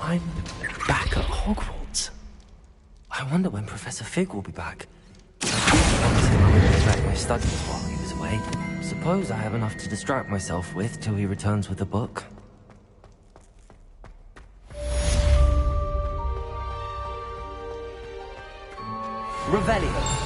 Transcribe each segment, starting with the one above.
I'm back at Hogwarts. I wonder when Professor Fig will be back. I promised him I wouldn't neglect my studies while he was away. Suppose I have enough to distract myself with till he returns with a book. Revelio.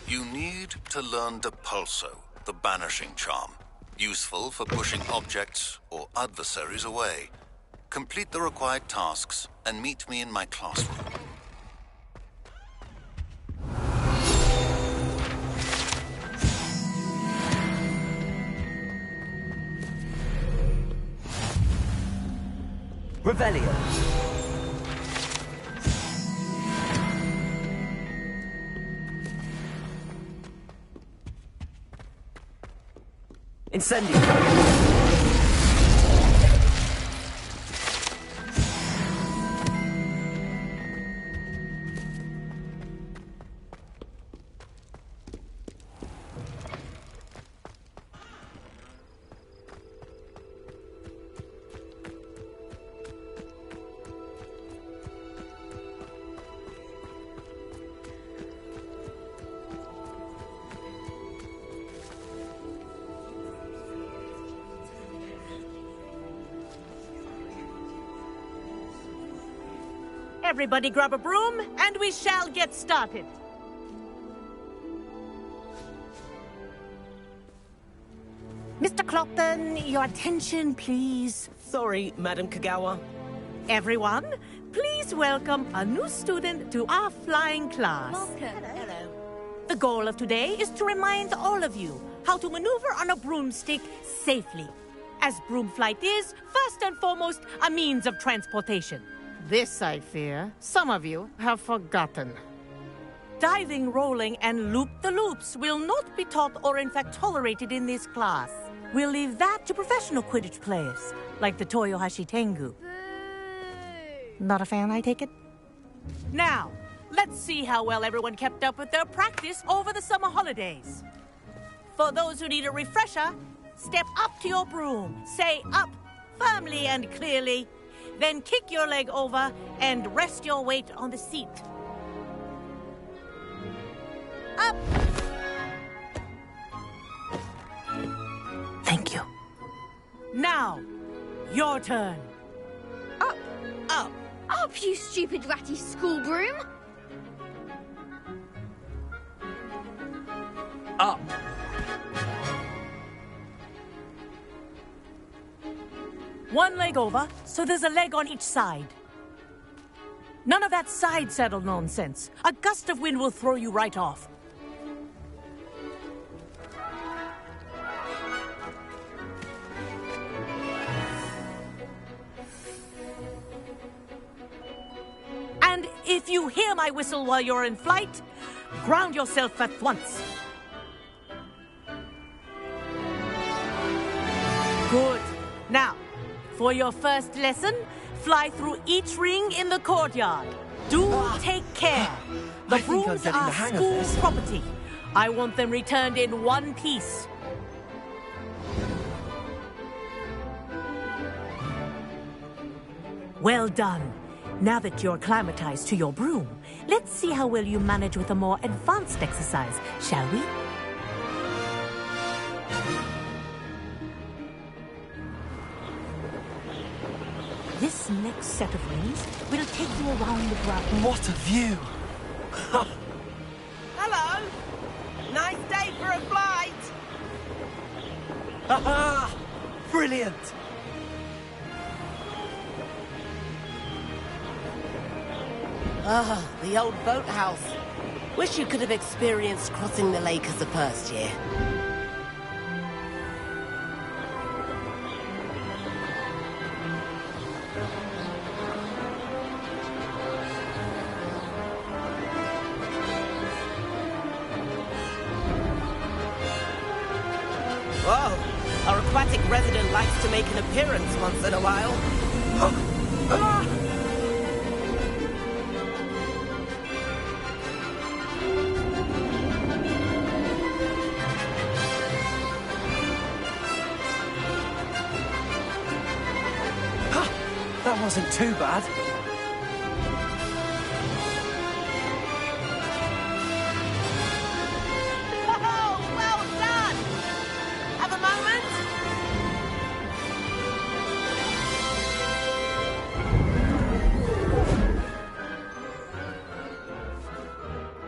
You need to learn Depulso, the banishing charm. Useful for pushing objects or adversaries away. Complete the required tasks and meet me in my classroom. Revelio. Incendio. Everybody grab a broom, and we shall get started. Mr. Clopton, your attention, please. Sorry, Madam Kagawa. Everyone, please welcome a new student to our flying class. Welcome. Hello. The goal of today is to remind all of you how to maneuver on a broomstick safely, as broom flight is, first and foremost, a means of transportation. This, I fear, some of you have forgotten. Diving, rolling, and loop-the-loops will not be taught or in fact tolerated in this class. We'll leave that to professional Quidditch players, like the Toyohashi Tengu. Not a fan, I take it? Now, let's see how well everyone kept up with their practice over the summer holidays. For those who need a refresher, step up to your broom, say up firmly and clearly, then kick your leg over and rest your weight on the seat. Up! Thank you. Now, your turn. Up. Up. Up, you stupid ratty school broom. Up. One leg over, so there's a leg on each side. None of that side saddle nonsense. A gust of wind will throw you right off. And if you hear my whistle while you're in flight, ground yourself at once. Good. Now, for your first lesson, fly through each ring in the courtyard. Do take care. The brooms are school property. I want them returned in one piece. Well done. Now that you're acclimatized to your broom, let's see how well you manage with a more advanced exercise, shall we? This next set of rings will take you around the ground. What a view! Hello! Nice day for a flight! Ha-ha! Brilliant! Ah, the old boathouse. Wish you could have experienced crossing the lake as the first year. Whoa! Our aquatic resident likes to make an appearance once in a while. wasn't too bad. Oh, well done! Have a moment?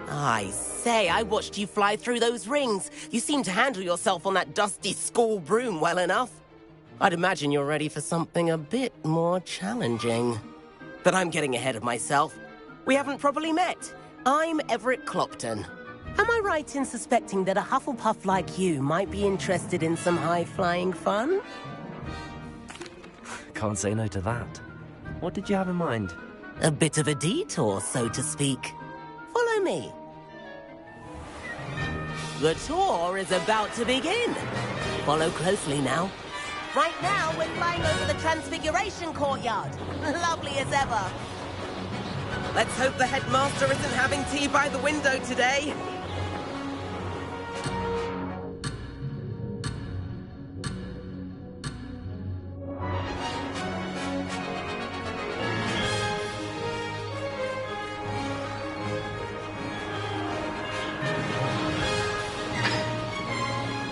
I say, I watched you fly through those rings. You seem to handle yourself on that dusty school broom well enough. I'd imagine you're ready for something a bit more challenging. But I'm getting ahead of myself. We haven't properly met. I'm Everett Clopton. Am I right in suspecting that a Hufflepuff like you might be interested in some high-flying fun? Can't say no to that. What did you have in mind? A bit of a detour, so to speak. Follow me. The tour is about to begin. Follow closely now. Right now, we're flying over the Transfiguration Courtyard. Lovely as ever. Let's hope the headmaster isn't having tea by the window today.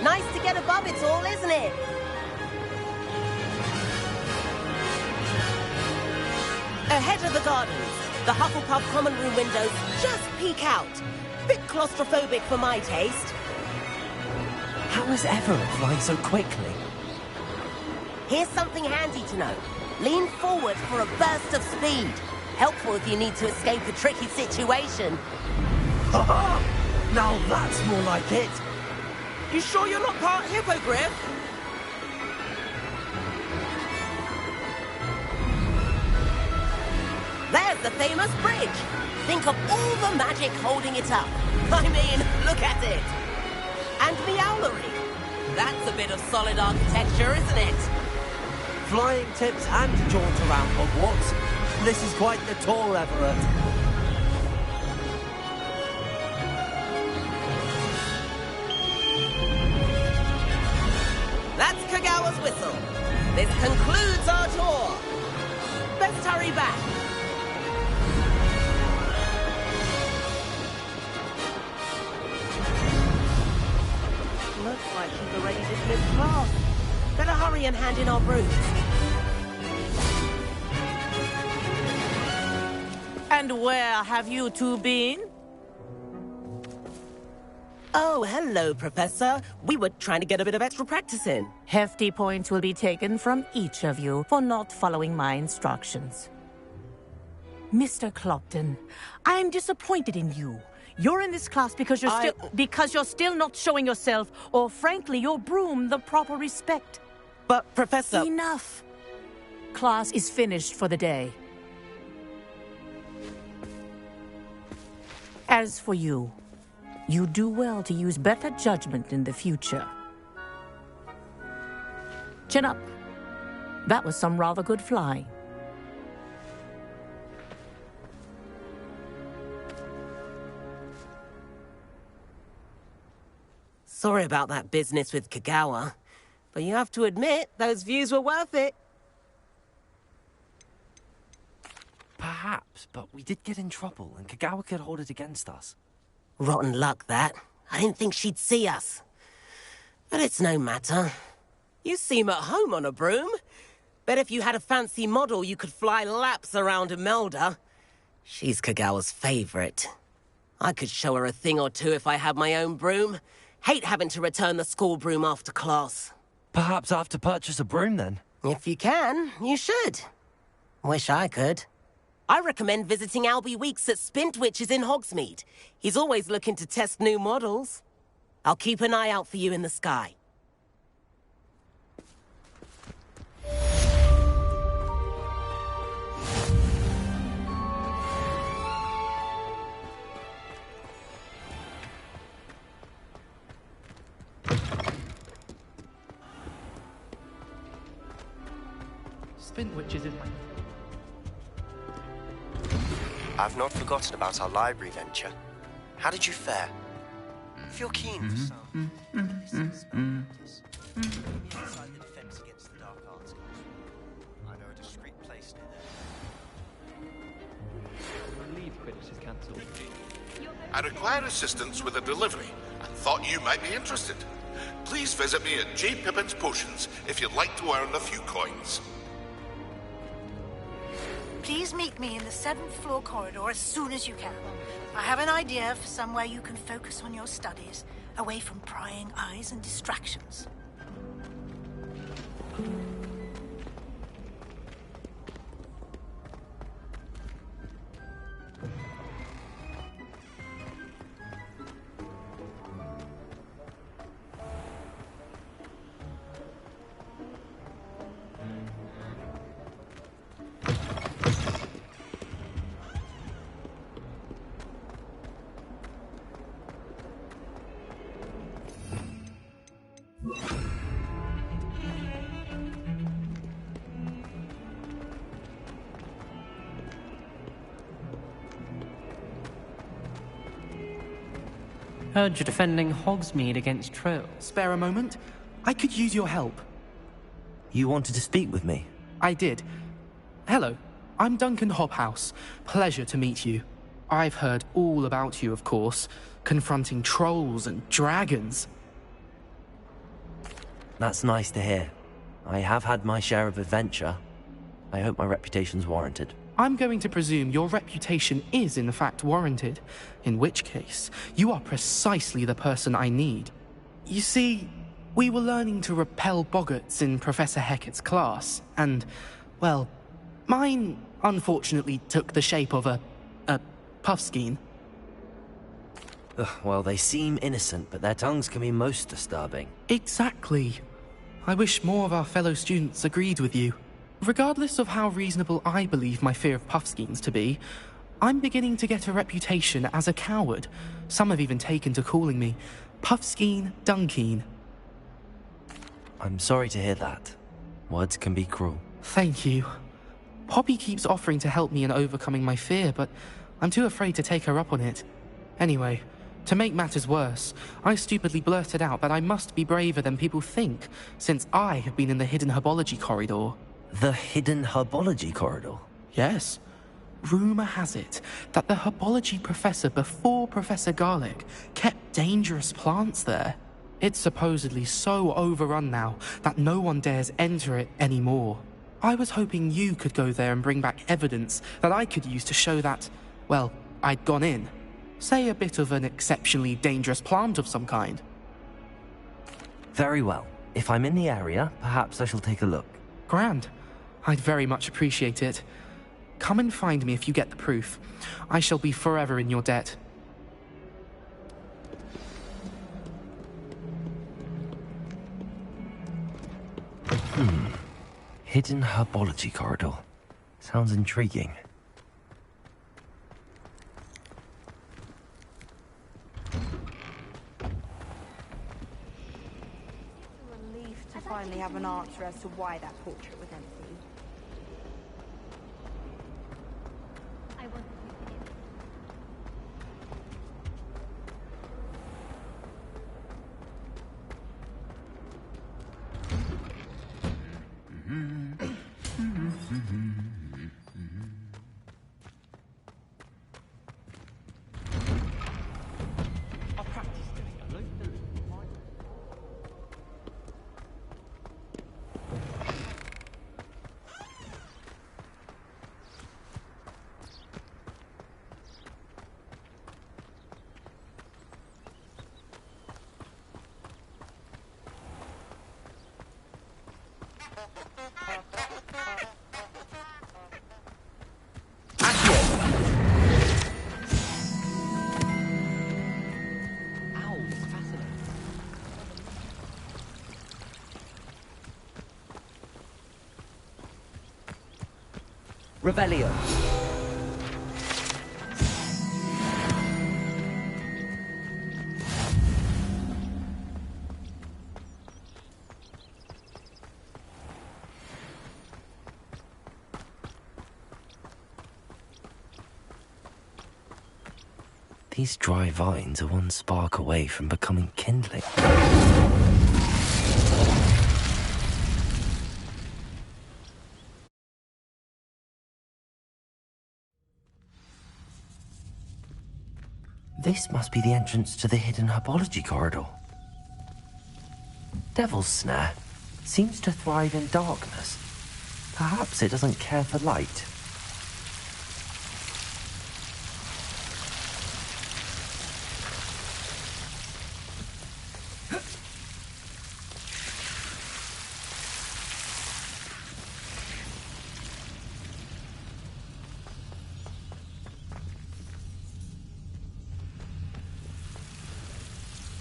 Nice to get above it all, isn't it? Ahead of the gardens, the Hufflepuff common room windows just peek out. Bit claustrophobic for my taste. How is Everett flying so quickly? Here's something handy to know. Lean forward for a burst of speed. Helpful if you need to escape a tricky situation. Ha! Now that's more like it. You sure you're not part hippogriff? There's the famous bridge. Think of all the magic holding it up. I mean, look at it. And Meowlery. That's a bit of solid architecture, isn't it? Flying tips and a jaunt around Hogwarts. This is quite the tour, Everett. That's Kagawa's whistle. This concludes our tour. Best hurry back. Looks like she's already dismissed class. Better hurry and hand in our brooms. And where have you two been? Oh, hello, Professor. We were trying to get a bit of extra practice in. Hefty points will be taken from each of you for not following my instructions. Mr. Clopton, I'm disappointed in you. You're in this class because you're still not showing yourself, or frankly, your broom the proper respect. But, Professor... Enough. Class is finished for the day. As for you, you do well to use better judgment in the future. Chin up. That was some rather good flying. Sorry about that business with Kagawa, but you have to admit, those views were worth it. Perhaps, but we did get in trouble, and Kagawa could hold it against us. Rotten luck, that. I didn't think she'd see us. But it's no matter. You seem at home on a broom. Bet if you had a fancy model, you could fly laps around Imelda. She's Kagawa's favorite. I could show her a thing or two if I had my own broom. Hate having to return the school broom after class. Perhaps I have to purchase a broom, then? If you can, you should. Wish I could. I recommend visiting Albie Weeks at Spintwitches in Hogsmeade. He's always looking to test new models. I'll keep an eye out for you in the sky. Spintwitches is my... I've not forgotten about our library venture. How did you fare? If you're keen for some... inside the defense against the dark arts. I know a discreet place near there. Council. I require assistance with a delivery and thought you might be interested. Please visit me at J. Pippin's Potions if you'd like to earn a few coins. Please meet me in the 7th floor corridor as soon as you can. I have an idea for somewhere you can focus on your studies, away from prying eyes and distractions. Heard you're defending Hogsmeade against trolls. Spare a moment? I could use your help. You wanted to speak with me? I did. Hello, I'm Duncan Hobhouse. Pleasure to meet you. I've heard all about you, of course, confronting trolls and dragons. That's nice to hear. I have had my share of adventure. I hope my reputation's warranted. I'm going to presume your reputation is in fact warranted, in which case, you are precisely the person I need. You see, we were learning to repel boggarts in Professor Hecat's class, and, well, mine unfortunately took the shape of a puffskein. Well, they seem innocent, but their tongues can be most disturbing. Exactly. I wish more of our fellow students agreed with you. Regardless of how reasonable I believe my fear of puffskeins to be, I'm beginning to get a reputation as a coward. Some have even taken to calling me Puffskeen Dunkeen. I'm sorry to hear that. Words can be cruel. Thank you. Poppy keeps offering to help me in overcoming my fear, but I'm too afraid to take her up on it. Anyway, to make matters worse, I stupidly blurted out that I must be braver than people think, since I have been in the hidden herbology corridor. The hidden herbology corridor? Yes. Rumour has it that the herbology professor before Professor Garlic kept dangerous plants there. It's supposedly so overrun now that no one dares enter it anymore. I was hoping you could go there and bring back evidence that I could use to show that, well, I'd gone in. Say a bit of an exceptionally dangerous plant of some kind. Very well. If I'm in the area, perhaps I shall take a look. Grand. I'd very much appreciate it. Come and find me if you get the proof. I shall be forever in your debt. Hidden herbology corridor. Sounds intriguing. Relief to finally have an answer as to why that portrait was empty. Rebellion. These dry vines are one spark away from becoming kindling. This must be the entrance to the hidden herbology corridor. Devil's Snare seems to thrive in darkness. Perhaps it doesn't care for light.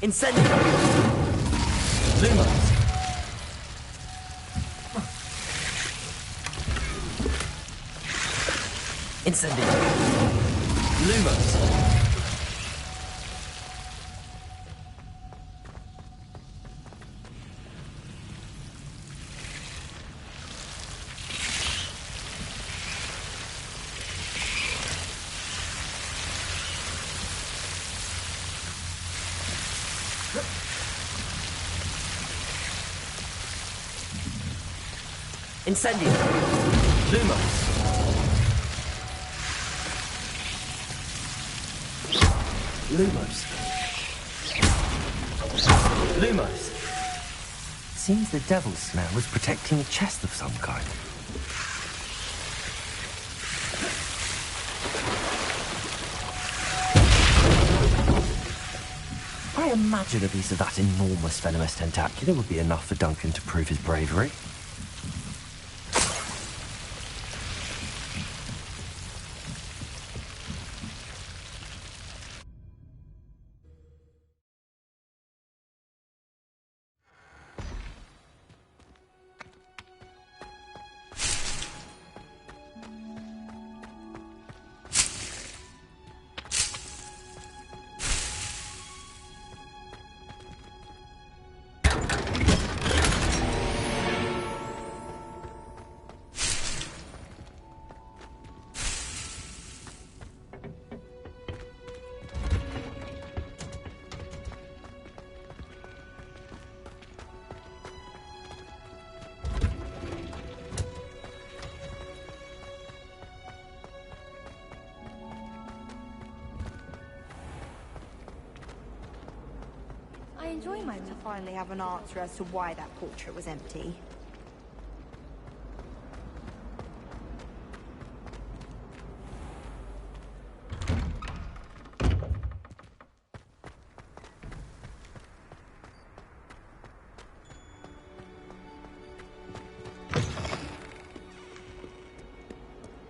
Incendio! Lumos! Incendio! Lumos! Incendio! Lumos! Lumos! Lumos! Seems the Devil's Snare was protecting a chest of some kind. I imagine a piece of that enormous venomous tentacular would be enough for Duncan to prove his bravery. I enjoy when we finally have an answer as to why that portrait was empty.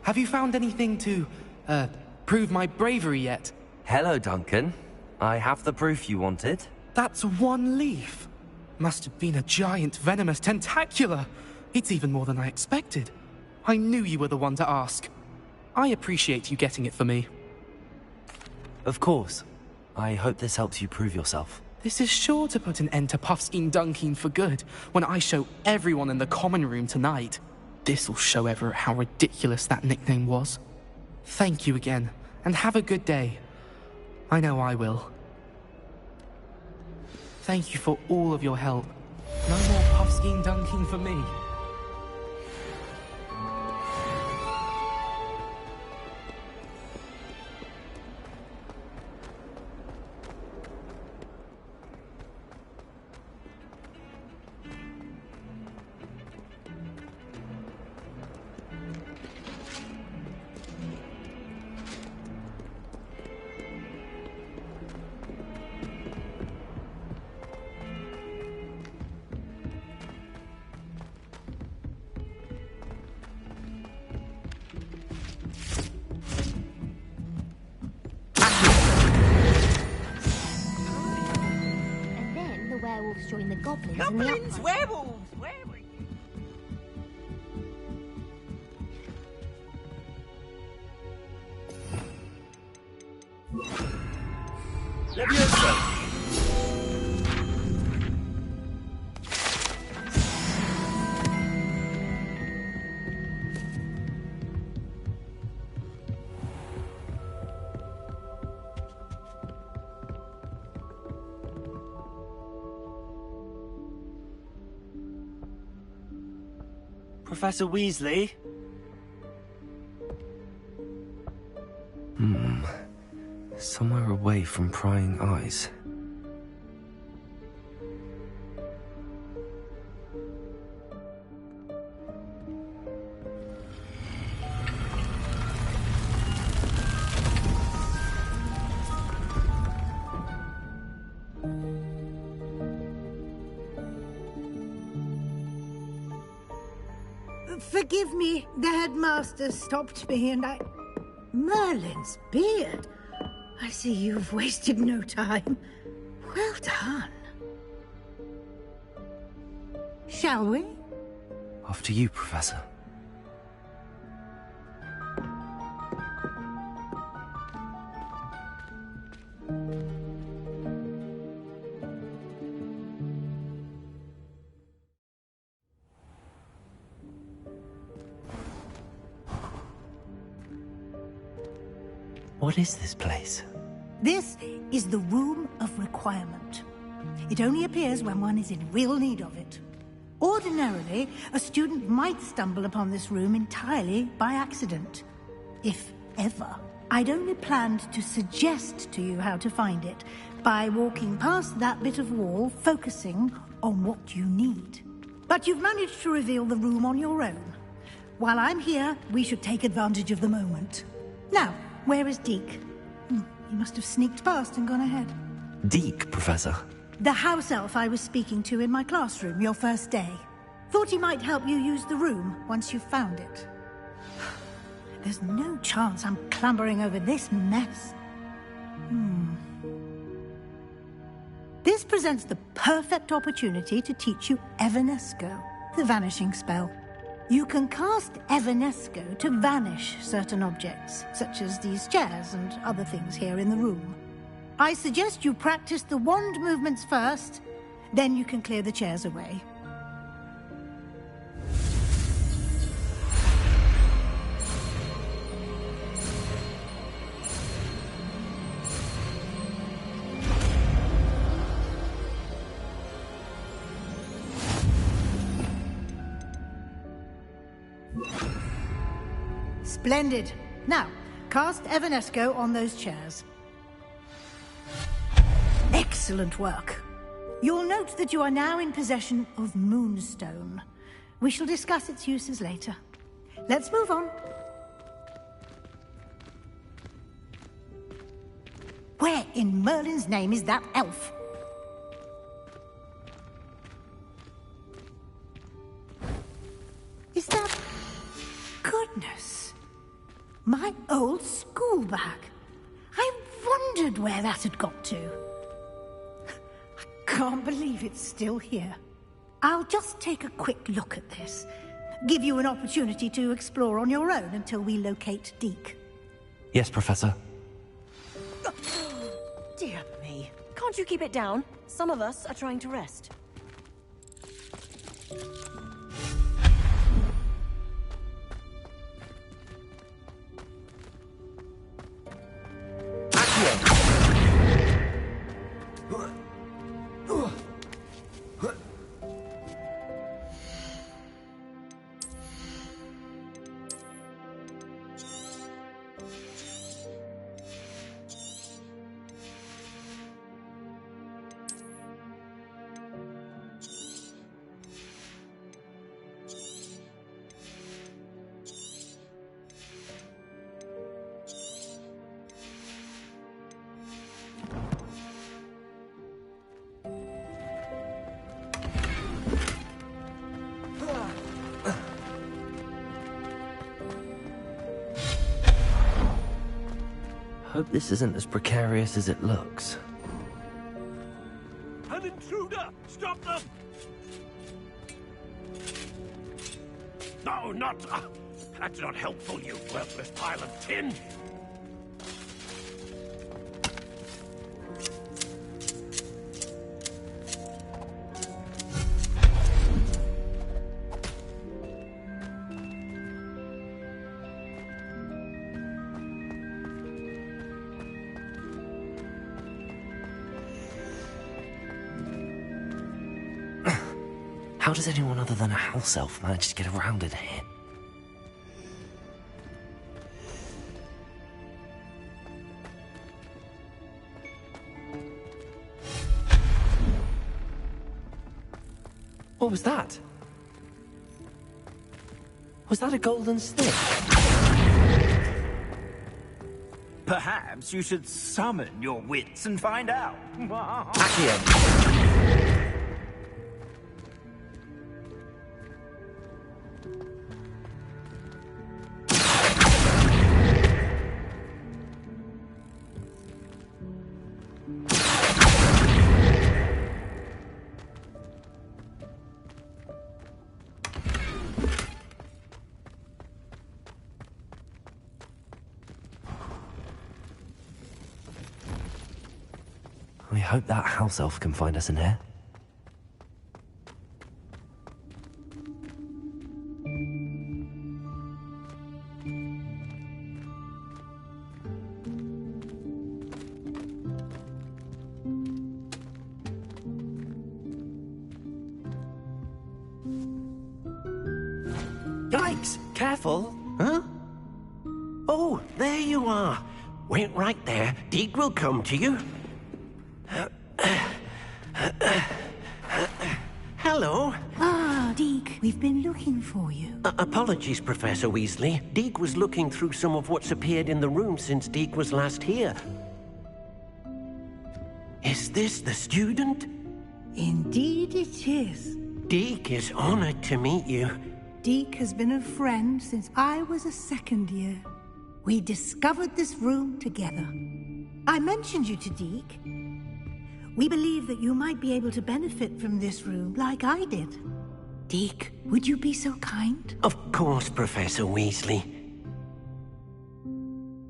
Have you found anything to, prove my bravery yet? Hello, Duncan. I have the proof you wanted. That's one leaf. Must have been a giant venomous tentacula. It's even more than I expected. I knew you were the one to ask. I appreciate you getting it for me. Of course. I hope this helps you prove yourself. This is sure to put an end to Puffskein Dunkin for good when I show everyone in the common room tonight. This'll show Everett how ridiculous that nickname was. Thank you again, and have a good day. I know I will. Thank you for all of your help. No more Puffskein Dunkin for me. Join the goblins. Goblins, werewolves, Professor Weasley? Somewhere away from prying eyes. Forgive me, the headmaster stopped me and I... Merlin's beard. I see you've wasted no time. Well done. Shall we? After you, Professor. What is this place? This is the Room of Requirement. It only appears when one is in real need of it. Ordinarily, a student might stumble upon this room entirely by accident. If ever. I'd only planned to suggest to you how to find it by walking past that bit of wall, focusing on what you need. But you've managed to reveal the room on your own. While I'm here, we should take advantage of the moment. Now, where is Deke? He must have sneaked past and gone ahead. Deke, Professor? The house elf I was speaking to in my classroom your first day. Thought he might help you use the room once you've found it. There's no chance I'm clambering over this mess. This presents the perfect opportunity to teach you Evanesco, the vanishing spell. You can cast Evanesco to vanish certain objects, such as these chairs and other things here in the room. I suggest you practice the wand movements first, then you can clear the chairs away. Splendid. Now, cast Evanesco on those chairs. Excellent work. You'll note that you are now in possession of Moonstone. We shall discuss its uses later. Let's move on. Where in Merlin's name is that elf? Is that... Goodness. My old school bag. I wondered where that had got to. I can't believe it's still here. I'll just take a quick look at this. Give you an opportunity to explore on your own until we locate Deke. Yes, Professor. Dear me. Can't you keep it down? Some of us are trying to rest. Hope this isn't as precarious as it looks. An intruder! Stop them! No, not... that's not helpful, you worthless pile of tin! How does anyone other than a house elf manage to get around in here? What was that? Was that a golden stick? Perhaps you should summon your wits and find out. Accio. I hope that house elf can find us in here. Yikes! Careful! Huh? Oh, there you are. Wait right there. Deke will come to you. Hello. Ah, Deke, we've been looking for you. Apologies, Professor Weasley. Deke was looking through some of what's appeared in the room since Deke was last here. Is this the student? Indeed it is. Deke is honored to meet you. Deke has been a friend since I was a second year. We discovered this room together. I mentioned you to Deke. We believe that you might be able to benefit from this room like I did. Deke, would you be so kind? Of course, Professor Weasley.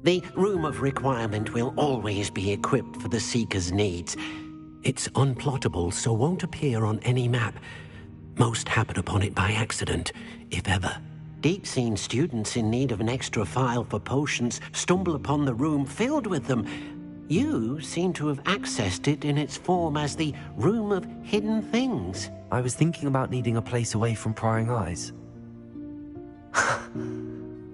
The Room of Requirement will always be equipped for the Seeker's needs. It's unplottable, so won't appear on any map. Most happen upon it by accident, if ever. Deke's seen students in need of an extra file for potions stumble upon the room filled with them. You seem to have accessed it in its form as the Room of Hidden Things. I was thinking about needing a place away from prying eyes.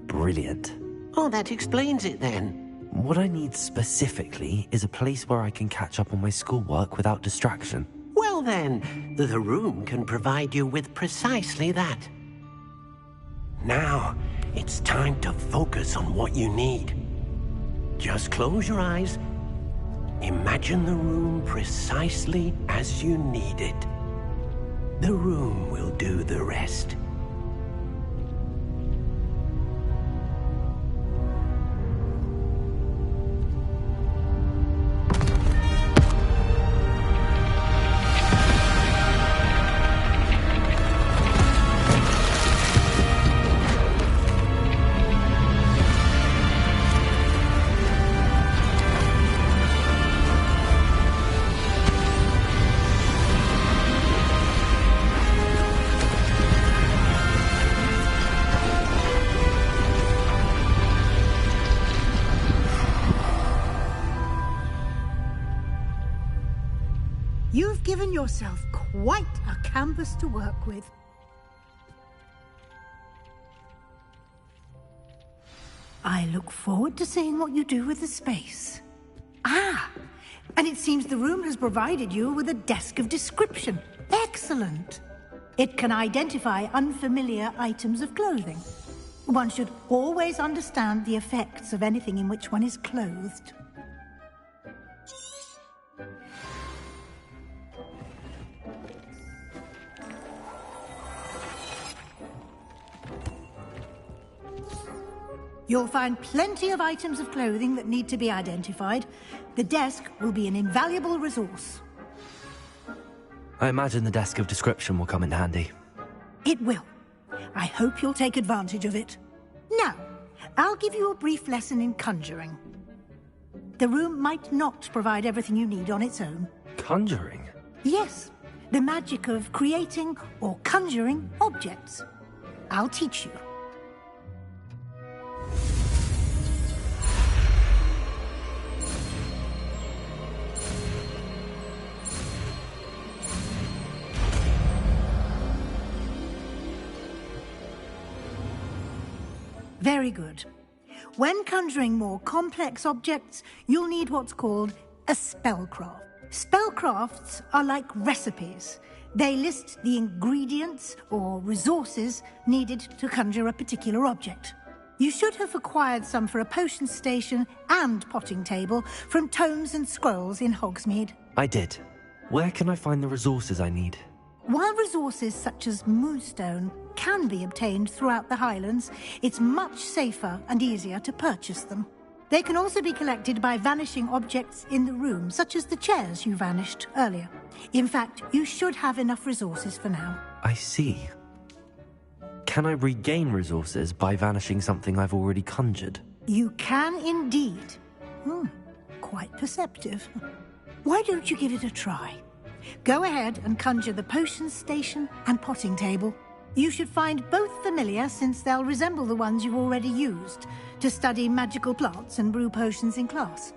Brilliant. Oh, that explains it then. What I need specifically is a place where I can catch up on my schoolwork without distraction. Well then, the room can provide you with precisely that. Now, it's time to focus on what you need. Just close your eyes. Imagine the room precisely as you need it. The room will do the rest. You've given yourself quite a canvas to work with. I look forward to seeing what you do with the space. Ah, and it seems the room has provided you with a desk of description. Excellent. It can identify unfamiliar items of clothing. One should always understand the effects of anything in which one is clothed. You'll find plenty of items of clothing that need to be identified. The desk will be an invaluable resource. I imagine the desk of description will come in handy. It will. I hope you'll take advantage of it. Now, I'll give you a brief lesson in conjuring. The room might not provide everything you need on its own. Conjuring? Yes, the magic of creating or conjuring objects. I'll teach you. Very good. When conjuring more complex objects, you'll need what's called a spellcraft. Spellcrafts are like recipes. They list the ingredients or resources needed to conjure a particular object. You should have acquired some for a potion station and potting table from tomes and scrolls in Hogsmeade. I did. Where can I find the resources I need? While resources such as Moonstone can be obtained throughout the Highlands, it's much safer and easier to purchase them. They can also be collected by vanishing objects in the room, such as the chairs you vanished earlier. In fact, you should have enough resources for now. I see. Can I regain resources by vanishing something I've already conjured? You can indeed. Quite perceptive. Why don't you give it a try? Go ahead and conjure the potion station and potting table. You should find both familiar, since they'll resemble the ones you've already used to study magical plants and brew potions in class.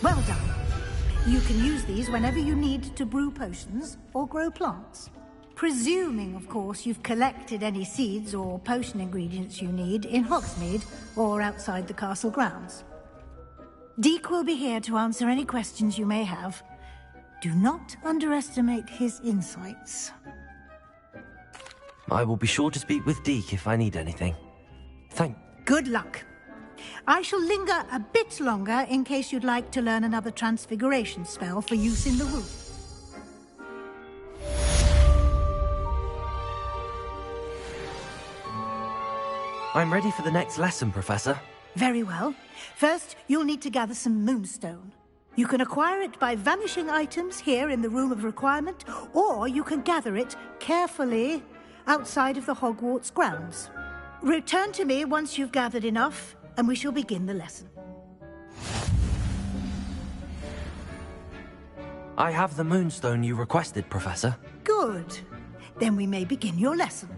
Well done. You can use these whenever you need to brew potions or grow plants. Presuming, of course, you've collected any seeds or potion ingredients you need in Hogsmeade or outside the castle grounds. Deek will be here to answer any questions you may have. Do not underestimate his insights. I will be sure to speak with Deek if I need anything. Good luck. I shall linger a bit longer in case you'd like to learn another transfiguration spell for use in the room. I'm ready for the next lesson, Professor. Very well. First, you'll need to gather some Moonstone. You can acquire it by vanishing items here in the Room of Requirement, or you can gather it carefully outside of the Hogwarts grounds. Return to me once you've gathered enough, and we shall begin the lesson. I have the Moonstone you requested, Professor. Good. Then we may begin your lesson.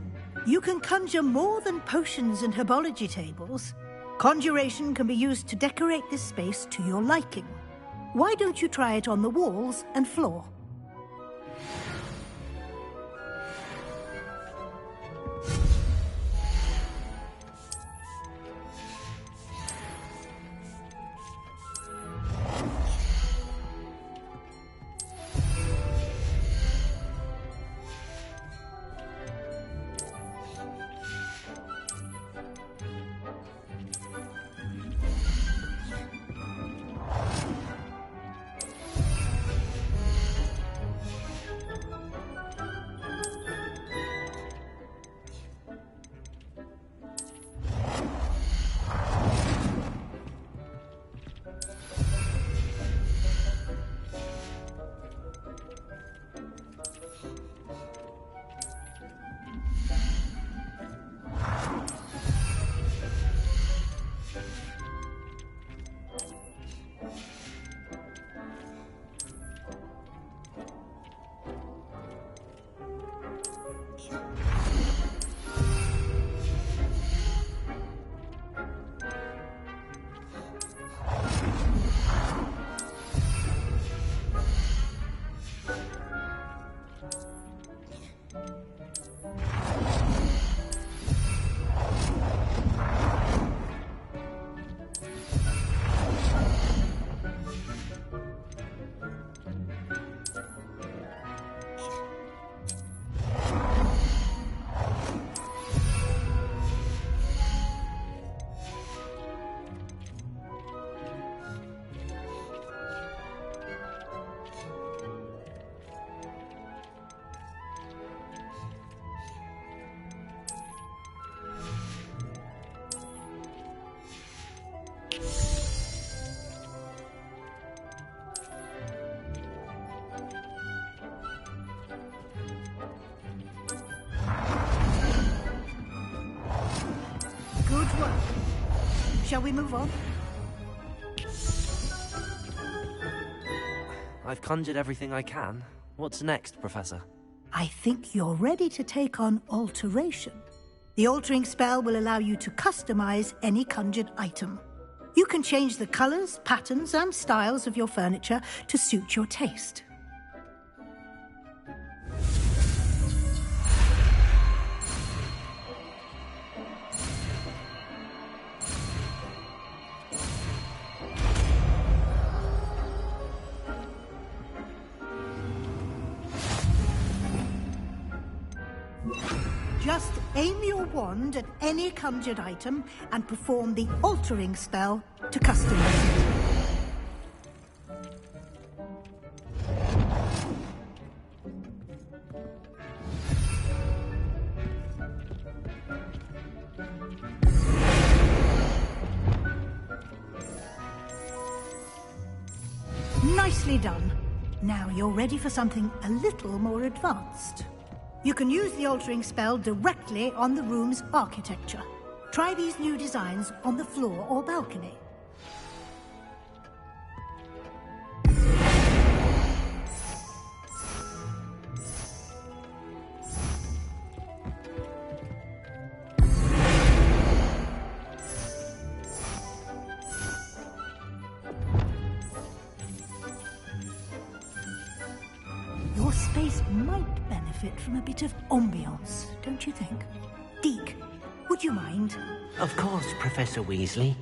You can conjure more than potions and herbology tables. Conjuration can be used to decorate this space to your liking. Why don't you try it on the walls and floor? Shall we move on? I've conjured everything I can. What's next, Professor? I think you're ready to take on alteration. The altering spell will allow you to customize any conjured item. You can change the colors, patterns, and styles of your furniture to suit your taste. Just aim your wand at any conjured item and perform the altering spell to customize it. Nicely done. Now you're ready for something a little more advanced. You can use the altering spell directly on the room's architecture. Try these new designs on the floor or balcony. Your space might benefit from a bit of ambiance, don't you think? Deke, would you mind? Of course, Professor Weasley.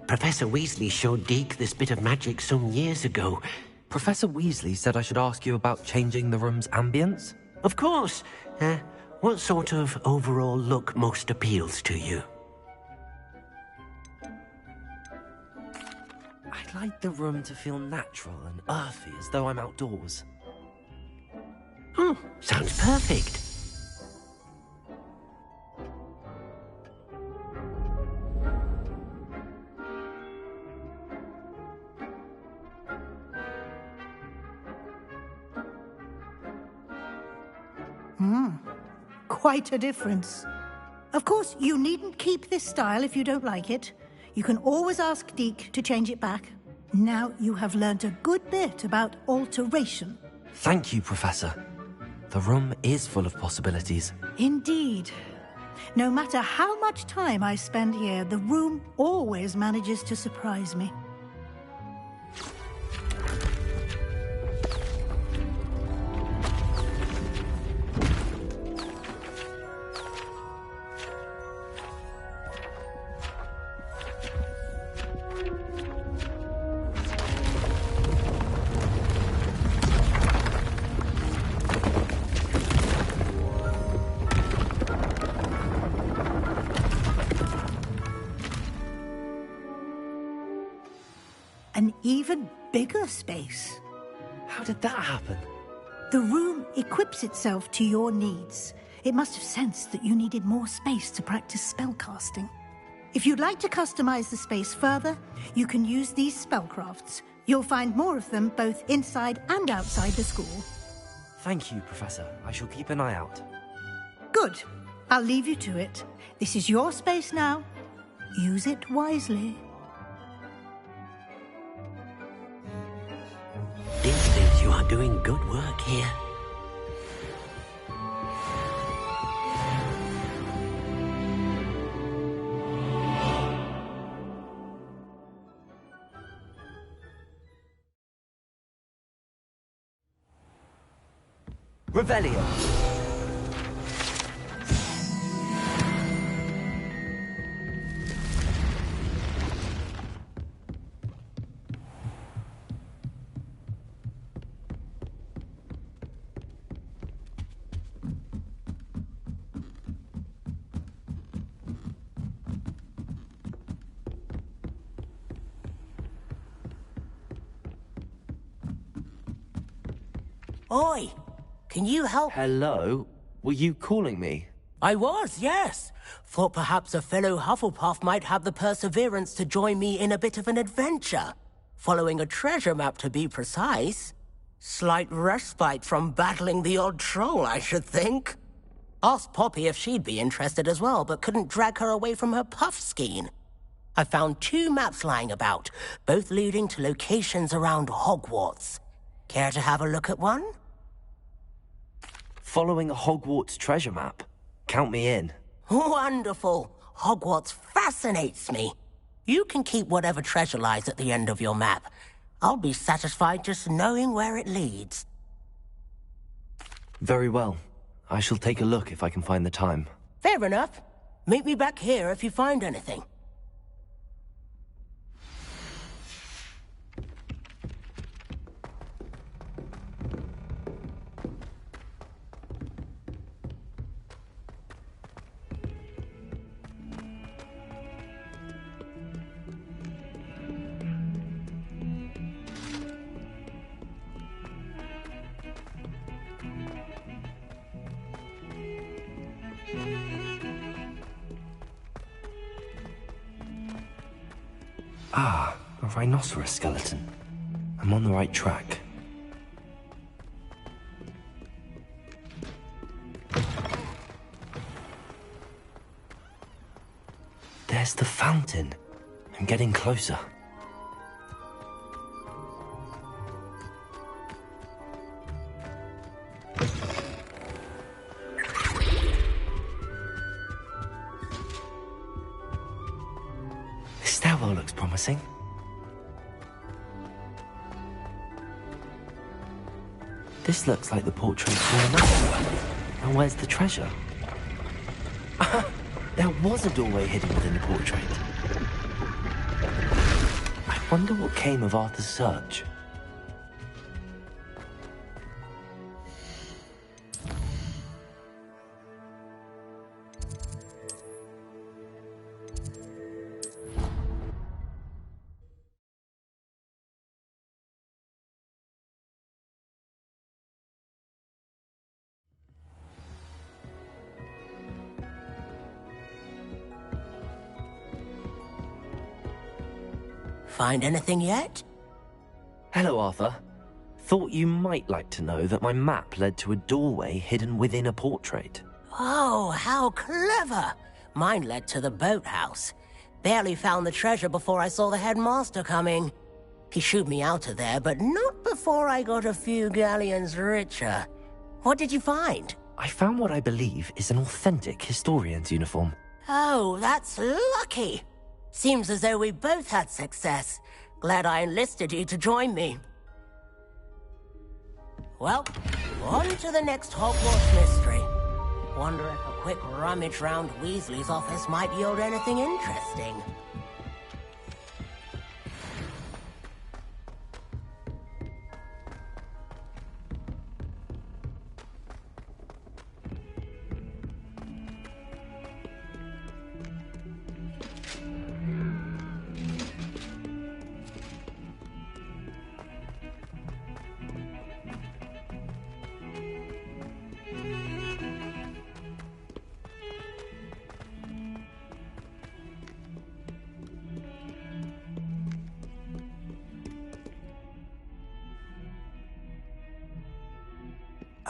Professor Weasley showed Deke this bit of magic some years ago. Professor Weasley said I should ask you about changing the room's ambience? Of course. What sort of overall look most appeals to you? I'd like the room to feel natural and earthy, as though I'm outdoors. Oh, sounds perfect. Quite a difference. Of course, you needn't keep this style if you don't like it. You can always ask Deke to change it back. Now you have learnt a good bit about alteration. Thank you, Professor. The room is full of possibilities. Indeed. No matter how much time I spend here, the room always manages to surprise me. An even bigger space. How did that happen? The room equips itself to your needs. It must have sensed that you needed more space to practice spellcasting. If you'd like to customize the space further, you can use these spellcrafts. You'll find more of them both inside and outside the school. Thank you, Professor. I shall keep an eye out. Good. I'll leave you to it. This is your space now. Use it wisely. Deke thinks you are doing good work here. Revelio. Oi! Can you help? Hello? Were you calling me? I was, yes. Thought perhaps a fellow Hufflepuff might have the perseverance to join me in a bit of an adventure. Following a treasure map, to be precise. Slight respite from battling the odd troll, I should think. Asked Poppy if she'd be interested as well, but couldn't drag her away from her puff-skein. I found 2 maps lying about, both leading to locations around Hogwarts. Care to have a look at one? Following a Hogwarts treasure map. Count me in. Wonderful. Hogwarts fascinates me. You can keep whatever treasure lies at the end of your map. I'll be satisfied just knowing where it leads. Very well. I shall take a look if I can find the time. Fair enough. Meet me back here if you find anything. Ah, a rhinoceros skeleton. I'm on the right track. There's the fountain. I'm getting closer. This stairwell looks promising. This looks like the portrait of a And where's the treasure? There was a doorway hidden within the portrait. I wonder what came of Arthur's search. Find anything yet? Hello, Arthur. Thought you might like to know that my map led to a doorway hidden within a portrait. Oh, how clever! Mine led to the boathouse. Barely found the treasure before I saw the headmaster coming. He shooed me out of there, but not before I got a few galleons richer. What did you find? I found what I believe is an authentic historian's uniform. Oh, that's lucky. Seems as though we both had success. Glad I enlisted you to join me. Well, on to the next Hogwarts mystery. Wonder if a quick rummage round Weasley's office might yield anything interesting.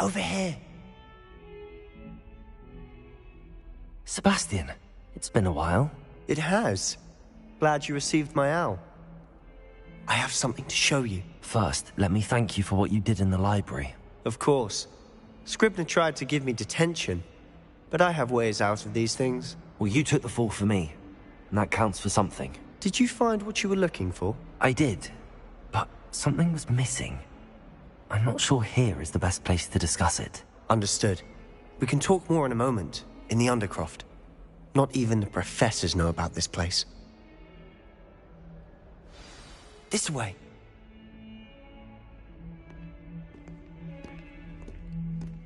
Over here. Sebastian, it's been a while. It has. Glad you received my owl. I have something to show you. First, let me thank you for what you did in the library. Of course. Scribner tried to give me detention, but I have ways out of these things. Well, you took the fall for me, and that counts for something. Did you find what you were looking for? I did, but something was missing. I'm not sure here is the best place to discuss it. Understood. We can talk more in a moment, in the Undercroft. Not even the professors know about this place. This way.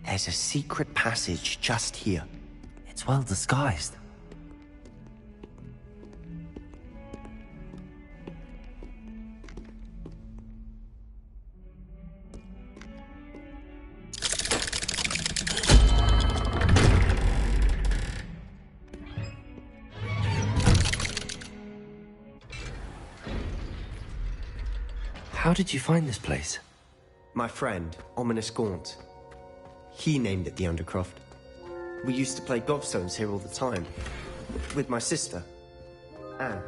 There's a secret passage just here. It's well disguised. How did you find this place? My friend, Ominous Gaunt. He named it the Undercroft. We used to play gobstones here all the time. With my sister, Anne.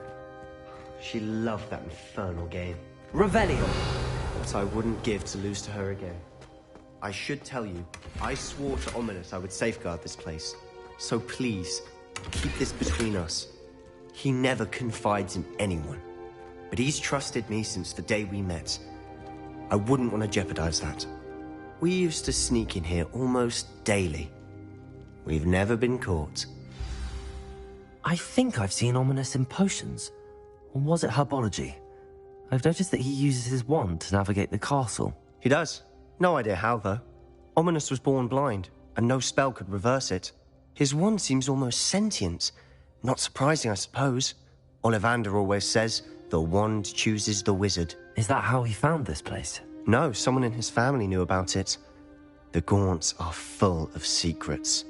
She loved that infernal game. Revelio! What I wouldn't give to lose to her again. I should tell you, I swore to Ominous I would safeguard this place. So please, keep this between us. He never confides in anyone. But he's trusted me since the day we met. I wouldn't want to jeopardize that. We used to sneak in here almost daily. We've never been caught. I think I've seen Ominous in potions. Or was it herbology? I've noticed that he uses his wand to navigate the castle. He does. No idea how, though. Ominous was born blind, and no spell could reverse it. His wand seems almost sentient. Not surprising, I suppose. Ollivander always says, the wand chooses the wizard. Is that how he found this place? No, someone in his family knew about it. The Gaunts are full of secrets.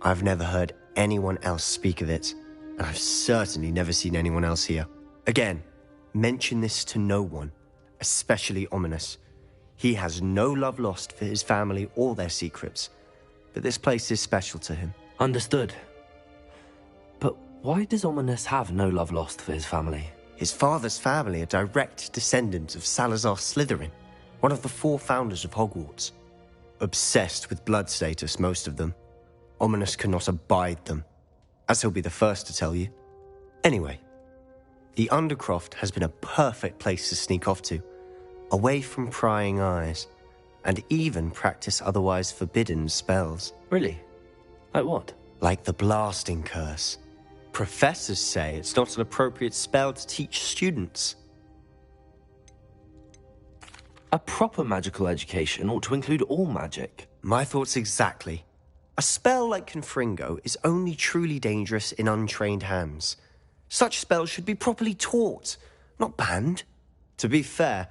I've never heard anyone else speak of it, and I've certainly never seen anyone else here. Again, mention this to no one, especially Ominous. He has no love lost for his family or their secrets, but this place is special to him. Understood. But why does Ominous have no love lost for his family? His father's family are direct descendants of Salazar Slytherin, one of the 4 founders of Hogwarts. Obsessed with blood status, most of them. Ominous cannot abide them, as he'll be the first to tell you. Anyway, the Undercroft has been a perfect place to sneak off to, away from prying eyes, and even practice otherwise forbidden spells. Really? Like what? Like the blasting curse. Professors say it's not an appropriate spell to teach students. A proper magical education ought to include all magic. My thoughts exactly. A spell like Confringo is only truly dangerous in untrained hands. Such spells should be properly taught, not banned. To be fair,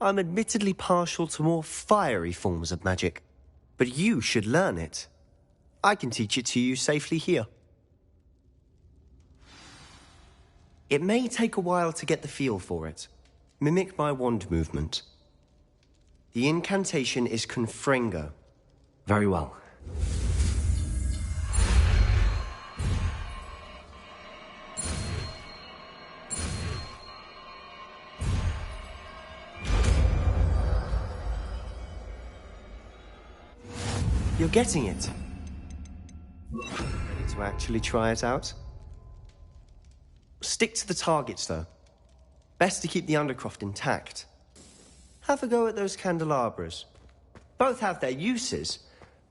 I'm admittedly partial to more fiery forms of magic. But you should learn it. I can teach it to you safely here. It may take a while to get the feel for it. Mimic my wand movement. The incantation is Confringo. Very well. You're getting it. Ready to actually try it out? Stick to the targets, though. Best to keep the Undercroft intact. Have a go at those candelabras. Both have their uses,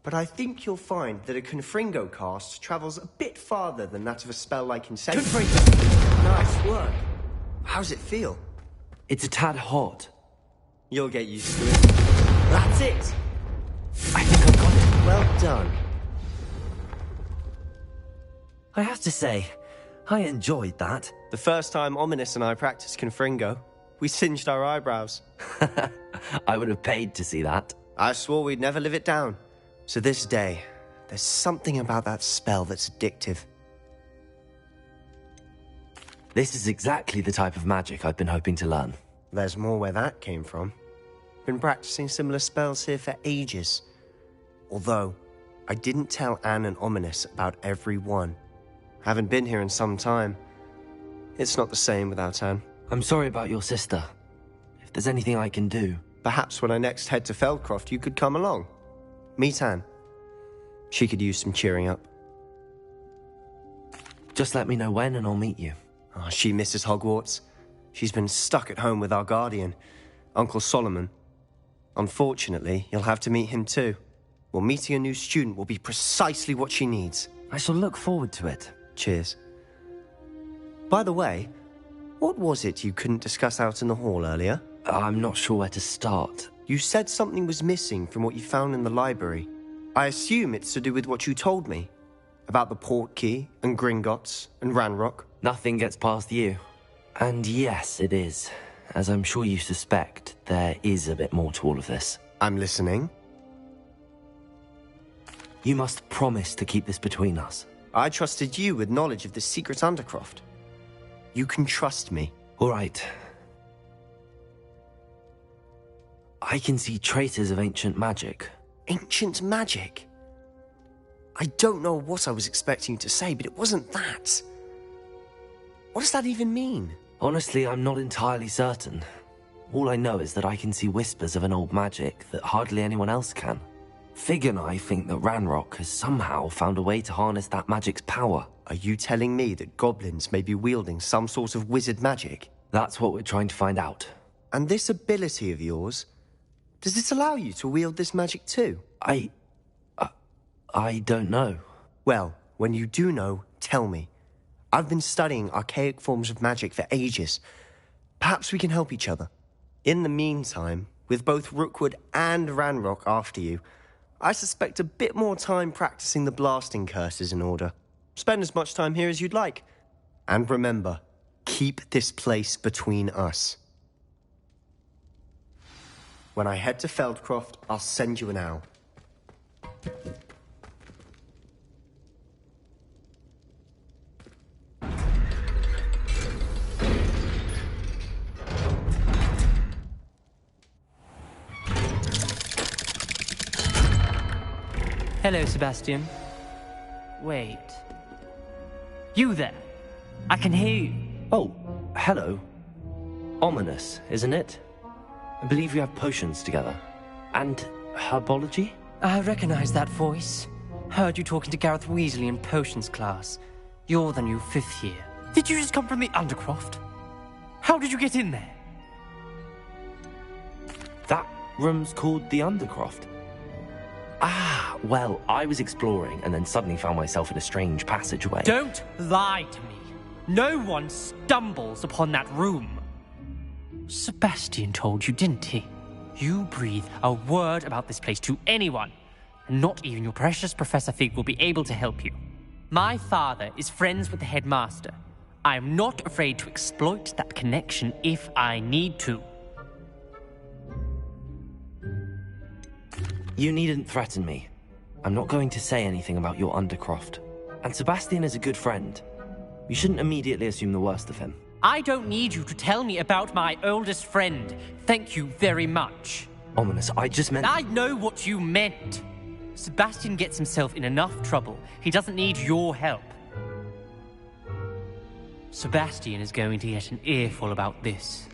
but I think you'll find that a Confringo cast travels a bit farther than that of a spell like Incendiary. Confringo! Nice work. How's it feel? It's a tad hot. You'll get used to it. That's it! I think I've got it. Well done. I have to say, I enjoyed that. The first time Ominous and I practiced Confringo, we singed our eyebrows. I would have paid to see that. I swore we'd never live it down. So this day, there's something about that spell that's addictive. This is exactly the type of magic I've been hoping to learn. There's more where that came from. Been practicing similar spells here for ages. Although, I didn't tell Anne and Ominous about every one. Haven't been here in some time. It's not the same without Anne. I'm sorry about your sister. If there's anything I can do... Perhaps when I next head to Feldcroft, you could come along. Meet Anne. She could use some cheering up. Just let me know when and I'll meet you. Oh, she misses Hogwarts. She's been stuck at home with our guardian, Uncle Solomon. Unfortunately, you'll have to meet him too. Well, meeting a new student will be precisely what she needs. I shall look forward to it. Cheers. By the way, what was it you couldn't discuss out in the hall earlier? I'm not sure where to start. You said something was missing from what you found in the library. I assume it's to do with what you told me. About the Portkey, and Gringotts, and Ranrock. Nothing gets past you. And yes, it is. As I'm sure you suspect, there is a bit more to all of this. I'm listening. You must promise to keep this between us. I trusted you with knowledge of the secret Undercroft. You can trust me. All right. I can see traces of ancient magic. Ancient magic? I don't know what I was expecting you to say, but it wasn't that. What does that even mean? Honestly, I'm not entirely certain. All I know is that I can see whispers of an old magic that hardly anyone else can. Fig and I think that Ranrock has somehow found a way to harness that magic's power. Are you telling me that goblins may be wielding some sort of wizard magic? That's what we're trying to find out. And this ability of yours, does it allow you to wield this magic too? I don't know. Well, when you do know, tell me. I've been studying archaic forms of magic for ages. Perhaps we can help each other. In the meantime, with both Rookwood and Ranrock after you, I suspect a bit more time practicing the blasting curse is in order. Spend as much time here as you'd like. And remember, keep this place between us. When I head to Feldcroft, I'll send you an owl. Hello, Sebastian. Wait. You there? I can hear you. Oh, hello. Ominous, isn't it? I believe we have potions together. And herbology? I recognize that voice. Heard you talking to Gareth Weasley in potions class. You're the new 5th year. Did you just come from the Undercroft? How did you get in there? That room's called the Undercroft. Ah, well, I was exploring and then suddenly found myself in a strange passageway. Don't lie to me. No one stumbles upon that room. Sebastian told you, didn't he? You breathe a word about this place to anyone, and not even your precious Professor Fig will be able to help you. My father is friends with the headmaster. I am not afraid to exploit that connection if I need to. You needn't threaten me. I'm not going to say anything about your Undercroft. And Sebastian is a good friend. You shouldn't immediately assume the worst of him. I don't need you to tell me about my oldest friend. Thank you very much. Ominous, I just meant... I know what you meant. Sebastian gets himself in enough trouble. He doesn't need your help. Sebastian is going to get an earful about this.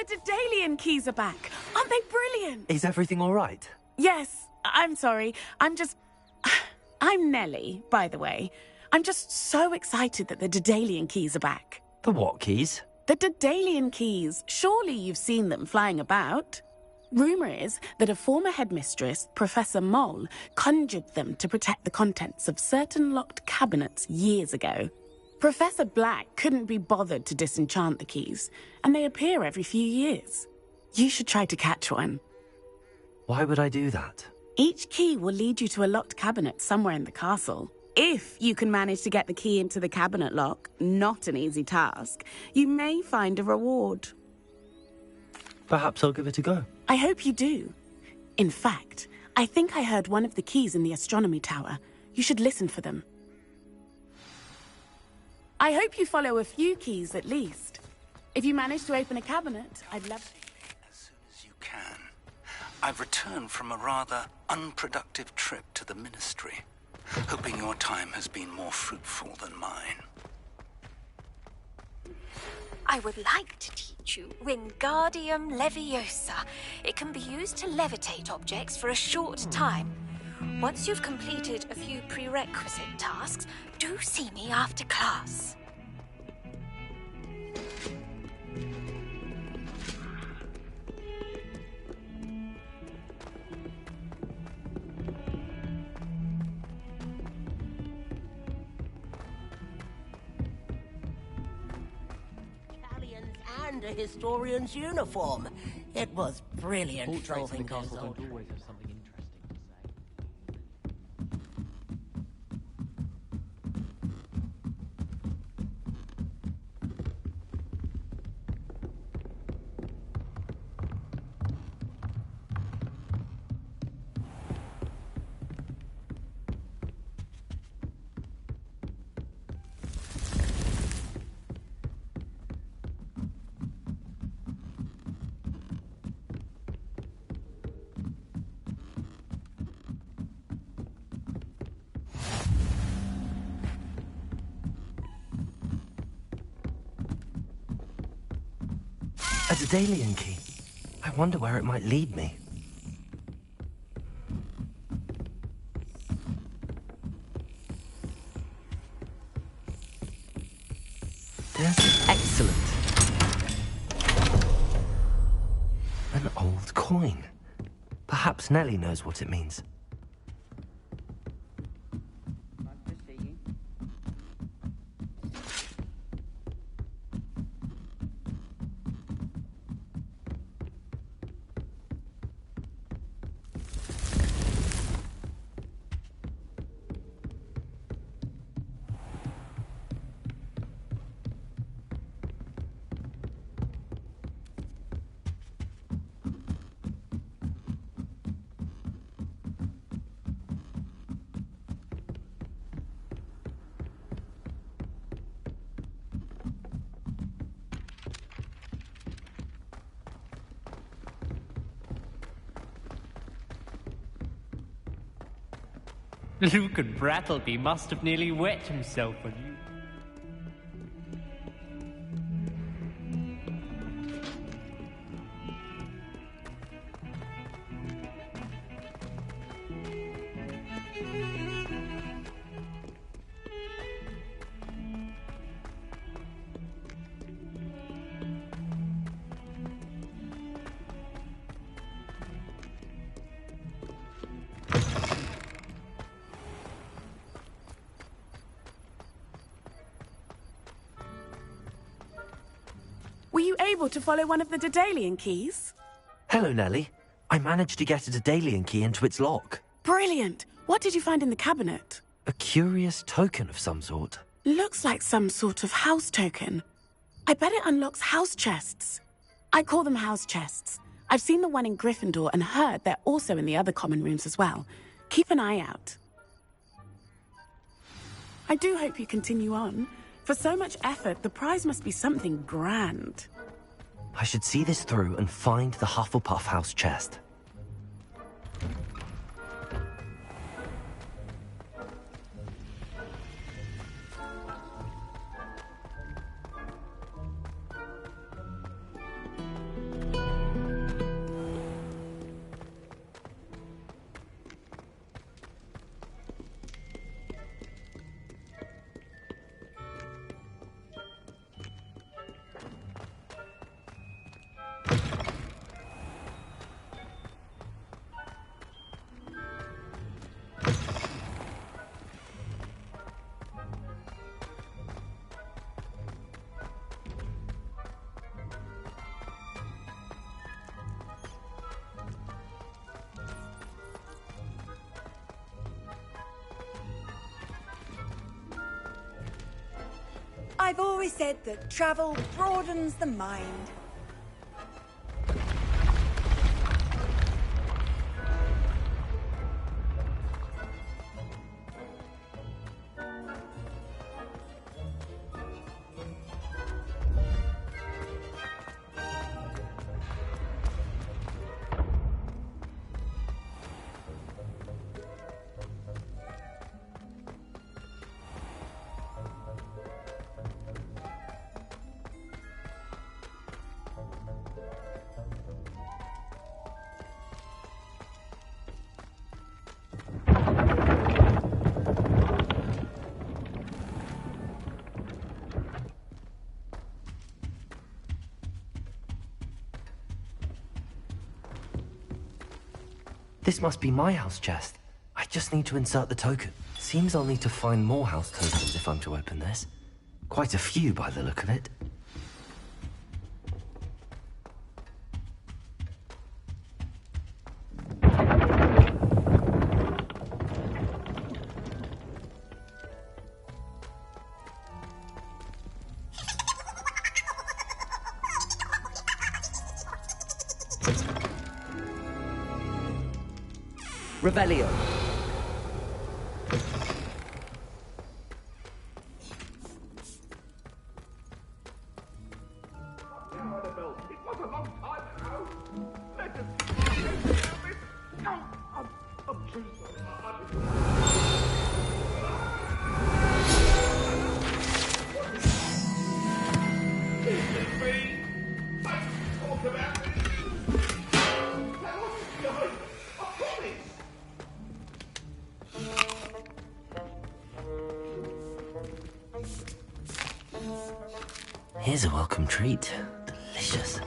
Daedalian keys are back. Aren't they brilliant? Is everything all right? Yes, I'm sorry. I'm Nellie, by the way. I'm just so excited that the Daedalian keys are back. The what keys? The Daedalian keys. Surely you've seen them flying about. Rumour is that a former headmistress, Professor Moll, conjured them to protect the contents of certain locked cabinets years ago. Professor Black couldn't be bothered to disenchant the keys, and they appear every few years. You should try to catch one. Why would I do that? Each key will lead you to a locked cabinet somewhere in the castle. If you can manage to get the key into the cabinet lock, not an easy task, you may find a reward. Perhaps I'll give it a go. I hope you do. In fact, I think I heard one of the keys in the astronomy tower. You should listen for them. I hope you follow a few keys at least. If you manage to open a cabinet, I'd love to. As soon as you can. I've returned from a rather unproductive trip to the Ministry, hoping your time has been more fruitful than mine. I would like to teach you Wingardium Leviosa. It can be used to levitate objects for a short time. Once you've completed a few prerequisite tasks, do see me after class. And a historian's uniform. It was brilliant solving those old... Daedalian key. I wonder where it might lead me. Excellent. An old coin. Perhaps Nellie knows what it means. Luke and Brattleby must have nearly wet himself on you. Were you able to follow one of the Daedalian keys? Hello, Nellie. I managed to get a Daedalian key into its lock. Brilliant! What did you find in the cabinet? A curious token of some sort. Looks like some sort of house token. I bet it unlocks house chests. I call them house chests. I've seen the one in Gryffindor and heard they're also in the other common rooms as well. Keep an eye out. I do hope you continue on. For so much effort, the prize must be something grand. I should see this through and find the Hufflepuff house chest. I've always said that travel broadens the mind. This must be my house chest. I just need to insert the token. Seems I'll need to find more house tokens if I'm to open this. Quite a few by the look of it. Revelio. Here's a welcome treat. Delicious.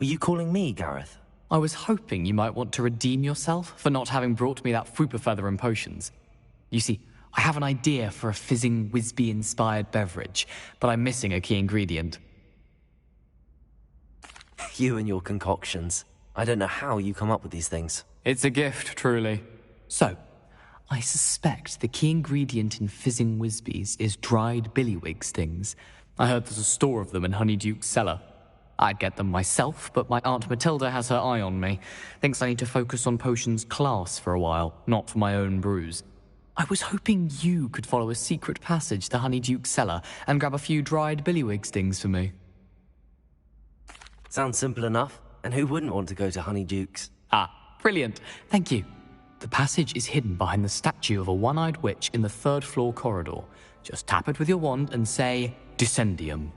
Were you calling me, Gareth? I was hoping you might want to redeem yourself for not having brought me that Fupa feather and potions. You see, I have an idea for a fizzing Whizbee-inspired beverage, but I'm missing a key ingredient. You and your concoctions. I don't know how you come up with these things. It's a gift, truly. So, I suspect the key ingredient in fizzing Whizbees is dried billywig stings. I heard there's a store of them in Honeyduke's cellar. I'd get them myself, but my Aunt Matilda has her eye on me. Thinks I need to focus on potions class for a while, not for my own brews. I was hoping you could follow a secret passage to Honeyduke's cellar and grab a few dried billywig stings for me. Sounds simple enough. And who wouldn't want to go to Honeyduke's? Ah, brilliant. Thank you. The passage is hidden behind the statue of a one-eyed witch in the third-floor corridor. Just tap it with your wand and say, Descendium.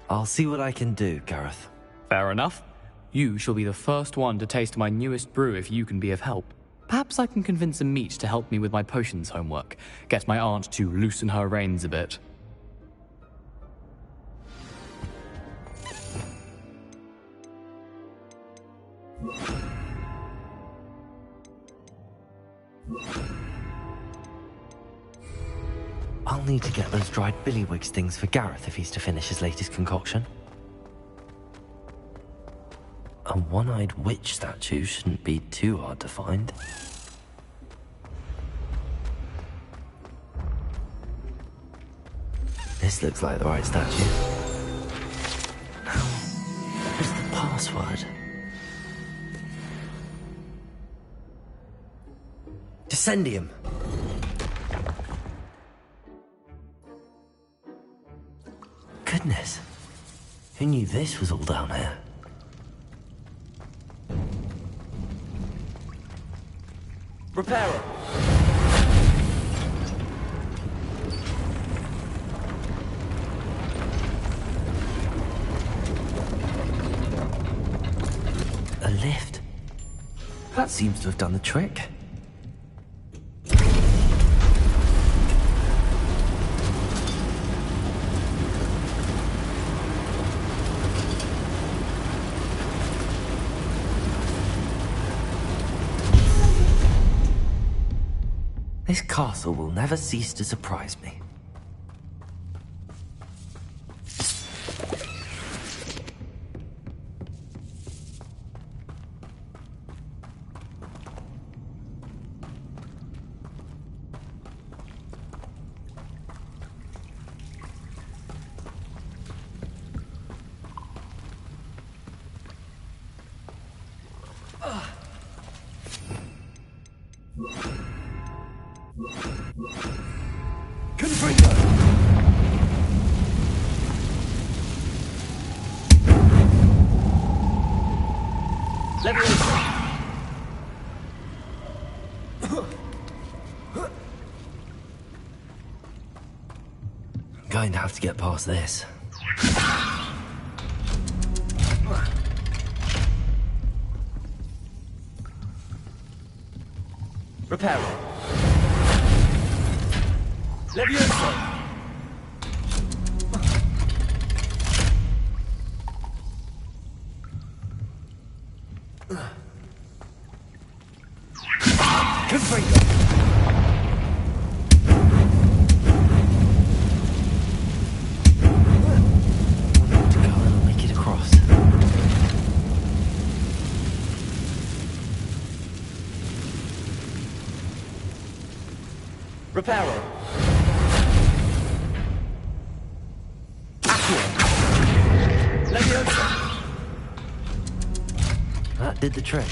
I'll see what I can do, Gareth. Fair enough. You shall be the first one to taste my newest brew if you can be of help. Perhaps I can convince a meat to help me with my potions homework. Get my aunt to loosen her reins a bit. I'll need to get those dried billywig stings for Gareth if he's to finish his latest concoction. A one-eyed witch statue shouldn't be too hard to find. This looks like the right statue. Now, what's the password? Descendium. Goodness. Who knew this was all down here? Repairer! A lift. That seems to have done the trick. This castle will never cease to surprise me. Going to have to get past this. Repairer. Leviosa. Confringo. Reparo. Accio. Leviosa. That did the trick.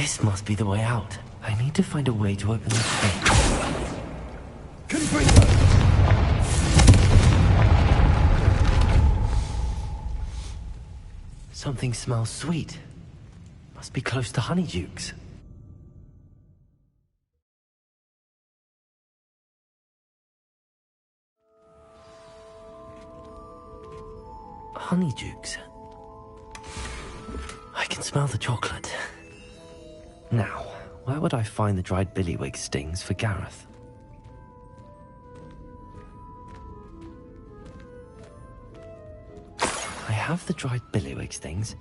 This must be the way out. I need to find a way to open this gate. Something smells sweet. Must be close to Honeydukes. Honeydukes. I can smell the chocolate. Now, where would I find the dried billywig stings for Gareth? I have the dried billywig stings.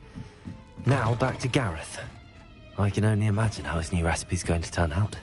Now back to Gareth. I can only imagine how his new recipe's going to turn out.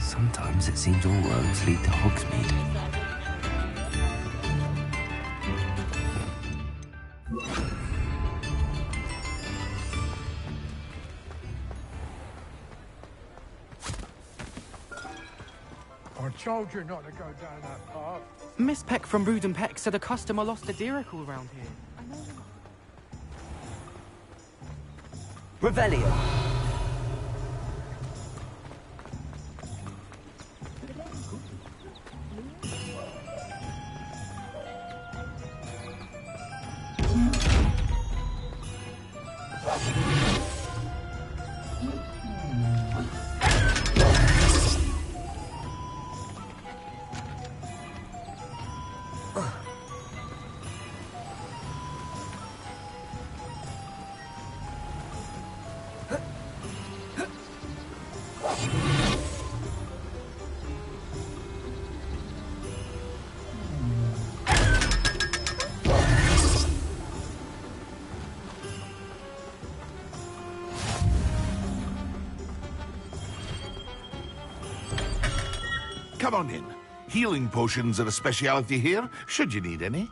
Sometimes it seems all roads lead to Hogsmeade. I told you not to go down that path. Miss Peck from Brood and Peck said a customer lost a diricle around here. Revelio. Come on in. Healing potions are a speciality here, should you need any.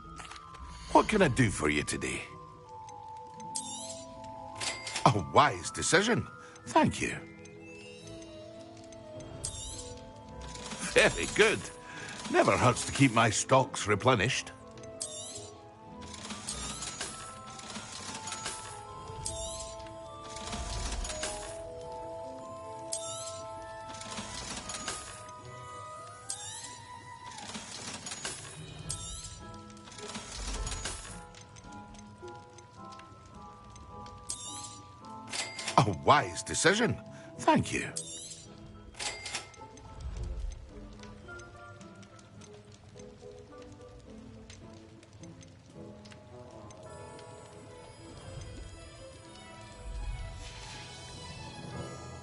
What can I do for you today? A wise decision. Thank you. Very good. Never hurts to keep my stocks replenished. A wise decision. Thank you.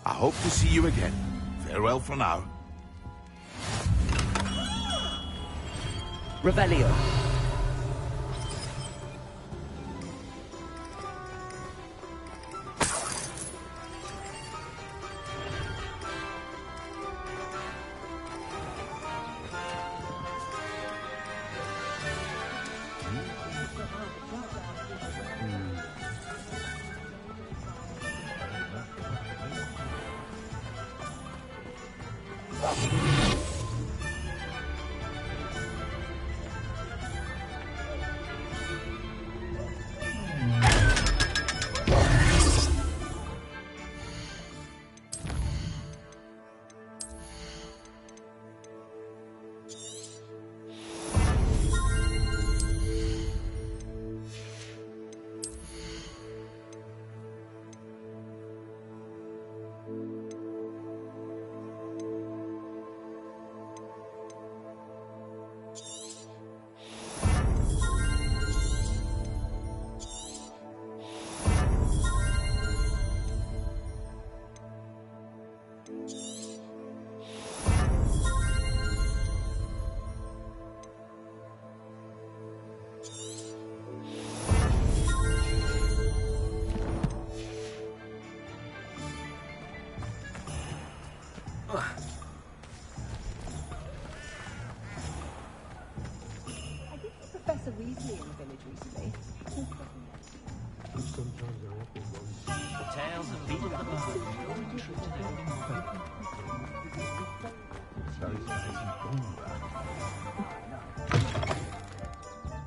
I hope to see you again. Farewell for now. Revelio.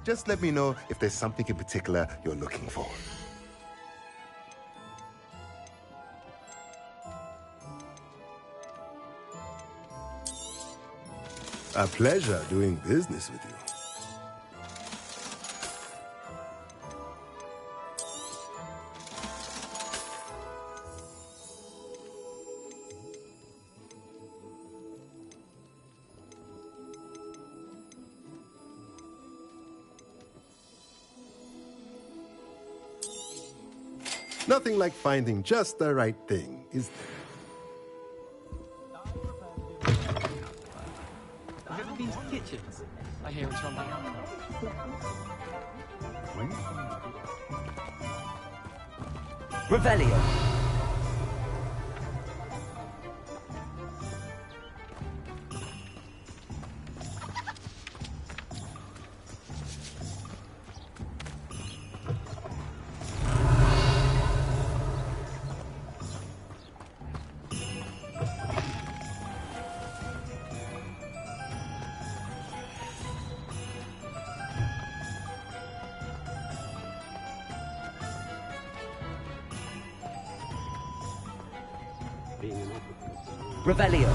Just let me know if there's something in particular you're looking for. A pleasure doing business with you. Nothing like finding just the right thing, is there? These kitchens. I hear it's from the Revelio. Revelio.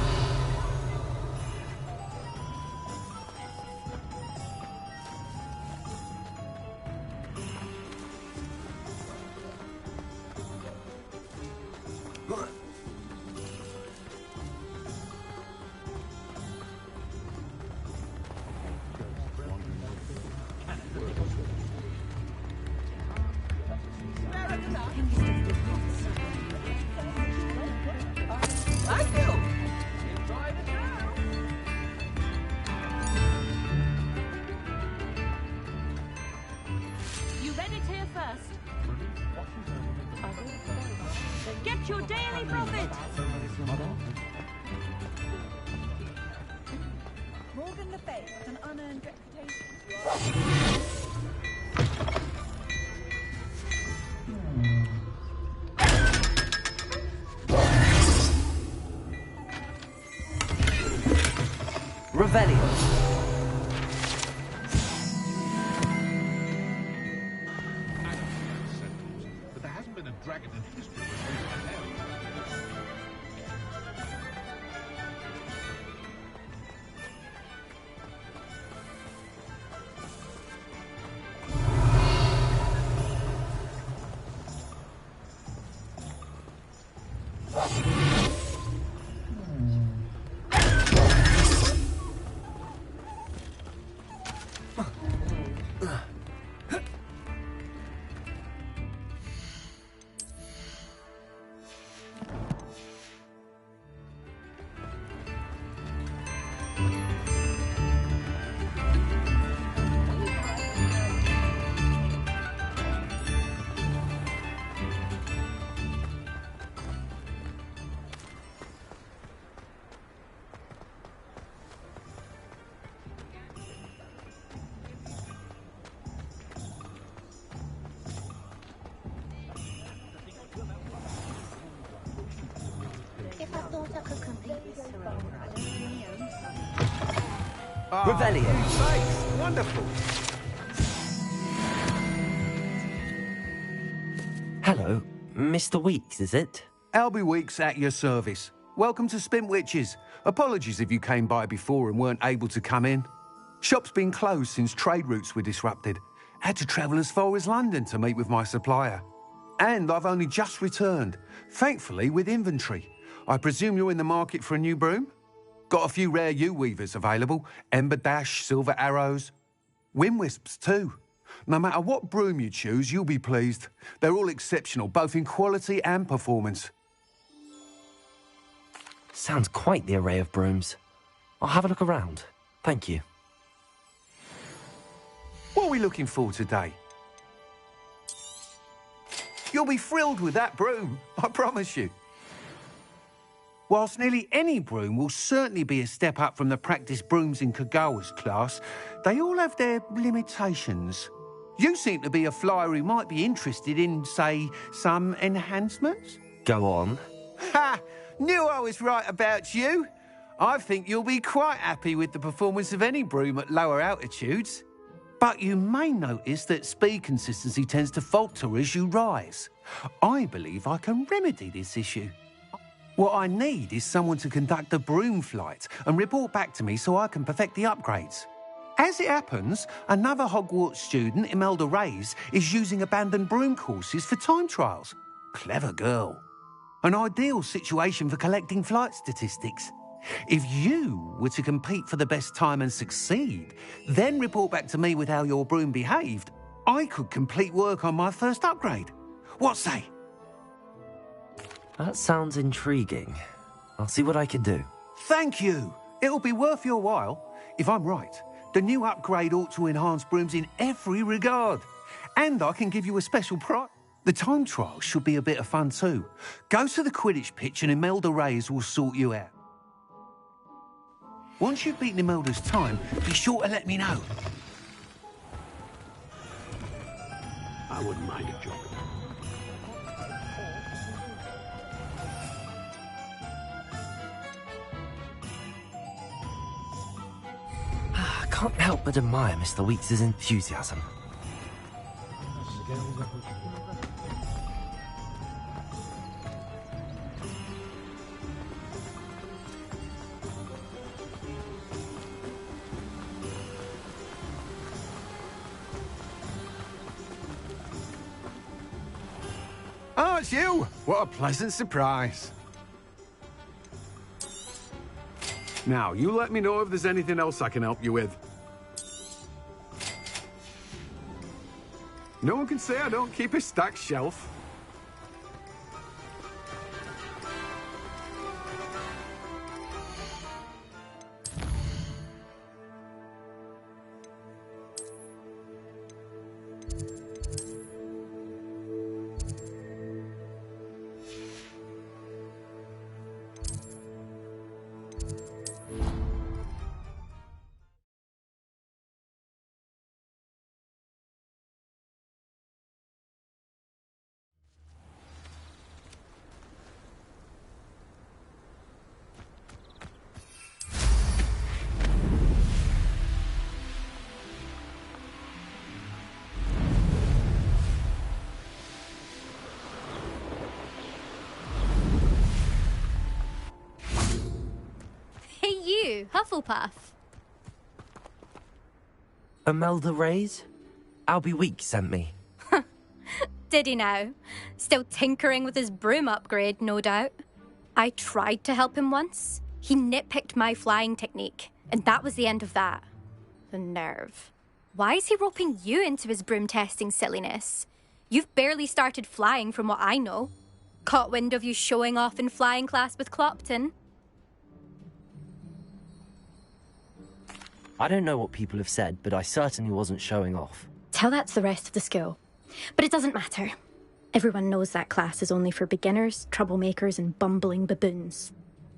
Get your daily profit! Morgan Le Fay, an unearned reputation. Revelio. But there hasn't been a dragon in history. Revelio. Thanks. Wonderful. Hello, Mr. Weeks, is it? Albie Weeks at your service. Welcome to Spintwitches. Apologies if you came by before and weren't able to come in. Shop's been closed since trade routes were disrupted. Had to travel as far as London to meet with my supplier. And I've only just returned, thankfully with inventory. I presume you're in the market for a new broom? Got a few rare U-weavers available. Ember Dash, Silver Arrows. Wind Wisps too. No matter what broom you choose, you'll be pleased. They're all exceptional, both in quality and performance. Sounds quite the array of brooms. I'll have a look around. Thank you. What are we looking for today? You'll be thrilled with that broom, I promise you. Whilst nearly any broom will certainly be a step up from the practice brooms in Kagawa's class, they all have their limitations. You seem to be a flyer who might be interested in, say, some enhancements? Go on. Ha! Knew I was right about you. I think you'll be quite happy with the performance of any broom at lower altitudes. But you may notice that speed consistency tends to falter as you rise. I believe I can remedy this issue. What I need is someone to conduct a broom flight and report back to me so I can perfect the upgrades. As it happens, another Hogwarts student, Imelda Reyes, is using abandoned broom courses for time trials. Clever girl. An ideal situation for collecting flight statistics. If you were to compete for the best time and succeed, then report back to me with how your broom behaved, I could complete work on my first upgrade. What say? That sounds intriguing. I'll see what I can do. Thank you. It'll be worth your while. If I'm right, the new upgrade ought to enhance brooms in every regard. And I can give you a special prize. The time trial should be a bit of fun too. Go to the Quidditch pitch and Imelda Reyes will sort you out. Once you've beaten Imelda's time, be sure to let me know. I wouldn't mind a job. I can't help but admire Mr. Weeks' enthusiasm. Oh, it's you! What a pleasant surprise. Now, you let me know if there's anything else I can help you with. No one can say I don't keep a stacked shelf. Hufflepuff. Imelda Reyes? Albie Weeks sent me. Did he now? Still tinkering with his broom upgrade, no doubt. I tried to help him once. He nitpicked my flying technique, and that was the end of that. The nerve. Why is he roping you into his broom testing silliness? You've barely started flying from what I know. Caught wind of you showing off in flying class with Clopton. I don't know what people have said, but I certainly wasn't showing off. Tell that to the rest of the school. But it doesn't matter. Everyone knows that class is only for beginners, troublemakers, and bumbling baboons.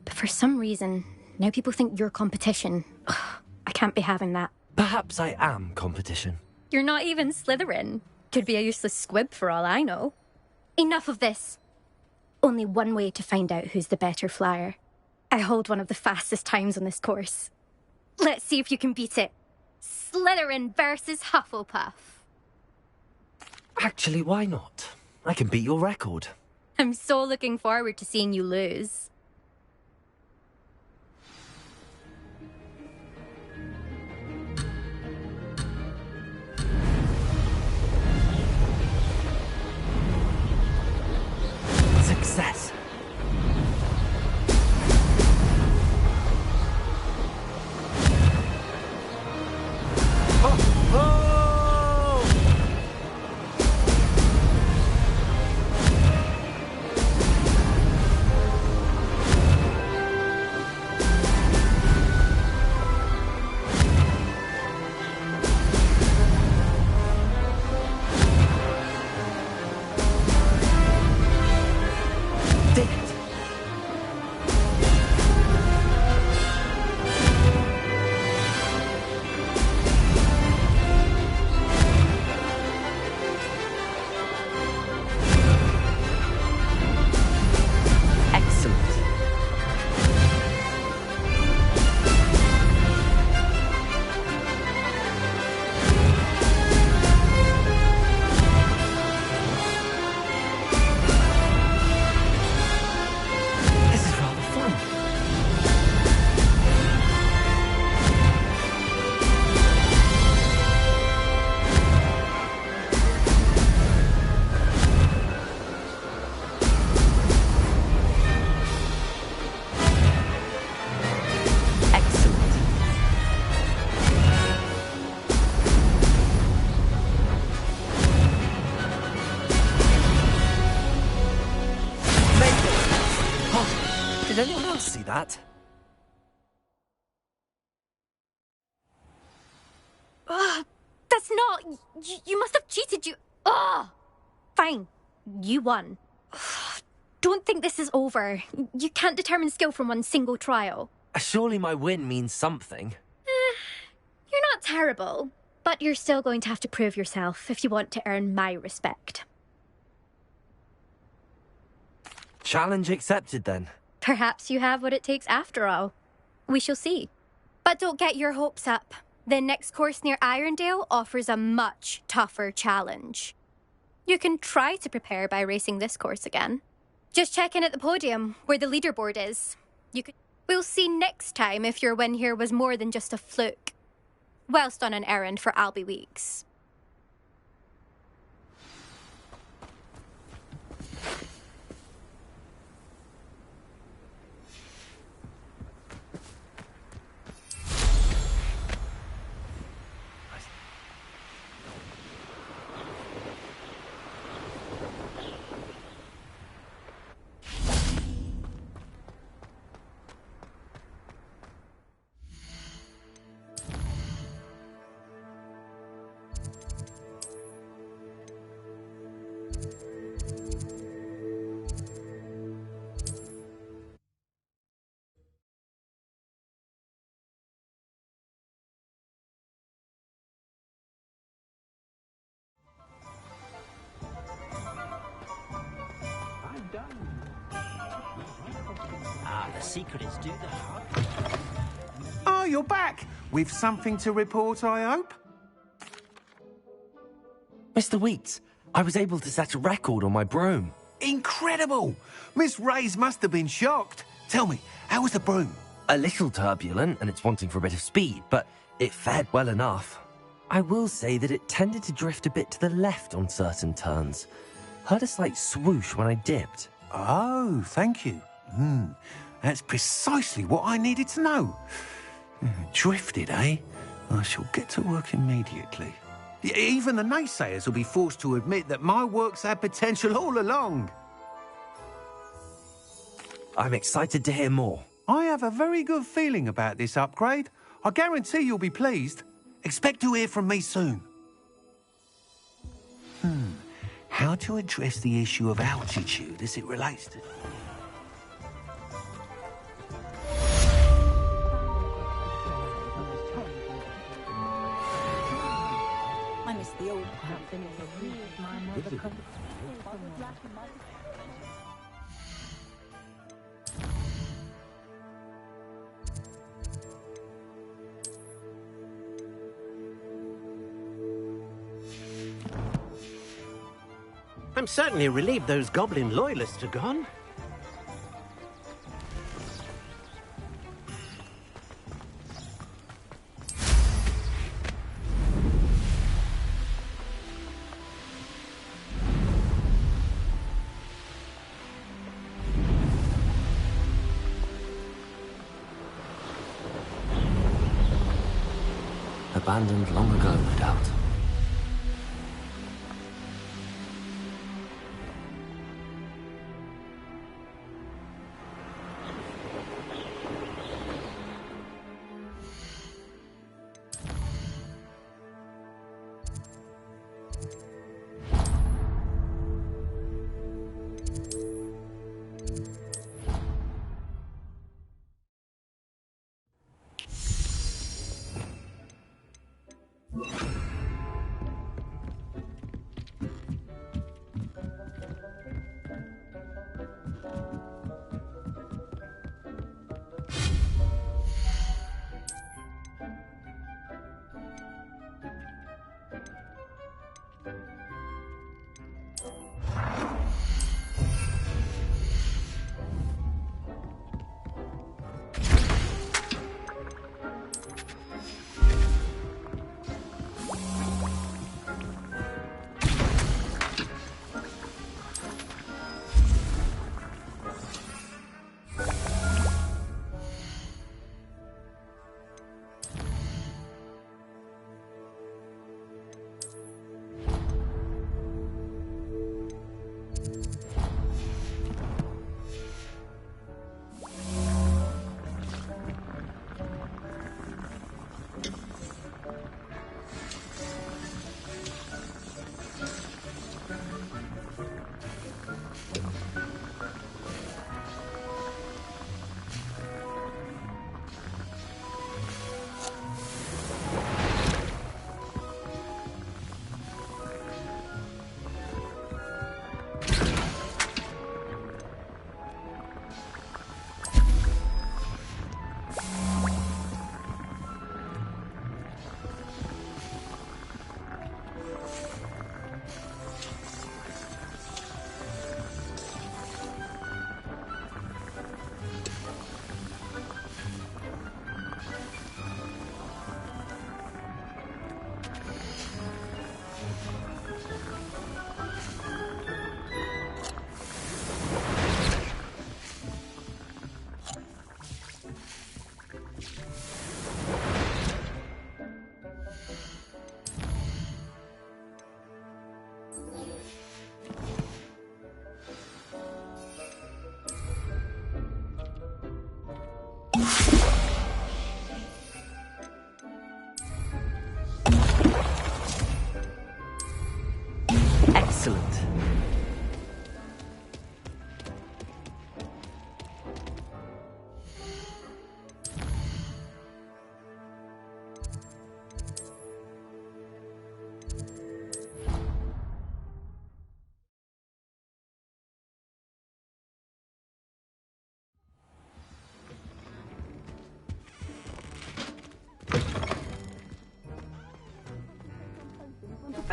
But for some reason, now people think you're competition. Ugh, I can't be having that. Perhaps I am competition. You're not even Slytherin. Could be a useless squib for all I know. Enough of this. Only one way to find out who's the better flyer. I hold one of the fastest times on this course. Let's see if you can beat it. Slytherin versus Hufflepuff. Actually, why not? I can beat your record. I'm so looking forward to seeing you lose. Success. Did anyone else see that? Ugh, that's not... You must have cheated, you... Ugh! Fine. You won. Ugh, don't think this is over. You can't determine skill from one single trial. Surely my win means something. You're not terrible, but you're still going to have to prove yourself if you want to earn my respect. Challenge accepted, then. Perhaps you have what it takes after all. We shall see. But don't get your hopes up. The next course near Irondale offers a much tougher challenge. You can try to prepare by racing this course again. Just check in at the podium, where the leaderboard is. We'll see next time if your win here was more than just a fluke. Whilst on an errand for Albie Weeks. The secret is do the hard. Oh, you're back. With something to report, I hope? Mr. Weeks, I was able to set a record on my broom. Incredible! Miss Reyes must have been shocked. Tell me, how was the broom? A little turbulent, and it's wanting for a bit of speed, but it fared well enough. I will say that it tended to drift a bit to the left on certain turns. Heard a slight swoosh when I dipped. Oh, thank you. That's precisely what I needed to know. Drifted, eh? I shall get to work immediately. Even the naysayers will be forced to admit that my work's had potential all along. I'm excited to hear more. I have a very good feeling about this upgrade. I guarantee you'll be pleased. Expect to hear from me soon. How to address the issue of altitude as it relates to... I miss the old I'm certainly relieved those goblin loyalists are gone. Abandoned long ago, no doubt.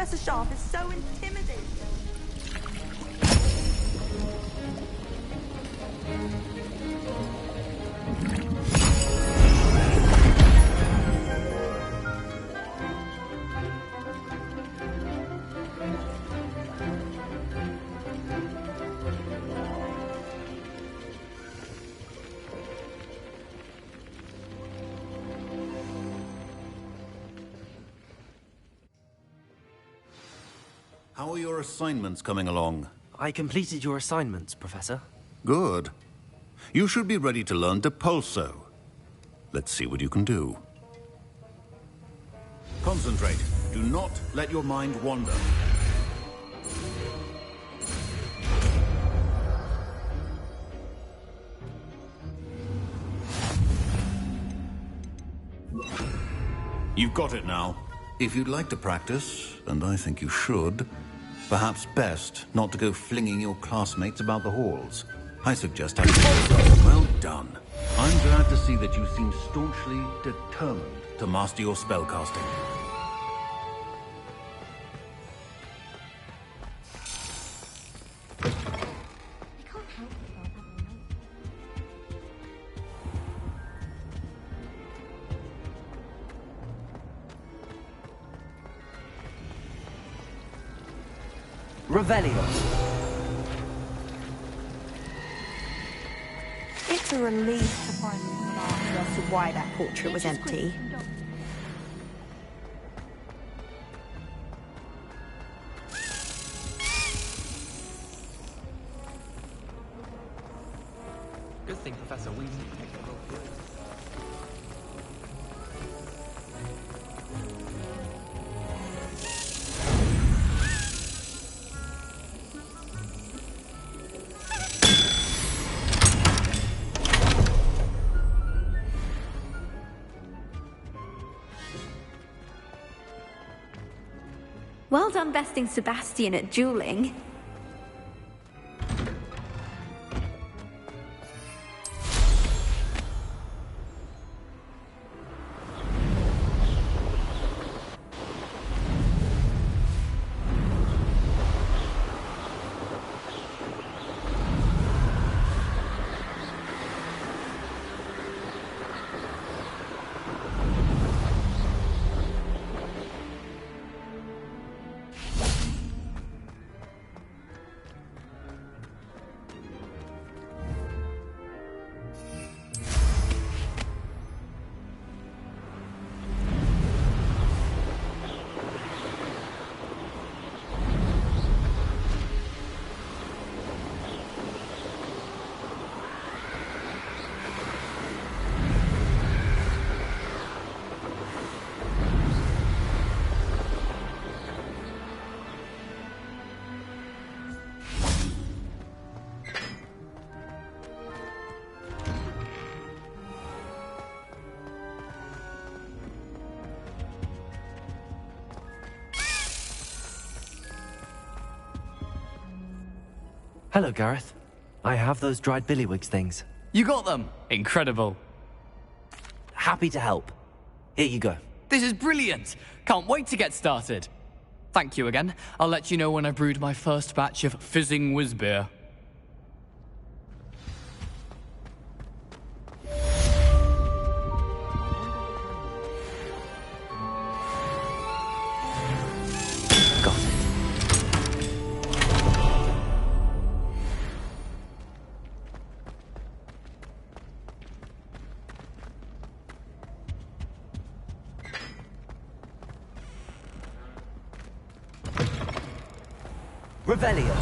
Professor Sharp is so intimidating. How are your assignments coming along? I completed your assignments, Professor. Good. You should be ready to learn Depulso. Let's see what you can do. Concentrate. Do not let your mind wander. You've got it now. If you'd like to practice, and I think you should, perhaps best not to go flinging your classmates about the halls. I suggest I... Well done. I'm glad to see that you seem staunchly determined to master your spellcasting. Revelio. It's a relief to finally have an answer as to why that portrait was empty. Good thing Professor Weasley picked the real field. Well done besting Sebastian at dueling. Hello, Gareth. I have those dried billywigs things. You got them? Incredible. Happy to help. Here you go. This is brilliant. Can't wait to get started. Thank you again. I'll let you know when I've brewed my first batch of fizzing whiz-beer. Revelio.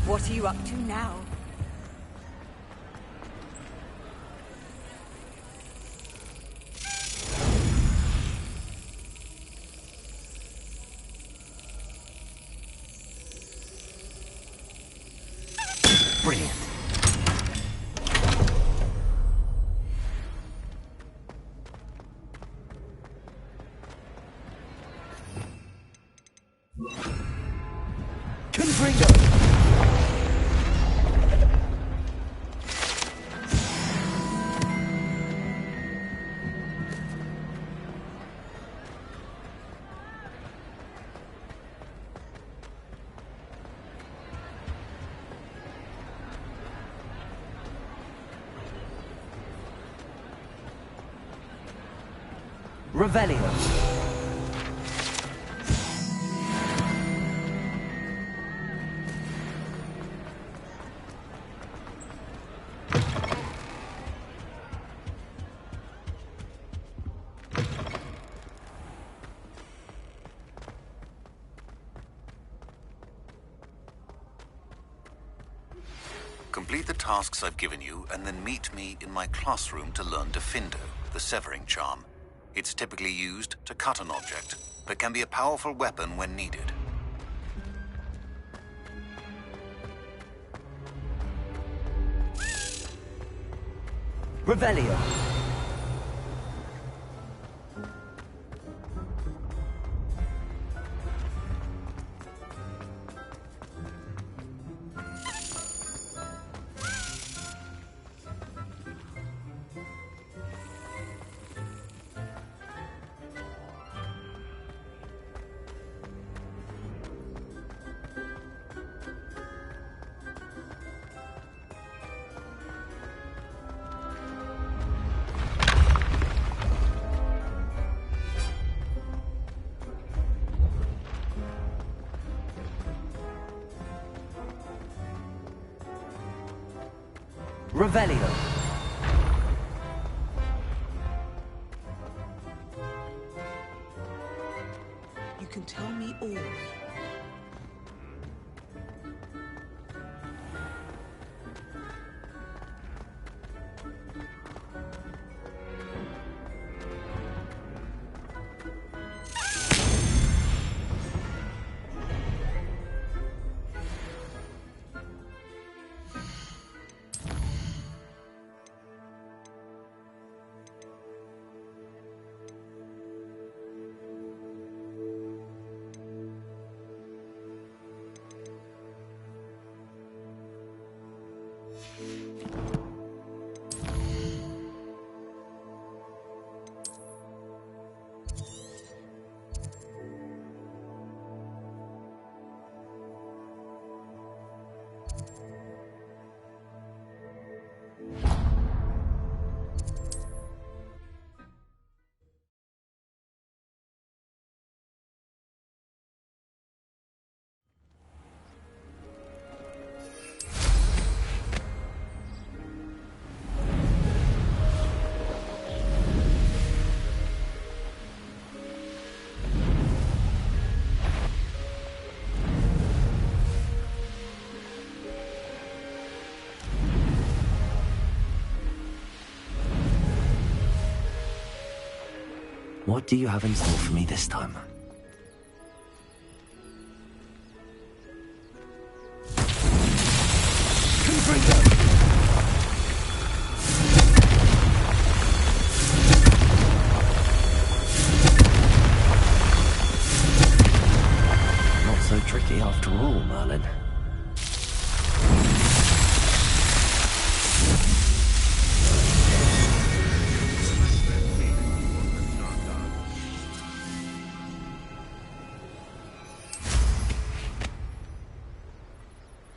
What are you up to now? Revelio. Complete the tasks I've given you, and then meet me in my classroom to learn Defindo, the severing charm. It's typically used to cut an object, but can be a powerful weapon when needed. Revelio. Revelio. You can tell me all. What do you have in store for me this time? Not so tricky after all, Merlin.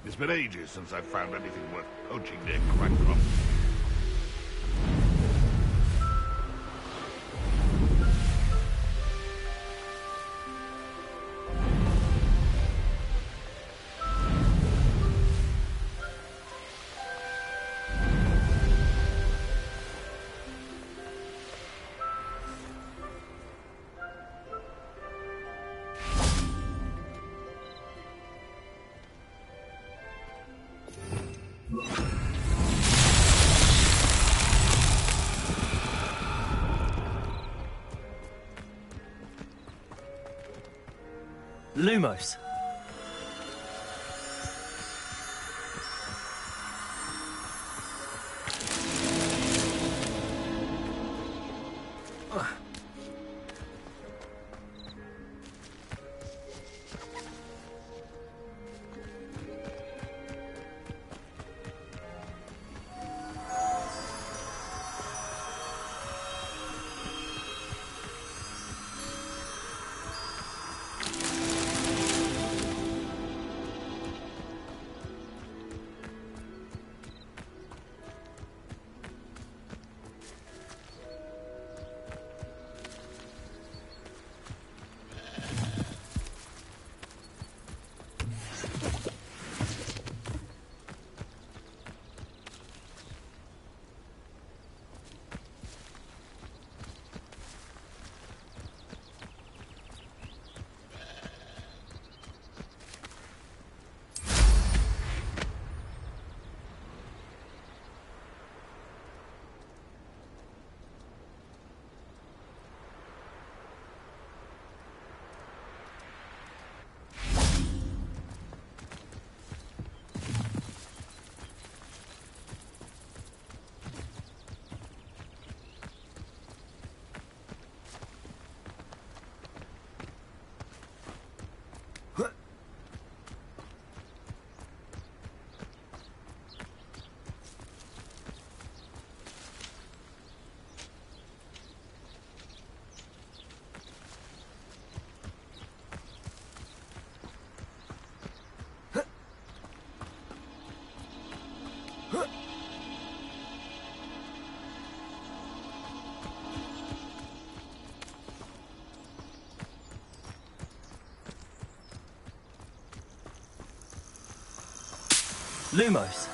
It's been ages since I've found anything worth poaching their crack from. Lumos. Lumos.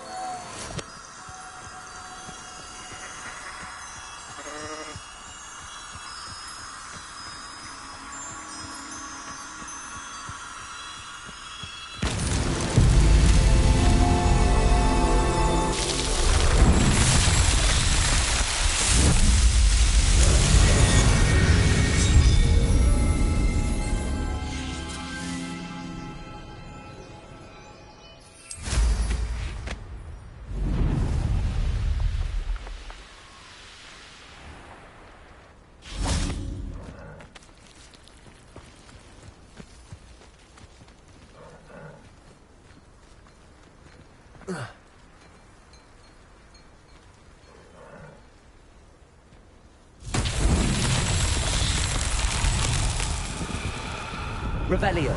Revelio.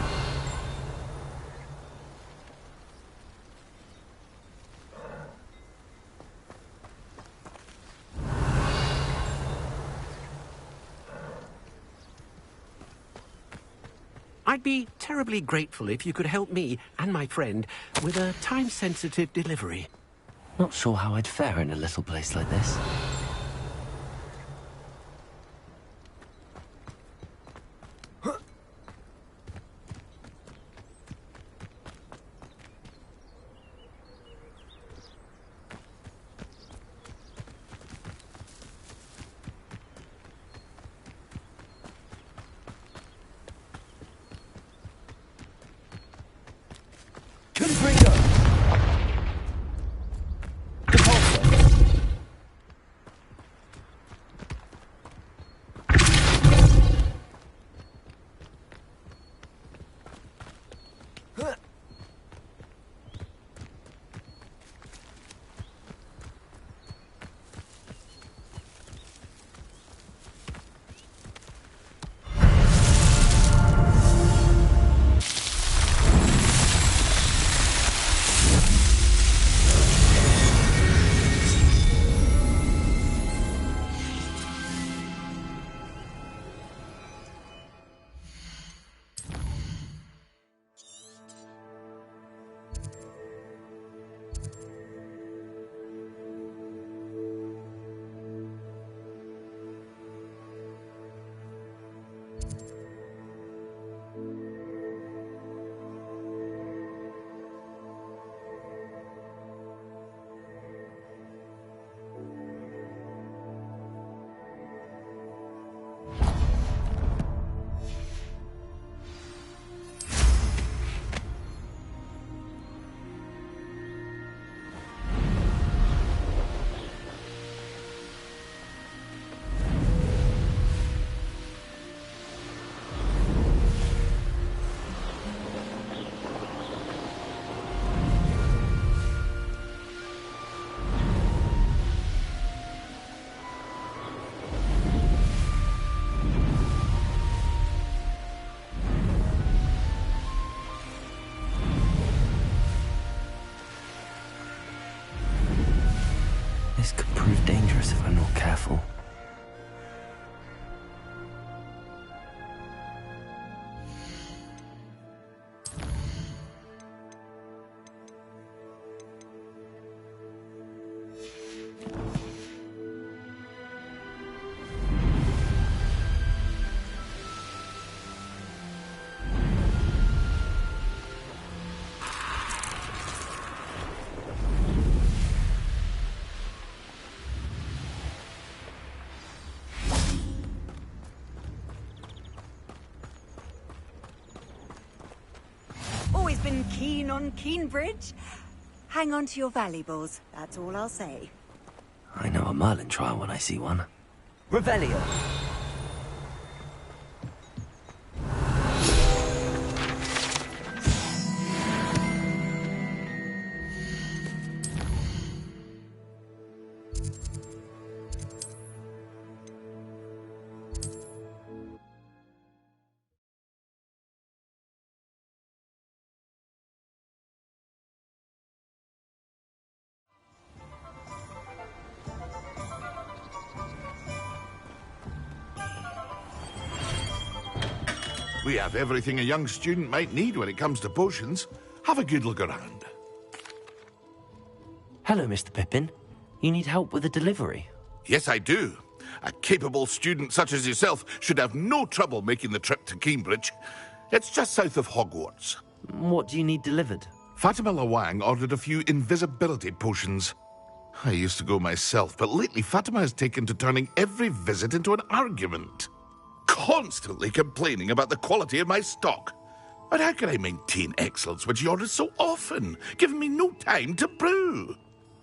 I'd be terribly grateful if you could help me and my friend with a time-sensitive delivery. Not sure how I'd fare in a little place like this. This could prove dangerous if I'm not careful. Always been keen on Keenbridge. Hang on to your valuables, that's all I'll say. I know a Merlin trial when I see one. Revelio. We have everything a young student might need when it comes to potions. Have a good look around. Hello, Mr. Pippin. You need help with a delivery? Yes, I do. A capable student such as yourself should have no trouble making the trip to Cambridge. It's just south of Hogwarts. What do you need delivered? Fatima Lawang ordered a few invisibility potions. I used to go myself, but lately Fatima has taken to turning every visit into an argument. Constantly complaining about the quality of my stock. But how can I maintain excellence when she orders so often, giving me no time to brew?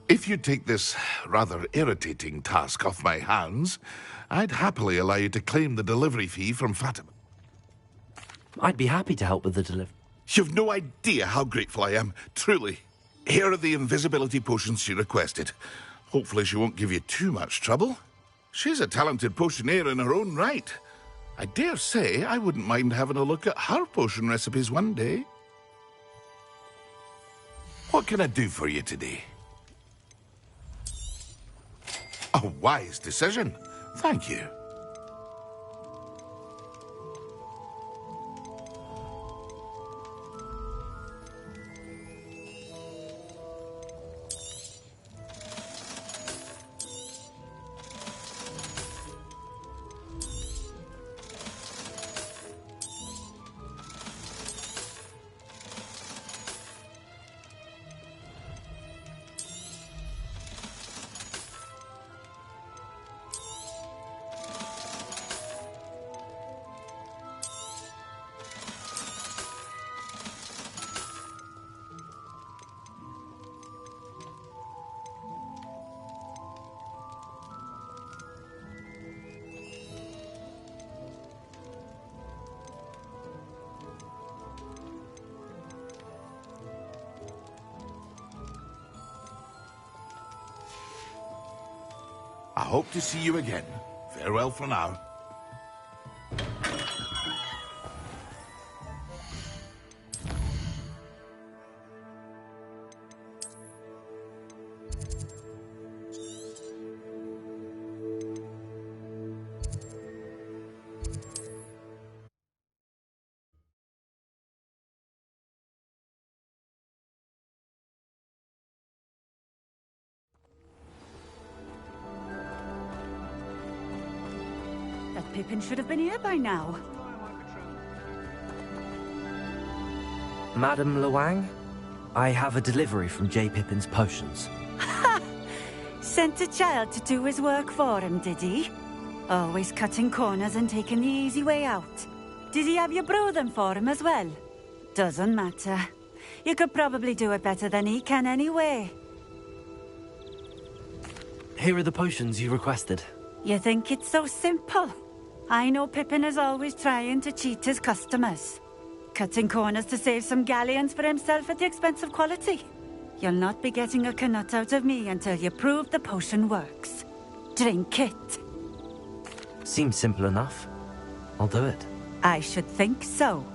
If you take this rather irritating task off my hands, I'd happily allow you to claim the delivery fee from Fatima. I'd be happy to help with the delivery. You've no idea how grateful I am, truly. Here are the invisibility potions she requested. Hopefully she won't give you too much trouble. She's a talented potioneer in her own right. I dare say I wouldn't mind having a look at her potion recipes one day. What can I do for you today? A wise decision. Thank you. I hope to see you again. Farewell for now. Pippin should have been here by now. Madam Lawang, I have a delivery from J. Pippin's potions. Ha! Sent a child to do his work for him, did he? Always cutting corners and taking the easy way out. Did he have you brew them for him as well? Doesn't matter. You could probably do it better than he can anyway. Here are the potions you requested. You think it's so simple? I know Pippin is always trying to cheat his customers. Cutting corners to save some galleons for himself at the expense of quality. You'll not be getting a canut out of me until you prove the potion works. Drink it. Seems simple enough. I'll do it. I should think so.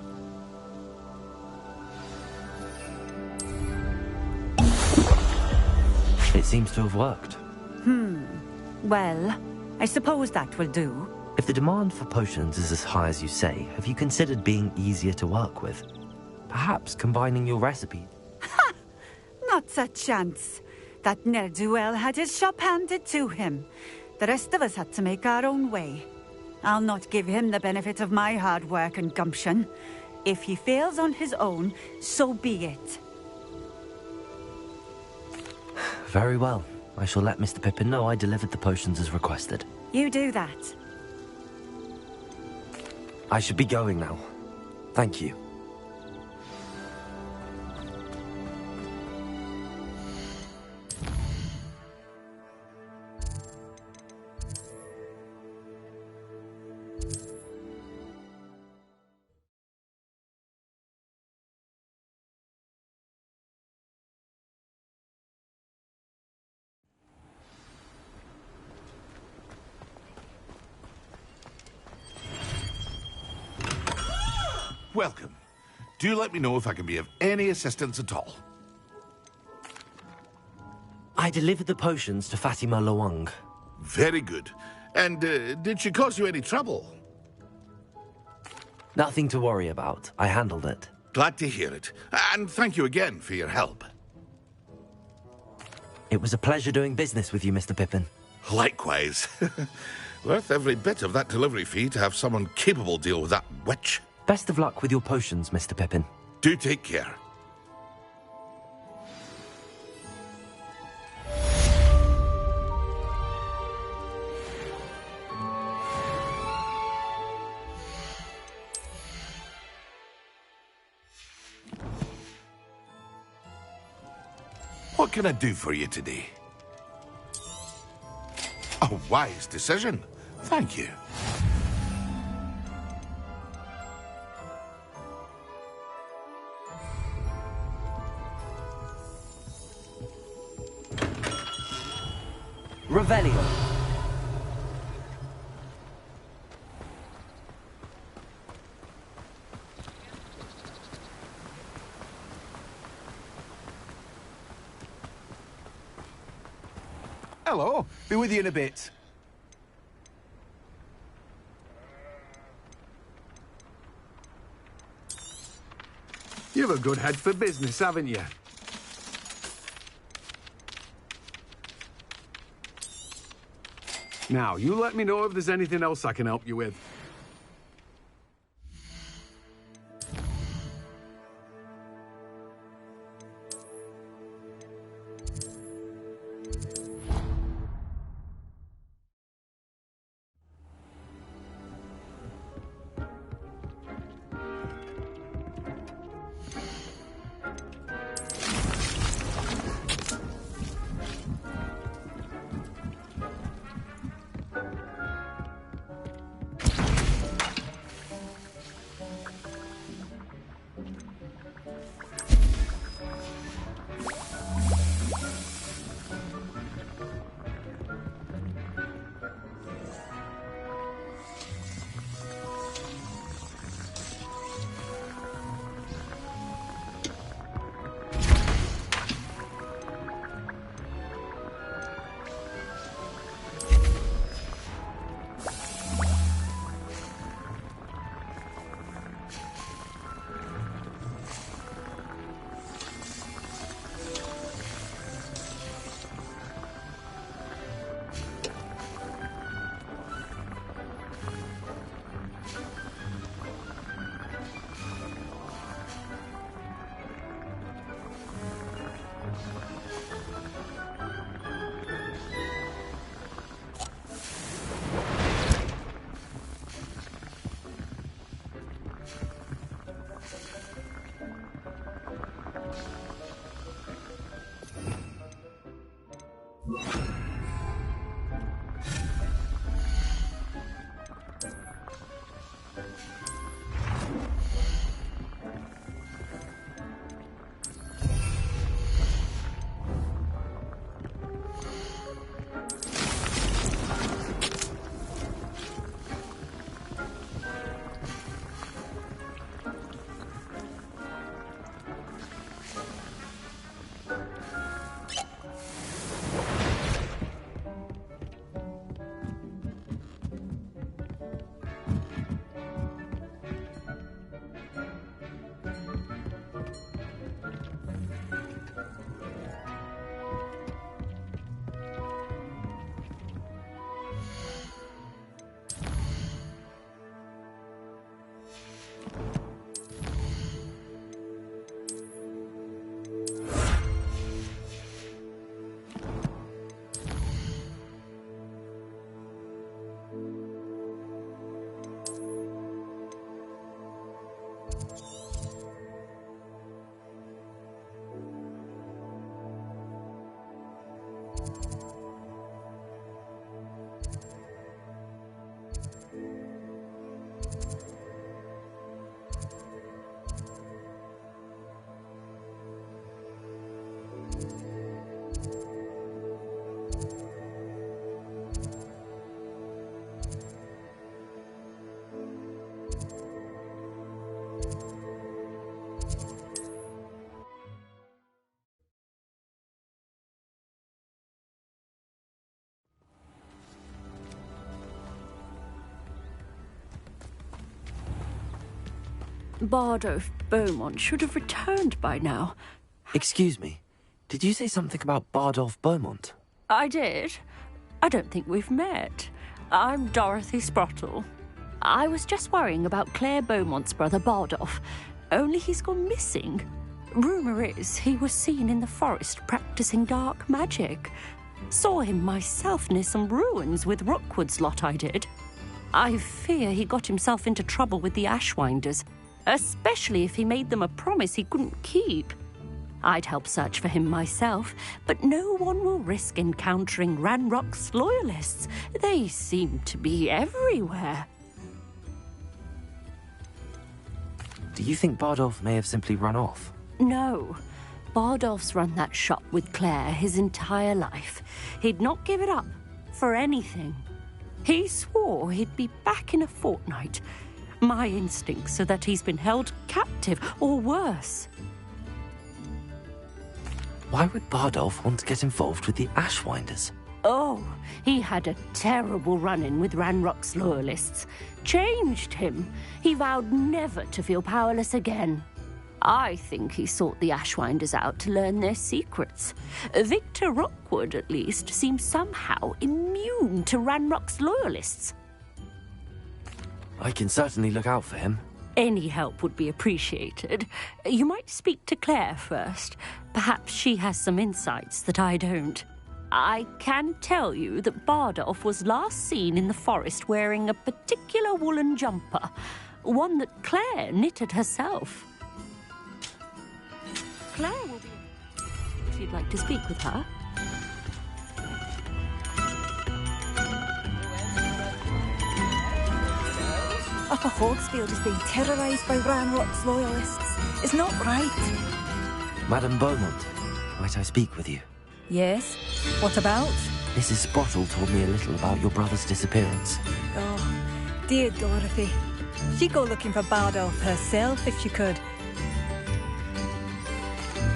It seems to have worked. Well, I suppose that will do. If the demand for potions is as high as you say, have you considered being easier to work with? Perhaps combining your recipe? Ha! Not a chance. That ne'er-do-well had his shop handed to him. The rest of us had to make our own way. I'll not give him the benefit of my hard work and gumption. If he fails on his own, so be it. Very well. I shall let Mr. Pippin know I delivered the potions as requested. You do that. I should be going now. Thank you. Welcome. Do let me know if I can be of any assistance at all. I delivered the potions to Fatima Lawang. Very good. And did she cause you any trouble? Nothing to worry about. I handled it. Glad to hear it. And thank you again for your help. It was a pleasure doing business with you, Mr. Pippin. Likewise. Worth every bit of that delivery fee to have someone capable deal with that witch. Best of luck with your potions, Mr. Pippin. Do take care. What can I do for you today? A wise decision. Thank you. Revelio. Hello. Be with you in a bit. You've a good head for business, haven't you? Now, you let me know if there's anything else I can help you with. Bardo Beaumont should have returned by now. Excuse me. Did you say something about Bardolph Beaumont? I did. I don't think we've met. I'm Dorothy Sprottle. I was just worrying about Claire Beaumont's brother Bardolph, only he's gone missing. Rumour is he was seen in the forest practicing dark magic. Saw him myself near some ruins with Rookwood's lot I did. I fear he got himself into trouble with the Ashwinders, especially if he made them a promise he couldn't keep. I'd help search for him myself, but no one will risk encountering Ranrock's loyalists. They seem to be everywhere. Do you think Bardolph may have simply run off? No. Bardolph's run that shop with Claire his entire life. He'd not give it up for anything. He swore he'd be back in a fortnight. My instincts are that he's been held captive, or worse. Why would Bardolph want to get involved with the Ashwinders? Oh, he had a terrible run-in with Ranrock's loyalists. Changed him. He vowed never to feel powerless again. I think he sought the Ashwinders out to learn their secrets. Victor Rookwood, at least, seems somehow immune to Ranrock's loyalists. I can certainly look out for him. Any help would be appreciated. You might speak to Claire first. Perhaps she has some insights that I don't. I can tell you that Bardolph was last seen in the forest wearing a particular woolen jumper, one that Claire knitted herself. Claire will be... if you'd like to speak with her. Upper Hogsfield is being terrorised by Ranrock's loyalists. It's not right. Madame Beaumont, might I speak with you? Yes? What about? Mrs. Sprottle told me a little about your brother's disappearance. Oh, dear Dorothy. She'd go looking for Bardolph herself if she could.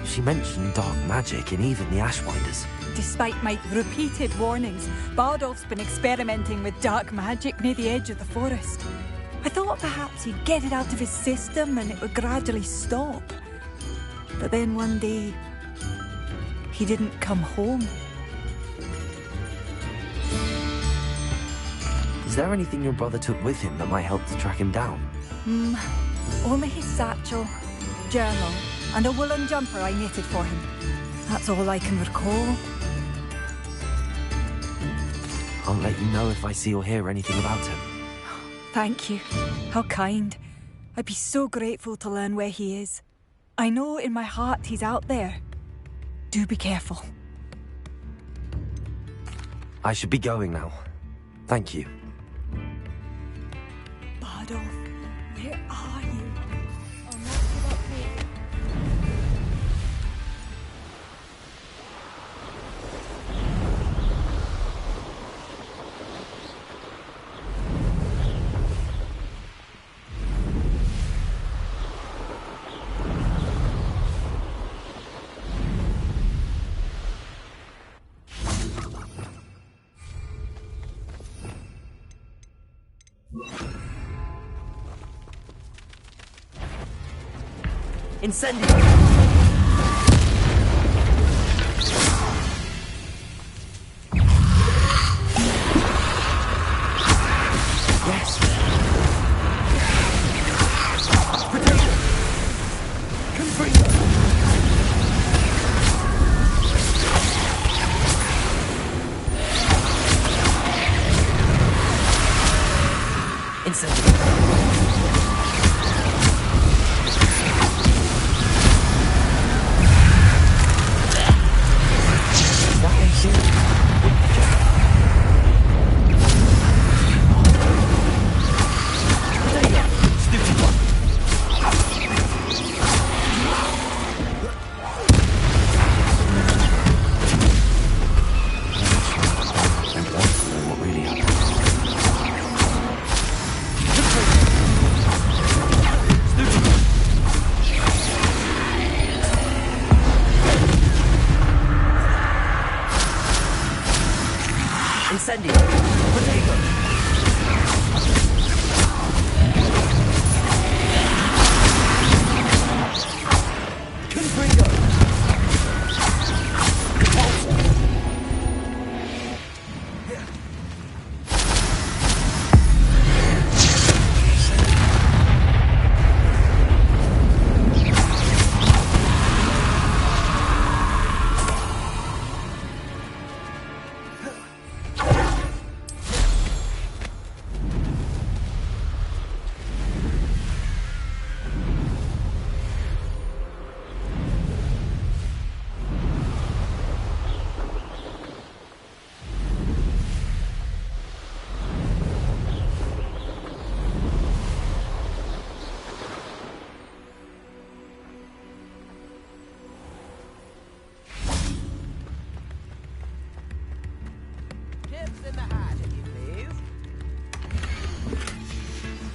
She mentioned dark magic and even the Ashwinders. Despite my repeated warnings, Bardolph's been experimenting with dark magic near the edge of the forest. I thought perhaps he'd get it out of his system and it would gradually stop. But then one day, he didn't come home. Is there anything your brother took with him that might help to track him down? Only his satchel, journal, and a woolen jumper I knitted for him. That's all I can recall. I'll let you know if I see or hear anything about him. Thank you. How kind. I'd be so grateful to learn where he is. I know in my heart he's out there. Do be careful. I should be going now. Thank you. Bardolph, where are you? Incendio! Yes! Potato! Confringo! Incendio!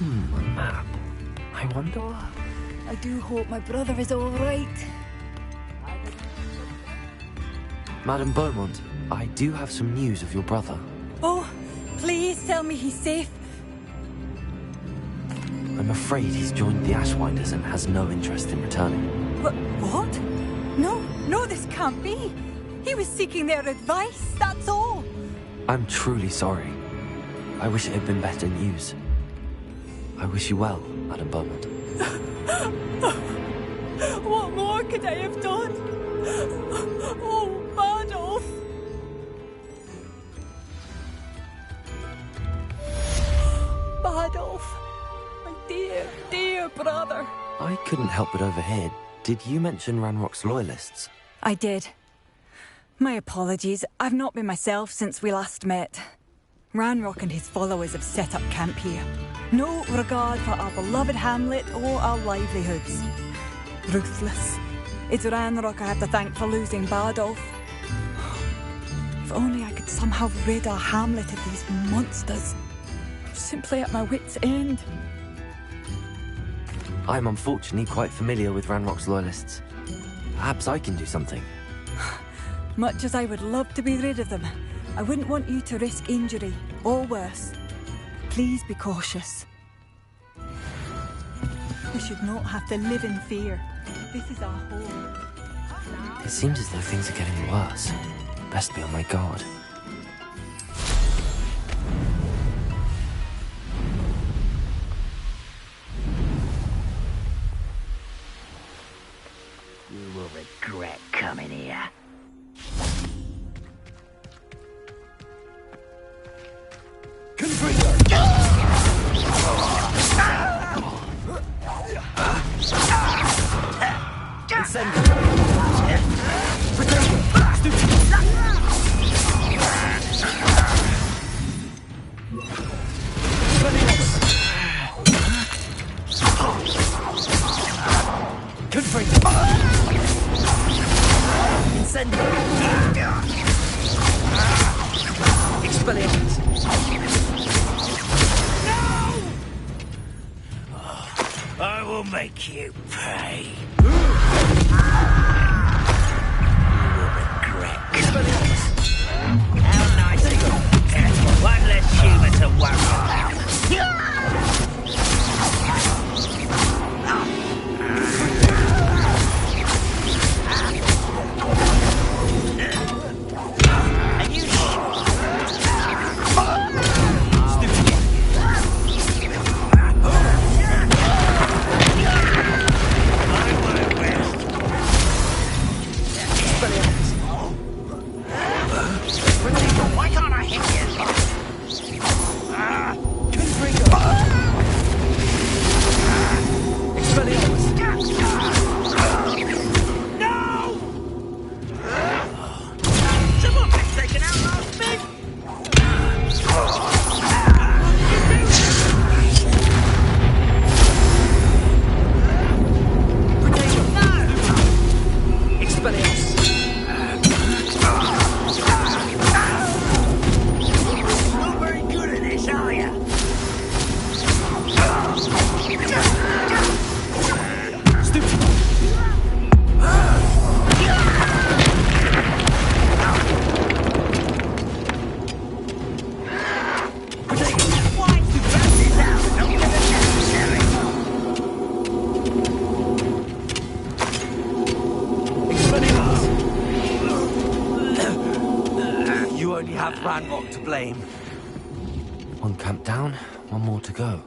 A map. I wonder... I do hope my brother is all right. Madame Beaumont, I do have some news of your brother. Oh, please tell me he's safe. I'm afraid he's joined the Ashwinders and has no interest in returning. What? No, this can't be. He was seeking their advice, that's all. I'm truly sorry. I wish it had been better news. I wish you well, Madame Beaumont. What more could I have done? Oh, Badolf! Badolf! My dear brother. I couldn't help but overhear. Did you mention Ranrock's loyalists? I did. My apologies. I've not been myself since we last met. Ranrock and his followers have set up camp here. No regard for our beloved hamlet or our livelihoods. Ruthless. It's Ranrock I have to thank for losing Badolf. If only I could somehow rid our hamlet of these monsters. I'm simply at my wit's end. I'm unfortunately quite familiar with Ranrock's loyalists. Perhaps I can do something. Much as I would love to be rid of them, I wouldn't want you to risk injury, or worse. Please be cautious. We should not have to live in fear. This is our home. It seems as though things are getting worse. Best be on my guard. You will regret coming here. I will make you pay. How nice of you. One less human to worry about. Are you Why can't I hit you? No! Someone been taken out last bit! Not very good at this, are you? You only have Ranrock to blame. One camp down, one more to go.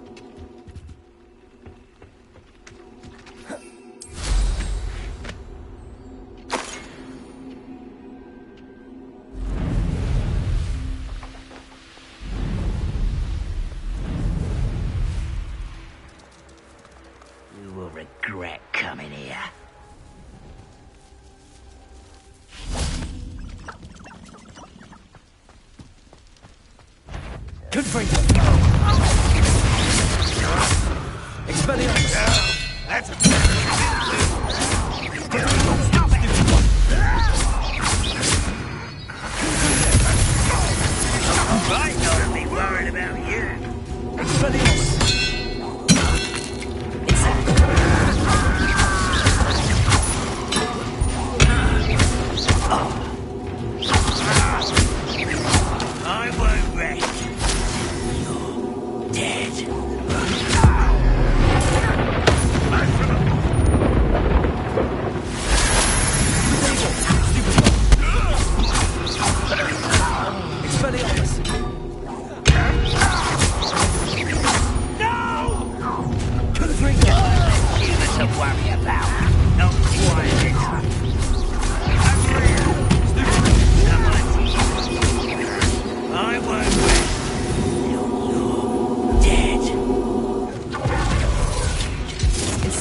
You will regret coming here. That's a Stop it! I gotta be worried about you.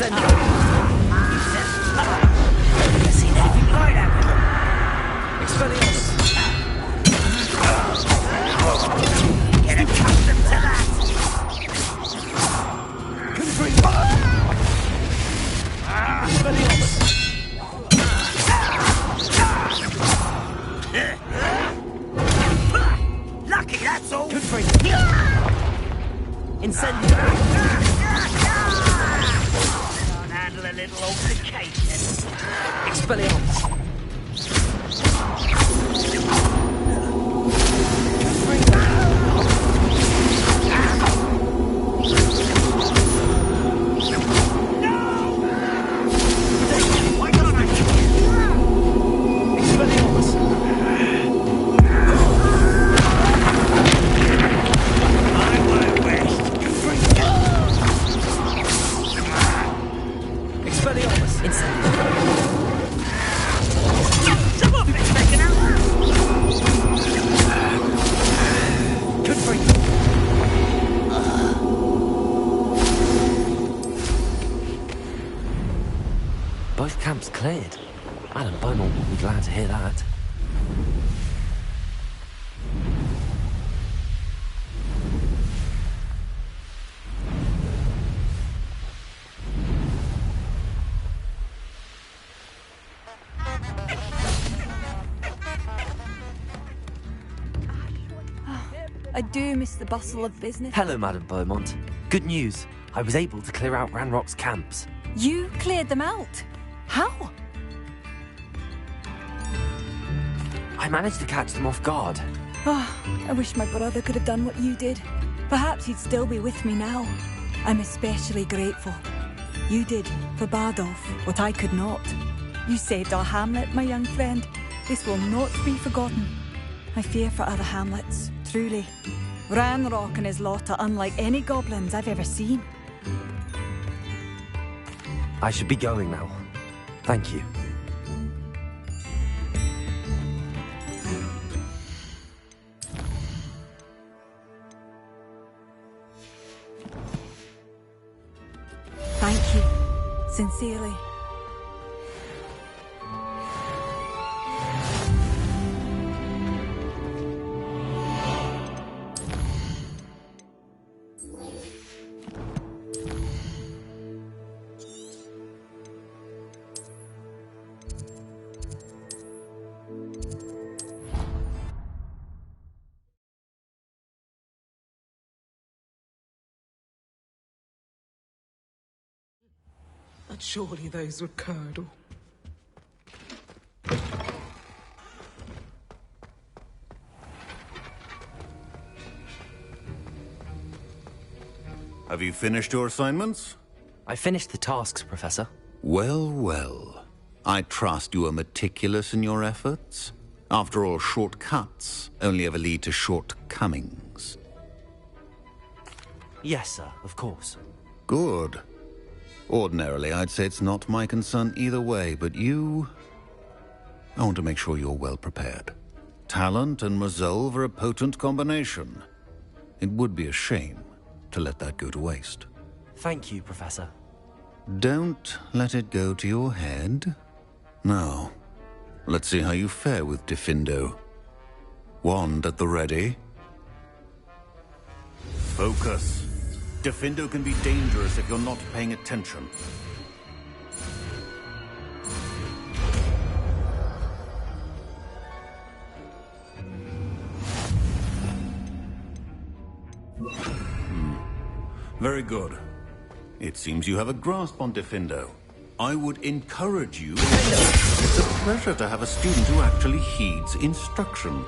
Never seen anything like that before. Expelliarmus. Get accustomed to that. Expelliarmus. Lucky, that's all. Incendiary. Can't handle a little altercation. Expelliarmus. Both camps cleared. Madam Beaumont will be glad to hear that. I do miss the bustle of business. Hello, Madam Beaumont. Good news. I was able to clear out Ranrock's camps. You cleared them out? How? I managed to catch them off guard. Oh, I wish my brother could have done what you did. Perhaps he'd still be with me now. I'm especially grateful. You did, for Bardolph, what I could not. You saved our hamlet, my young friend. This will not be forgotten. I fear for other hamlets, truly. Ranrock and his lot are unlike any goblins I've ever seen. I should be going now. Thank you. Thank you. Sincerely. But surely those were curdle. Have you finished your assignments? I finished the tasks, Professor. Well, well. I trust you are meticulous in your efforts. After all, shortcuts only ever lead to shortcomings. Yes, sir, of course. Good. Ordinarily, I'd say it's not my concern either way, but you... I want to make sure you're well prepared. Talent and resolve are a potent combination. It would be a shame to let that go to waste. Thank you, Professor. Don't let it go to your head. Now, let's see how you fare with Diffindo. Wand at the ready. Focus. Diffindo can be dangerous if you're not paying attention. Very good. It seems you have a grasp on Diffindo. I would encourage you... It's a pleasure to have a student who actually heeds instruction.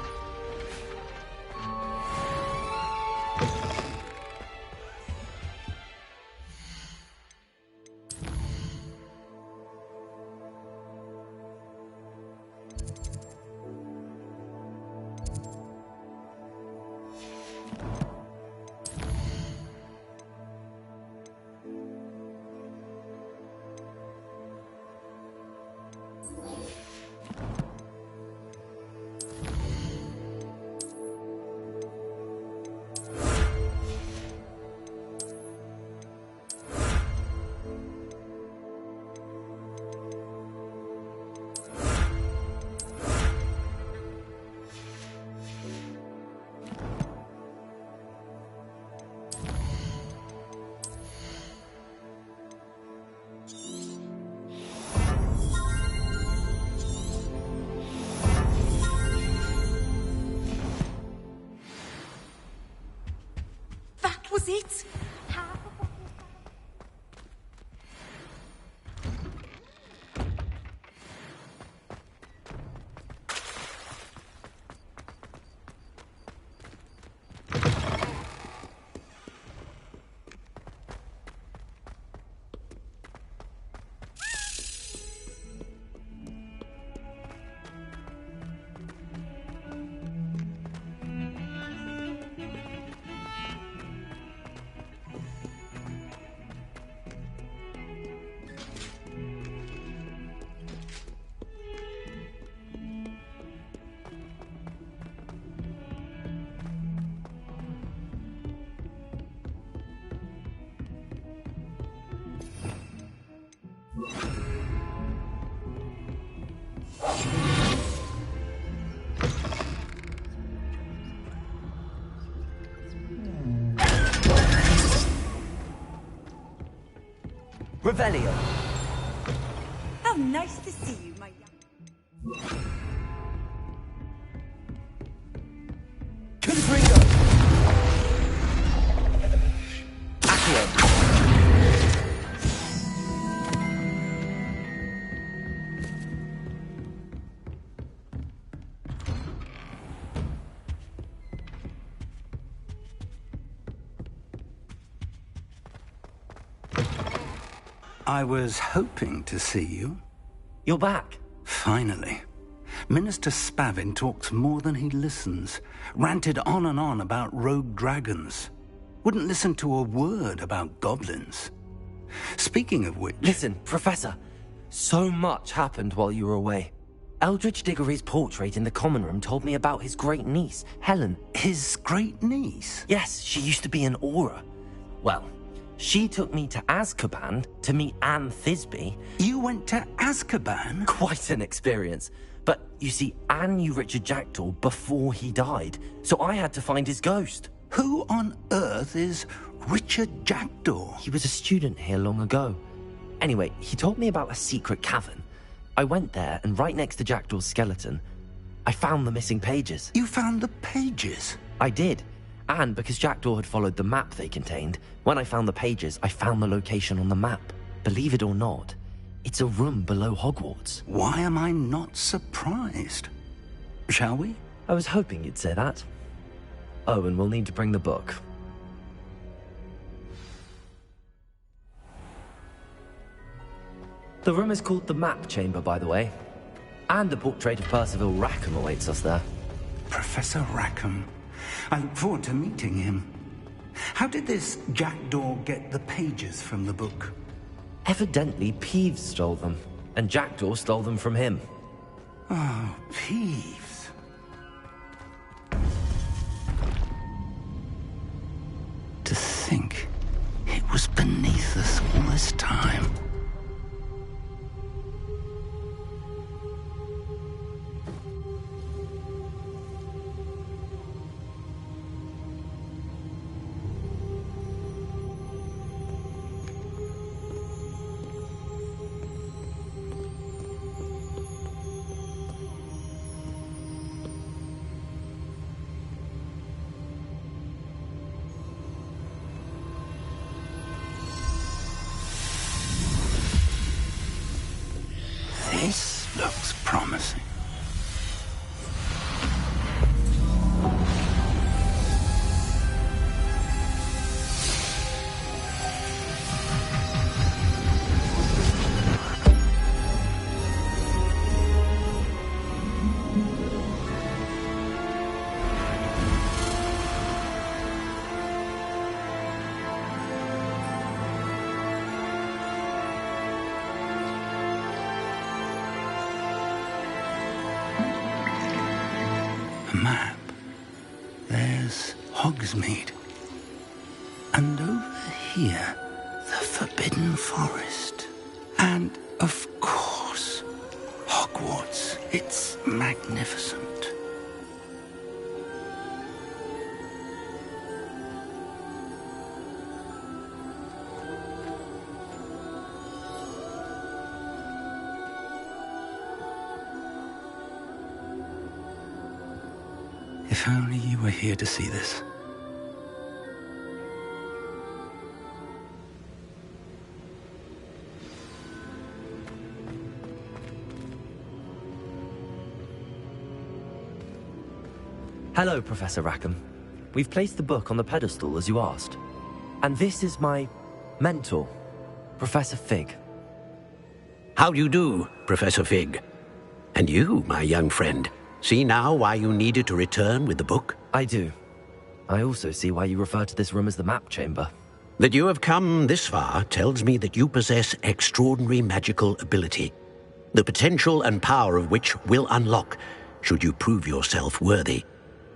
Revelio. How nice to see you, my young... Confringo. Accio. I was hoping to see you. You're back. Finally. Minister Spavin talks more than he listens. Ranted on and on about rogue dragons. Wouldn't listen to a word about goblins. Speaking of which... Listen, Professor. So much happened while you were away. Eldridge Diggory's portrait in the common room told me about his great niece, Helen. His great niece? Yes, she used to be an Auror. Well, she took me to Azkaban to meet Anne Thisbe. You went to Azkaban? Quite an experience. But, you see, Anne knew Richard Jackdaw before he died, so I had to find his ghost. Who on earth is Richard Jackdaw? He was a student here long ago. Anyway, he told me about a secret cavern. I went there, and right next to Jackdaw's skeleton, I found the missing pages. You found the pages? I did. And because Jackdaw had followed the map they contained, when I found the pages, I found the location on the map. Believe it or not, it's a room below Hogwarts. Why am I not surprised? Shall we? I was hoping you'd say that. Oh, and we'll need to bring the book. The room is called the Map Chamber, by the way. And the portrait of Percival Rackham awaits us there. Professor Rackham. I look forward to meeting him. How did this Jackdaw get the pages from the book? Evidently, Peeves stole them, and Jackdaw stole them from him. Oh, Peeves. To think it was beneath us all this time. This looks promising. Map. There's Hogsmeade. And over here, the Forbidden Forest. And, of course, Hogwarts. It's magnificent. If only you were here to see this. Hello, Professor Rackham. We've placed the book on the pedestal as you asked. And this is my mentor, Professor Fig. How do you do, Professor Fig? And you, my young friend, see now why you needed to return with the book? I do. I also see why you refer to this room as the Map Chamber. That you have come this far tells me that you possess extraordinary magical ability, the potential and power of which will unlock should you prove yourself worthy.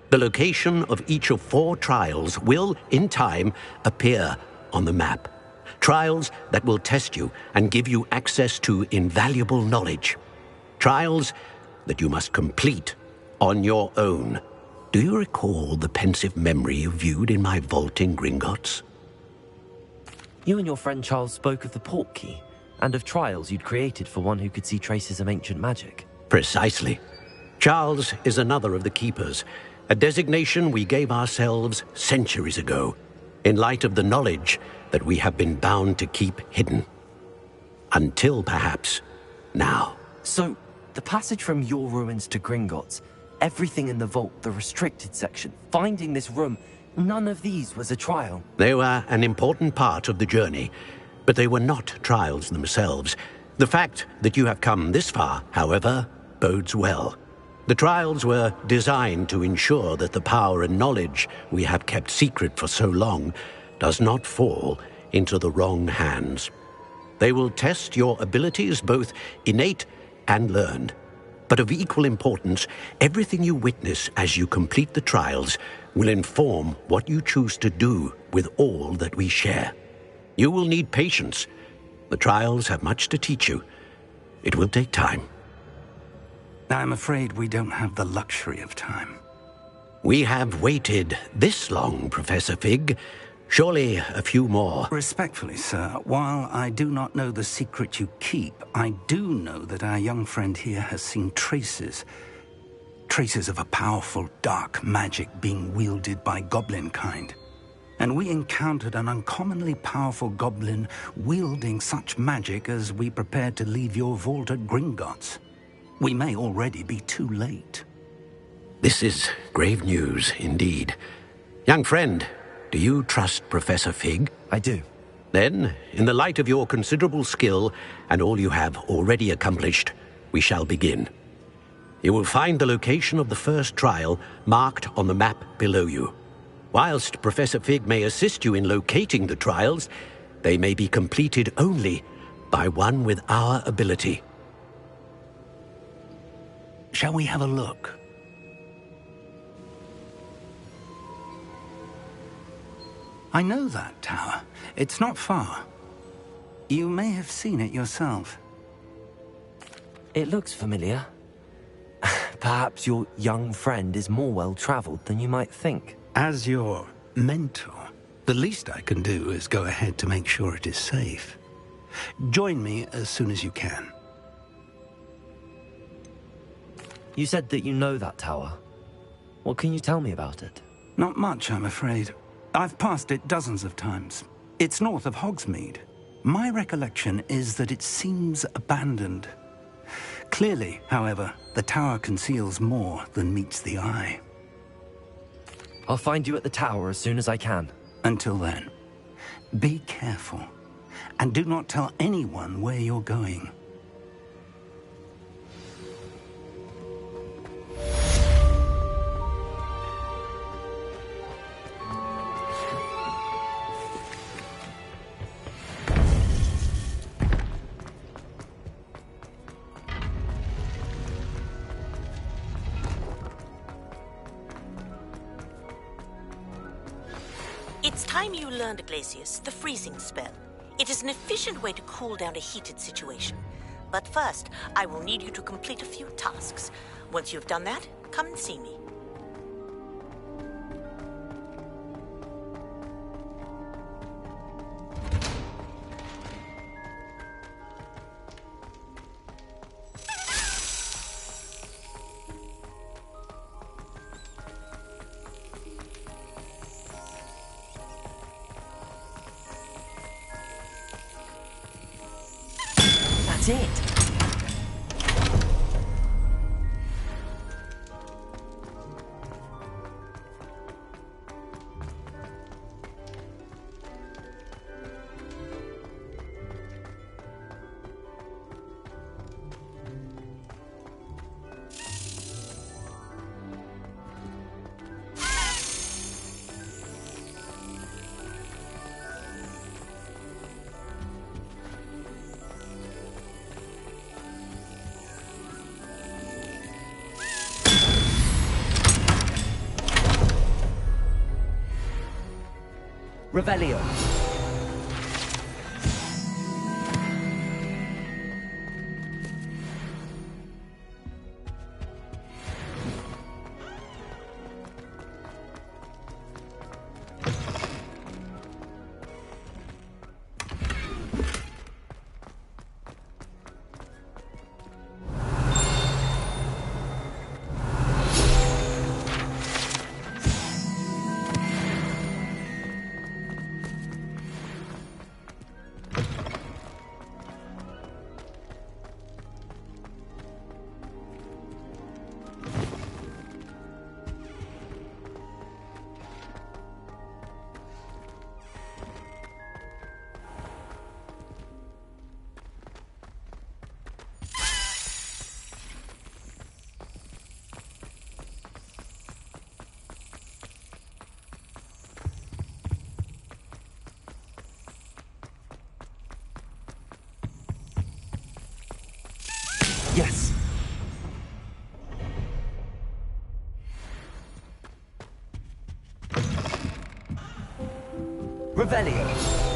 The location of each of 4 trials will, in time, appear on the map. Trials that will test you and give you access to invaluable knowledge. Trials that you must complete on your own. Do you recall the pensive memory you viewed in my vault in Gringotts? You and your friend Charles spoke of the port key, and of trials you'd created for one who could see traces of ancient magic. Precisely. Charles is another of the keepers, a designation we gave ourselves centuries ago, in light of the knowledge that we have been bound to keep hidden. Until, perhaps, now. So, the passage from your ruins to Gringotts, everything in the vault, the restricted section, finding this room, none of these was a trial. They were an important part of the journey, but they were not trials themselves. The fact that you have come this far, however, bodes well. The trials were designed to ensure that the power and knowledge we have kept secret for so long does not fall into the wrong hands. They will test your abilities, both innate and learned. But of equal importance, everything you witness as you complete the trials will inform what you choose to do with all that we share. You will need patience. The trials have much to teach you. It will take time. I'm afraid we don't have the luxury of time. We have waited this long, Professor Fig. Surely a few more. Respectfully, sir, while I do not know the secret you keep, I do know that our young friend here has seen traces of a powerful dark magic being wielded by goblin kind. And we encountered an uncommonly powerful goblin wielding such magic as we prepared to leave your vault at Gringotts. We may already be too late. This is grave news indeed. Young friend, do you trust Professor Fig? I do. Then, in the light of your considerable skill and all you have already accomplished, we shall begin. You will find the location of the first trial marked on the map below you. Whilst Professor Fig may assist you in locating the trials, they may be completed only by one with our ability. Shall we have a look? I know that tower. It's not far. You may have seen it yourself. It looks familiar. Perhaps your young friend is more well-traveled than you might think. As your mentor, the least I can do is go ahead to make sure it is safe. Join me as soon as you can. You said that you know that tower. What can you tell me about it? Not much, I'm afraid. I've passed it dozens of times. It's north of Hogsmeade. My recollection is that it seems abandoned. Clearly, however, the tower conceals more than meets the eye. I'll find you at the tower as soon as I can. Until then, be careful, and do not tell anyone where you're going. It's time you learned, Glacius, the freezing spell. It is an efficient way to cool down a heated situation. But first, I will need you to complete a few tasks. Once you've done that, come and see me. That's it. Revelio. Yes. Revelio.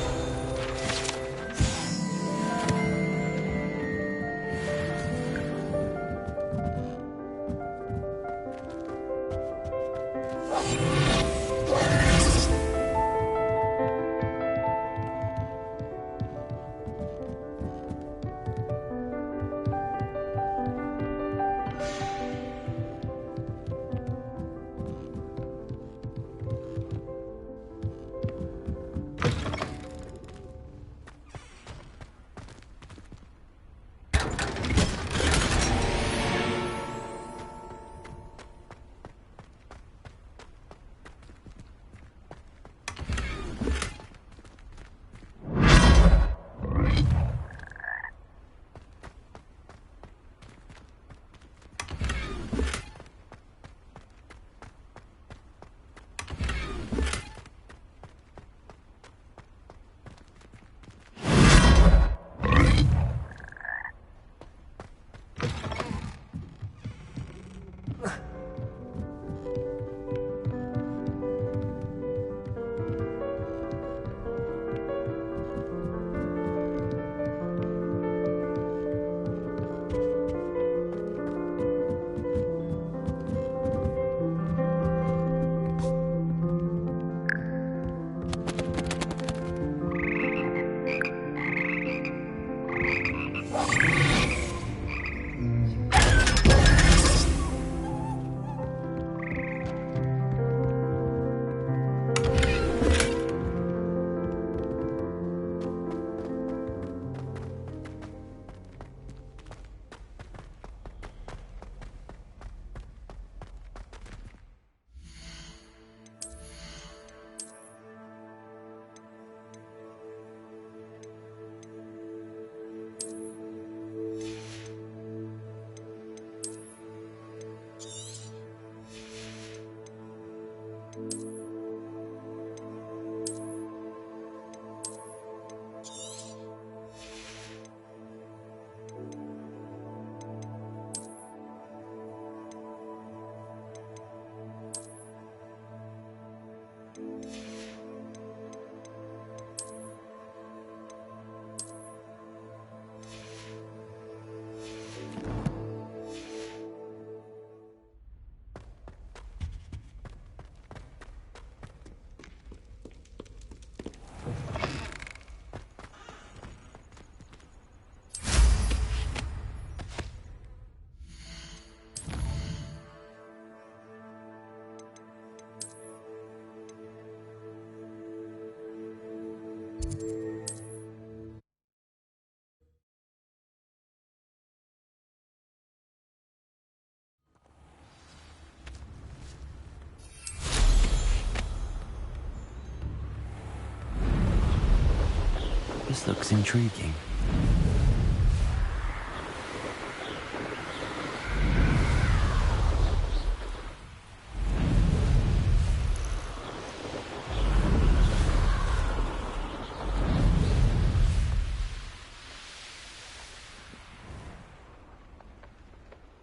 This looks intriguing.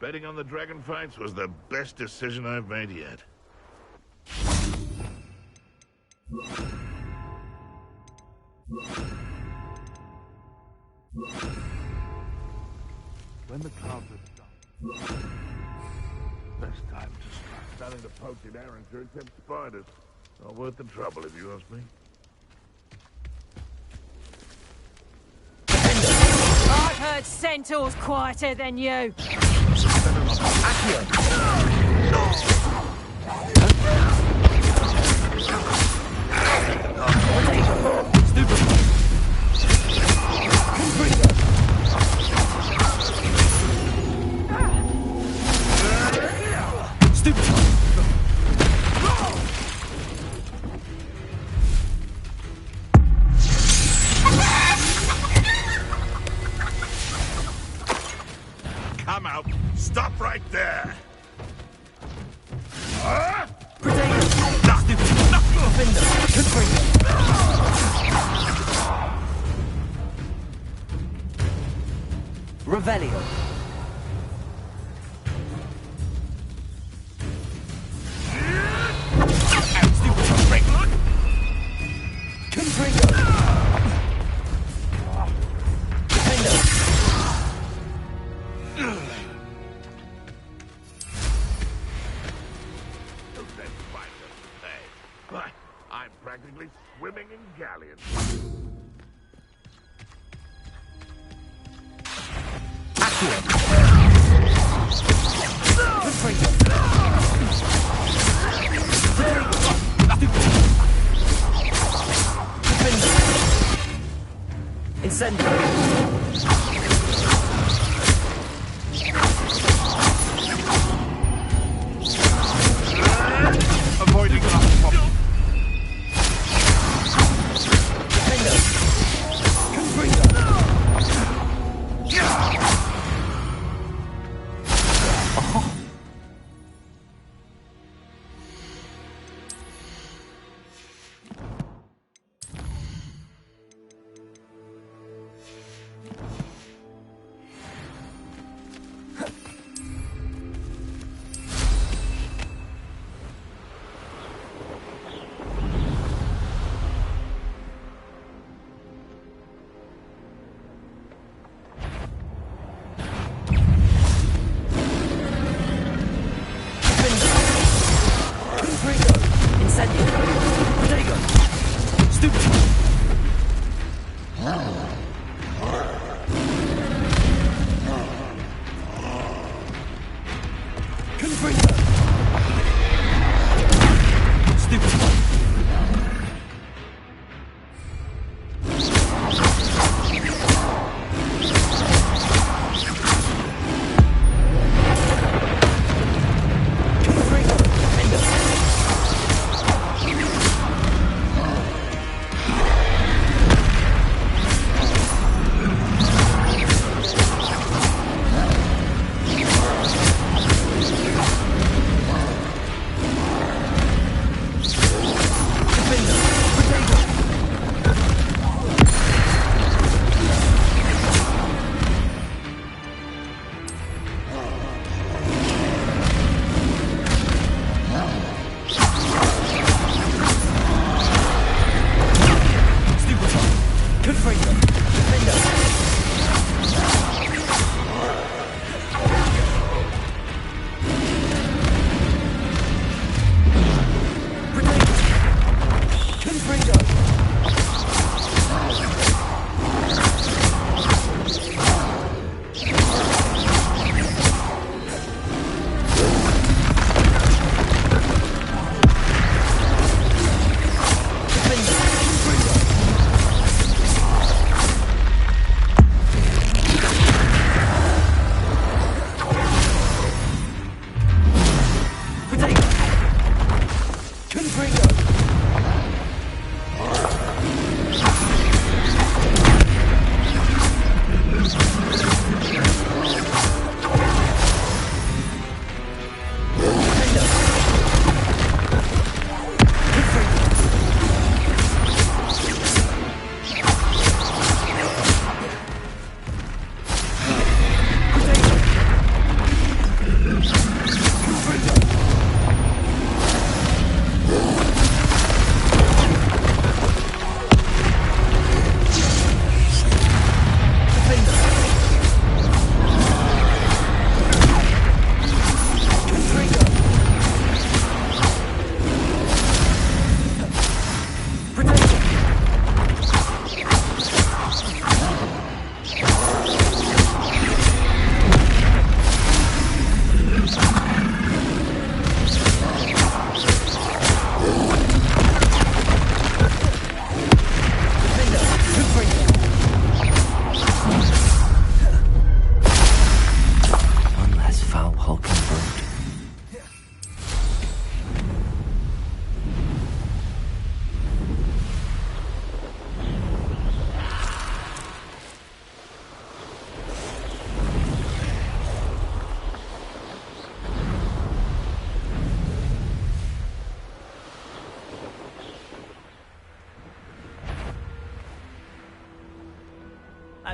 Betting on the dragon fights was the best decision I've made yet. When the clouds are done, best time to start. Nothing to poke in Arranger except spiders. Not worth the trouble, if you ask me. I've heard centaurs quieter than you. Come out. Stop right there. Revelio. Avoiding that problem.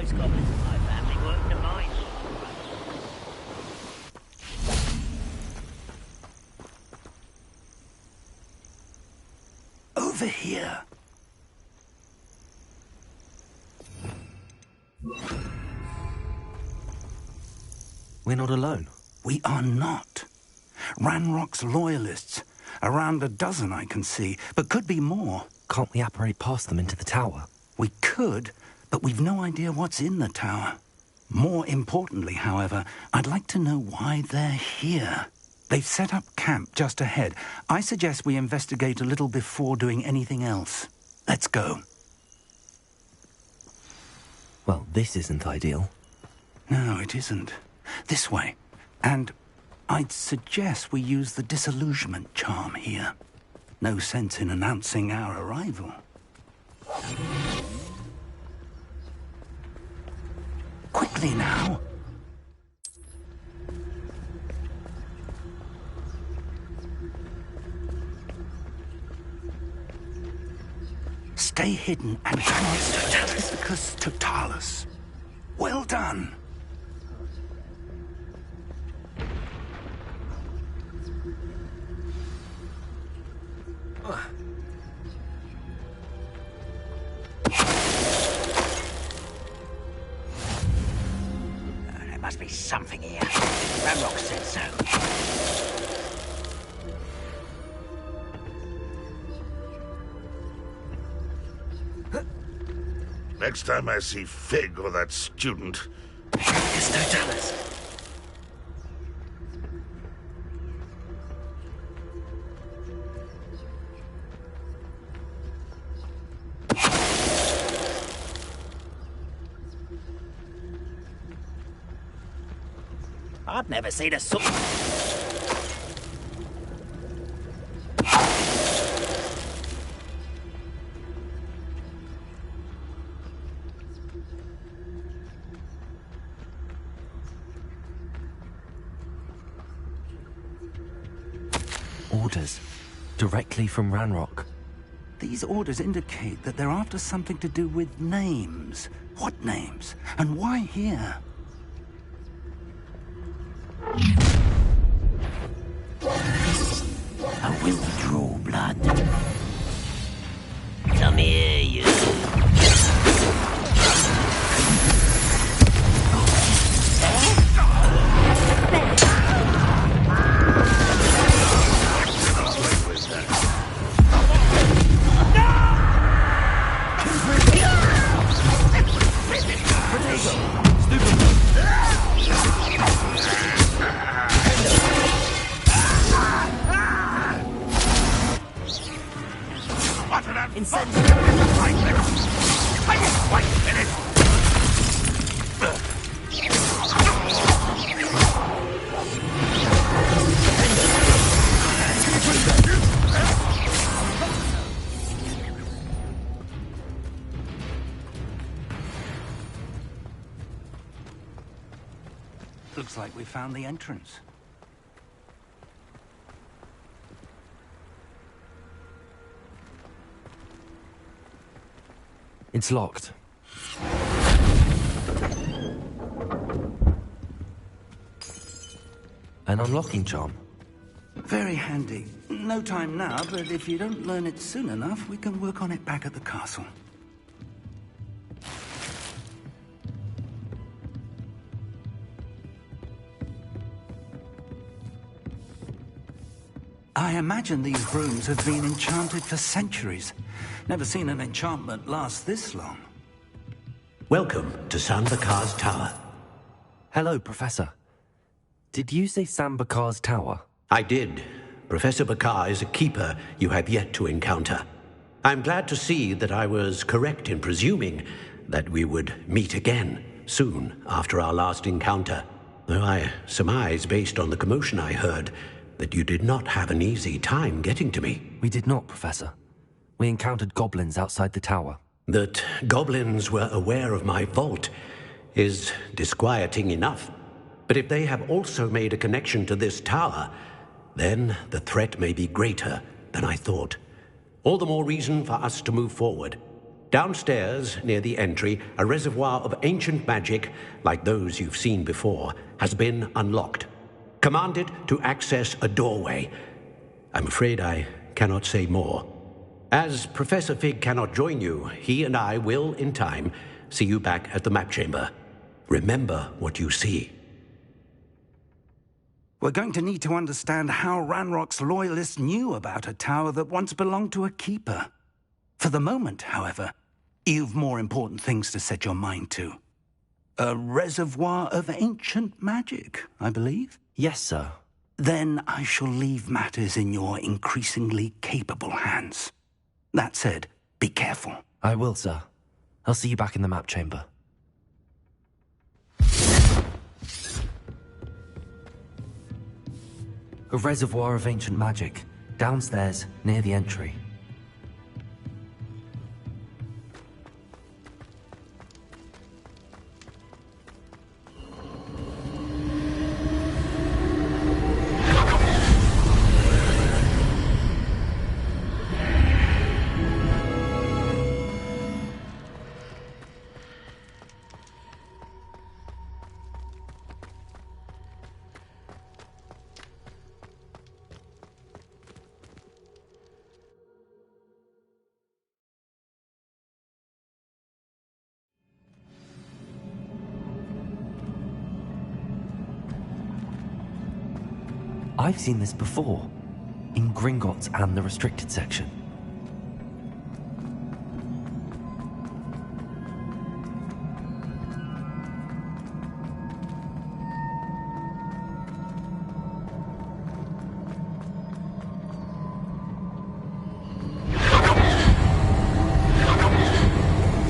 Those goblins in my family work in a mine. Over here. We're not alone. We are not. Ranrock's loyalists. Around a dozen I can see, but could be more. Can't we apparate past them into the tower? We could, but we've no idea what's in the tower. More importantly, however, I'd like to know why they're here. They've set up camp just ahead. I suggest we investigate a little before doing anything else. Let's go. Well, this isn't ideal. No, it isn't. This way. And I'd suggest we use the disillusionment charm here. No sense in announcing our arrival. Quickly now. Stay hidden and Totalis Totalis. Well done. There must be something here. Ramrock said so. Next time I see Fig or that student... It's Totalis. I've never seen a Orders. Directly from Ranrock. These orders indicate that they're after something to do with names. What names? And why here? I will draw blood. Come here, you. Looks like we found the entrance. It's locked. An unlocking charm. Very handy. No time now, but if you don't learn it soon enough, we can work on it back at the castle. I imagine these rooms have been enchanted for centuries. Never seen an enchantment last this long. Welcome to Sambakar's Tower. Hello, Professor. Did you say Sambakar's Tower? I did. Professor Bakar is a keeper you have yet to encounter. I'm glad to see that I was correct in presuming that we would meet again soon after our last encounter. Though I surmise, based on the commotion I heard, that you did not have an easy time getting to me. We did not, Professor. We encountered goblins outside the tower. That goblins were aware of my vault is disquieting enough. But if they have also made a connection to this tower, then the threat may be greater than I thought. All the more reason for us to move forward. Downstairs, near the entry, a reservoir of ancient magic, like those you've seen before, has been unlocked. Commanded to access a doorway. I'm afraid I cannot say more. As Professor Fig cannot join you, he and I will, in time, see you back at the map chamber. Remember what you see. We're going to need to understand how Ranrock's loyalists knew about a tower that once belonged to a keeper. For the moment, however, you've more important things to set your mind to. A reservoir of ancient magic, I believe? Yes, sir. Then I shall leave matters in your increasingly capable hands. That said, be careful. I will, sir. I'll see you back in the map chamber. A reservoir of ancient magic. Downstairs, near the entry. I've seen this before, in Gringotts and the restricted section.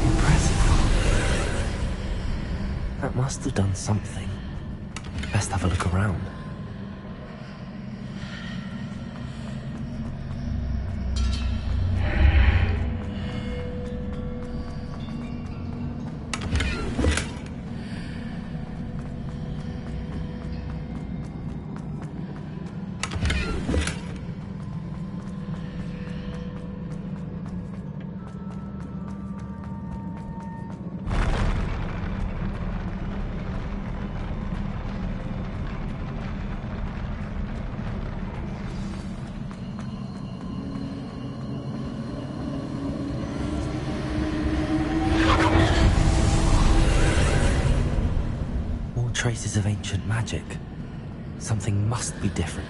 Impressive. That must have done something. Best have a look around. Traces of ancient magic. Something must be different.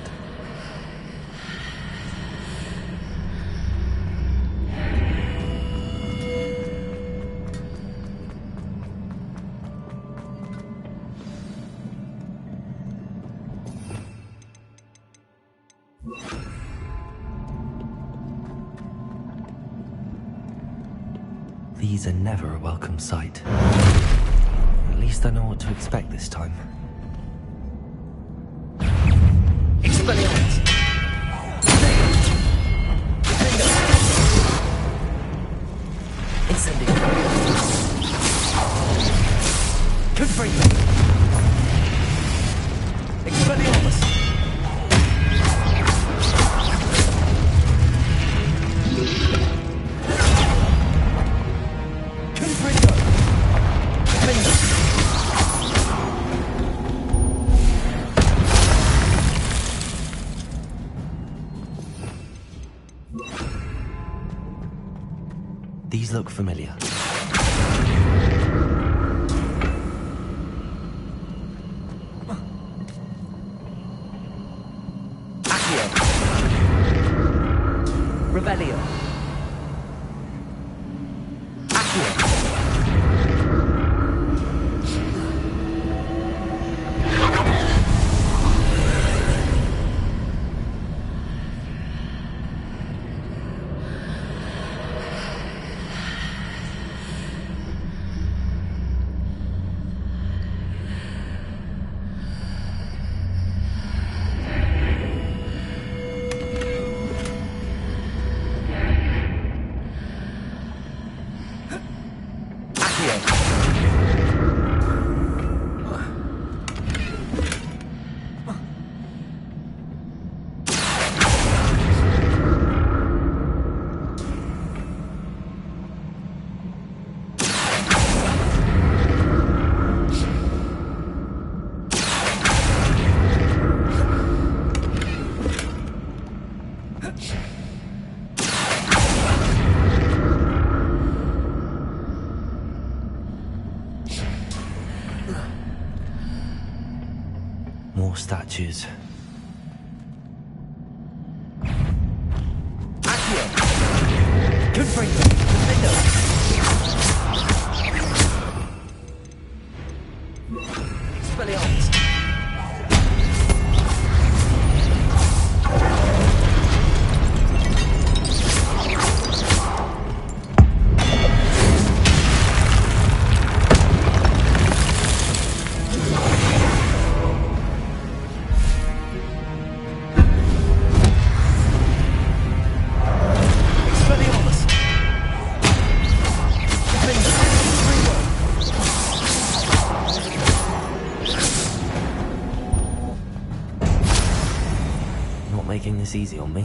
These are never a welcome sight. At least I know what to expect this time. Expelliarmus! Incendio! Confringo! Expelliarmus! Confringo! These look familiar. Accio. Revelio. Accio. More statues. Accio! Confringo! Defendo! Expelliarmus! Making this easy on me.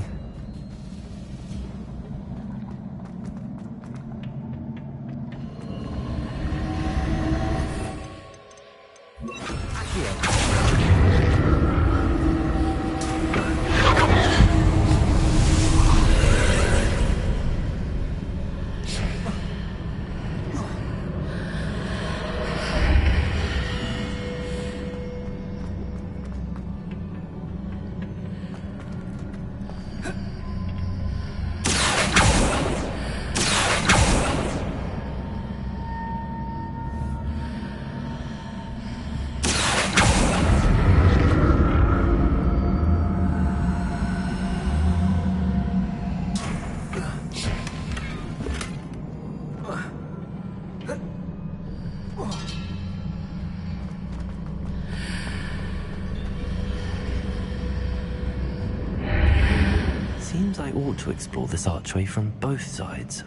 Seems I ought to explore this archway from both sides.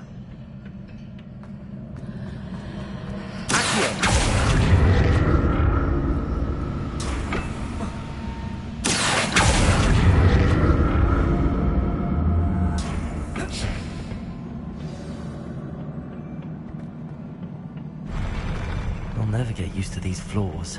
I'll never get used to these floors.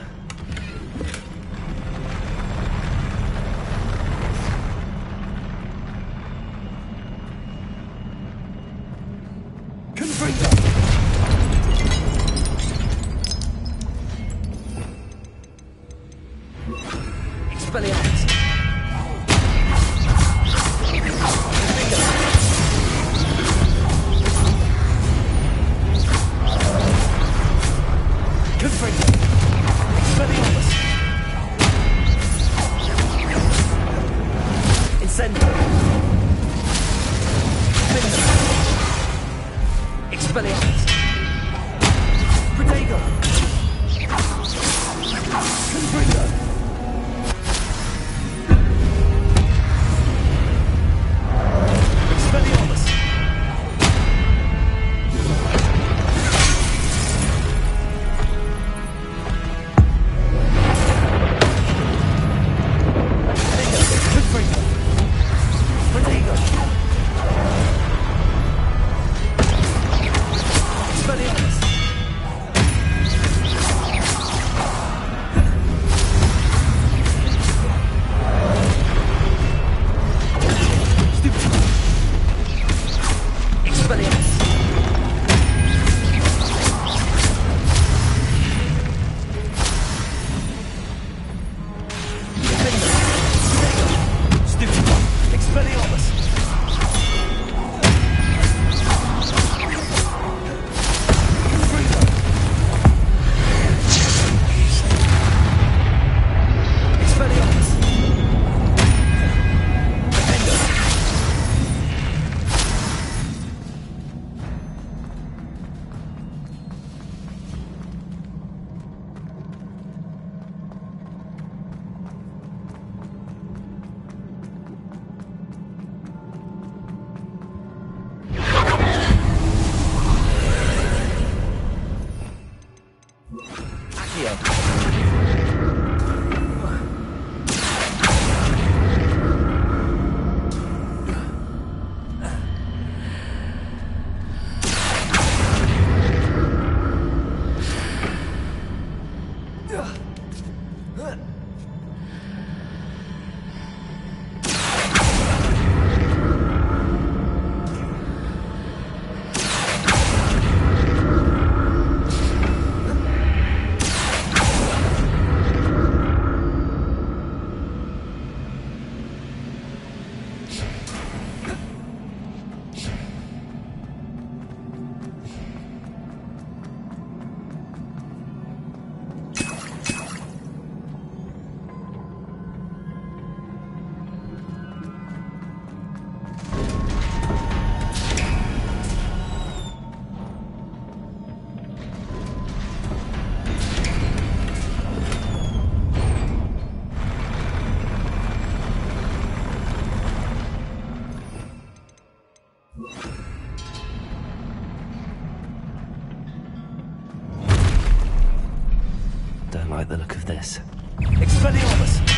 like the look of this. Expelliarmus!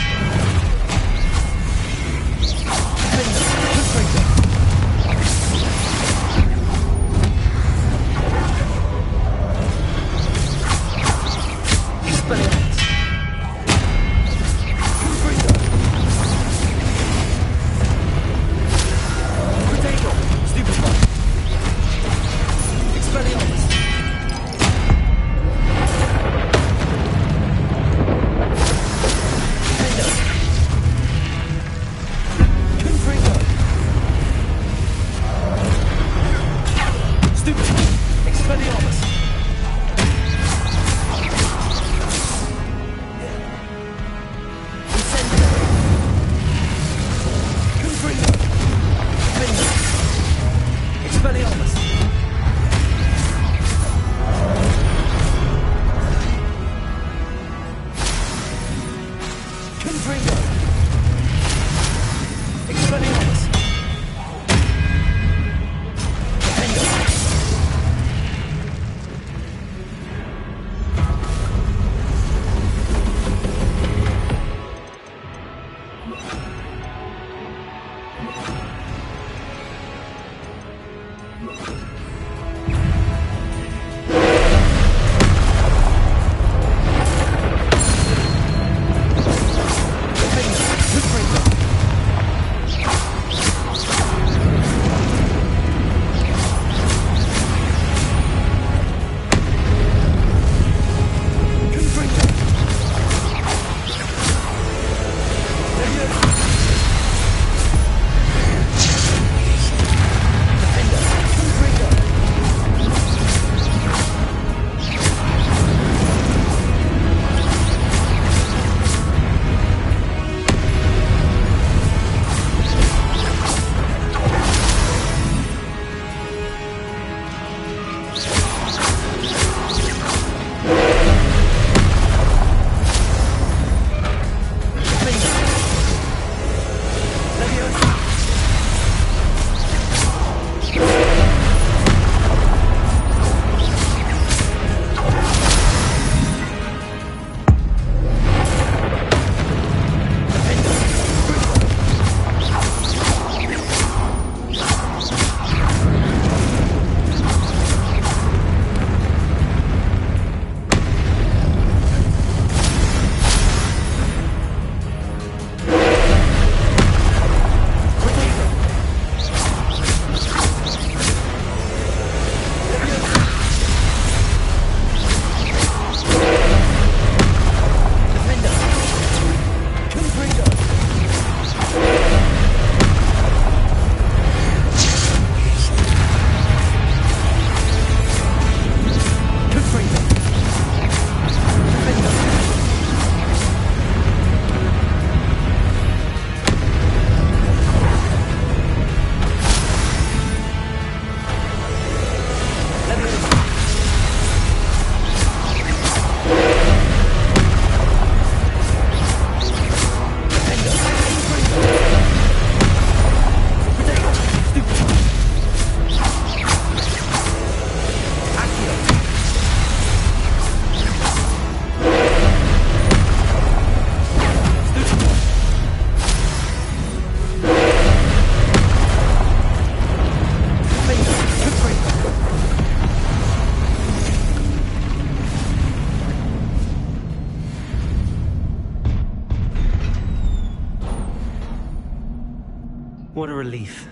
What a relief.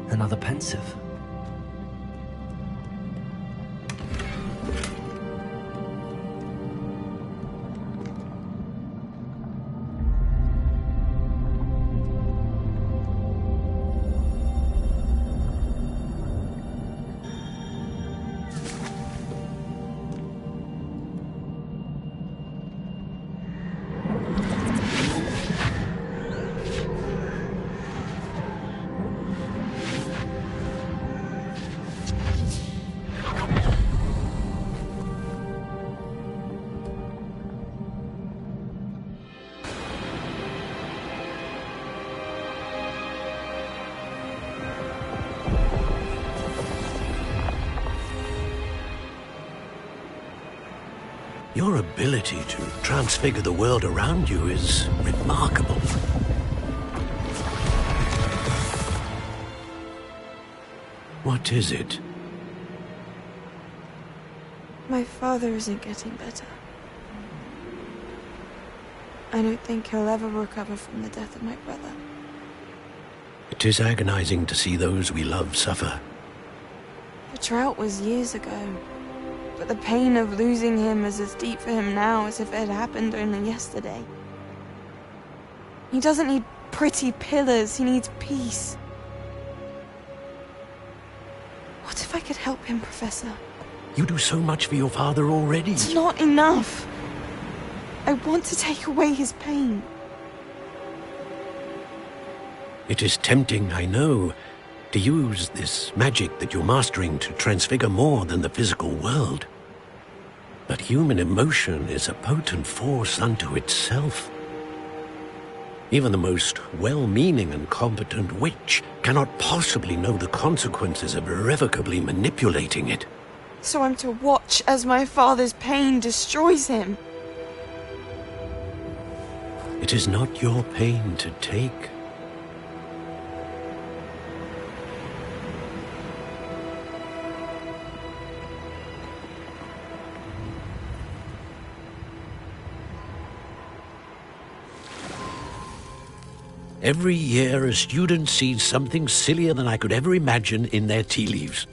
Another pensive. Your ability to transfigure the world around you is remarkable. What is it? My father isn't getting better. I don't think he'll ever recover from the death of my brother. It is agonizing to see those we love suffer. The drought was years ago, but the pain of losing him is as deep for him now as if it had happened only yesterday. He doesn't need pretty pillars, he needs peace. What if I could help him, Professor? You do so much for your father already. It's not enough. I want to take away his pain. It is tempting, I know, to use this magic that you're mastering to transfigure more than the physical world. But human emotion is a potent force unto itself. Even the most well-meaning and competent witch cannot possibly know the consequences of irrevocably manipulating it. So I'm to watch as my father's pain destroys him. It is not your pain to take. Every year, a student sees something sillier than I could ever imagine in their tea leaves.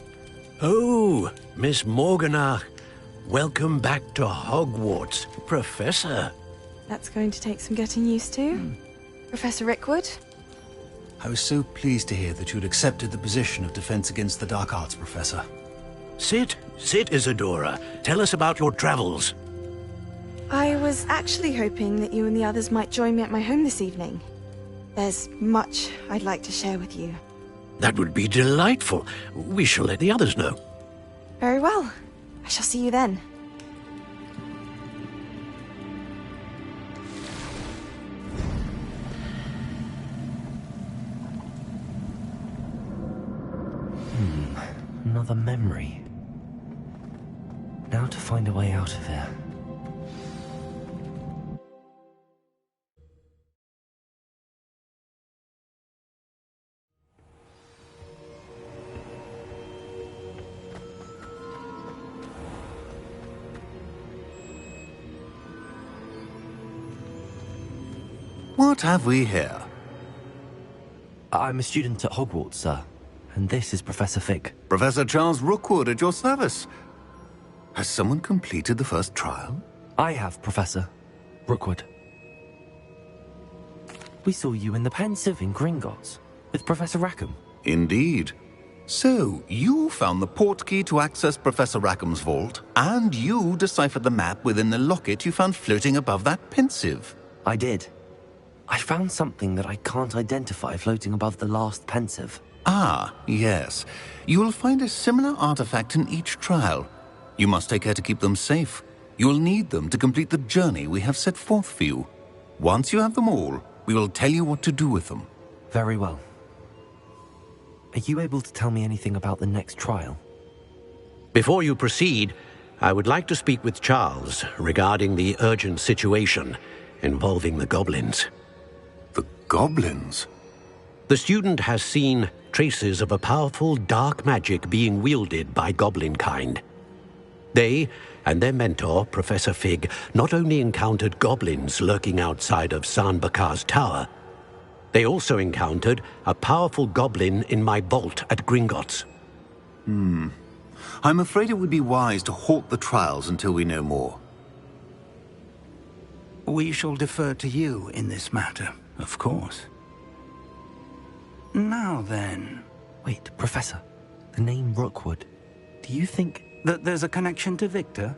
Oh, Miss Morganach, welcome back to Hogwarts, Professor. That's going to take some getting used to. Professor Rickwood? I was so pleased to hear that you'd accepted the position of Defense Against the Dark Arts, Professor. Sit, Isadora. Tell us about your travels. I was actually hoping that you and the others might join me at my home this evening. There's much I'd like to share with you. That would be delightful. We shall let the others know. Very well. I shall see you then. Another memory. Now to find a way out of here. What have we here? I'm a student at Hogwarts, sir. And this is Professor Fig. Professor Charles Rookwood at your service. Has someone completed the first trial? I have, Professor Rookwood. We saw you in the Pensive in Gringotts with Professor Rackham. Indeed. So, you found the portkey to access Professor Rackham's vault, and you deciphered the map within the locket you found floating above that Pensive. I did. I found something that I can't identify floating above the last Pensive. Ah, yes. You will find a similar artifact in each trial. You must take care to keep them safe. You will need them to complete the journey we have set forth for you. Once you have them all, we will tell you what to do with them. Very well. Are you able to tell me anything about the next trial? Before you proceed, I would like to speak with Charles regarding the urgent situation involving the goblins. The goblins? The student has seen traces of a powerful dark magic being wielded by goblin kind. They and their mentor, Professor Fig, not only encountered goblins lurking outside of San Bakar's tower, they also encountered a powerful goblin in my vault at Gringotts. I'm afraid it would be wise to halt the trials until we know more. We shall defer to you in this matter, of course. Now then... Wait, Professor. The name Rookwood. Do you think... that there's a connection to Victor?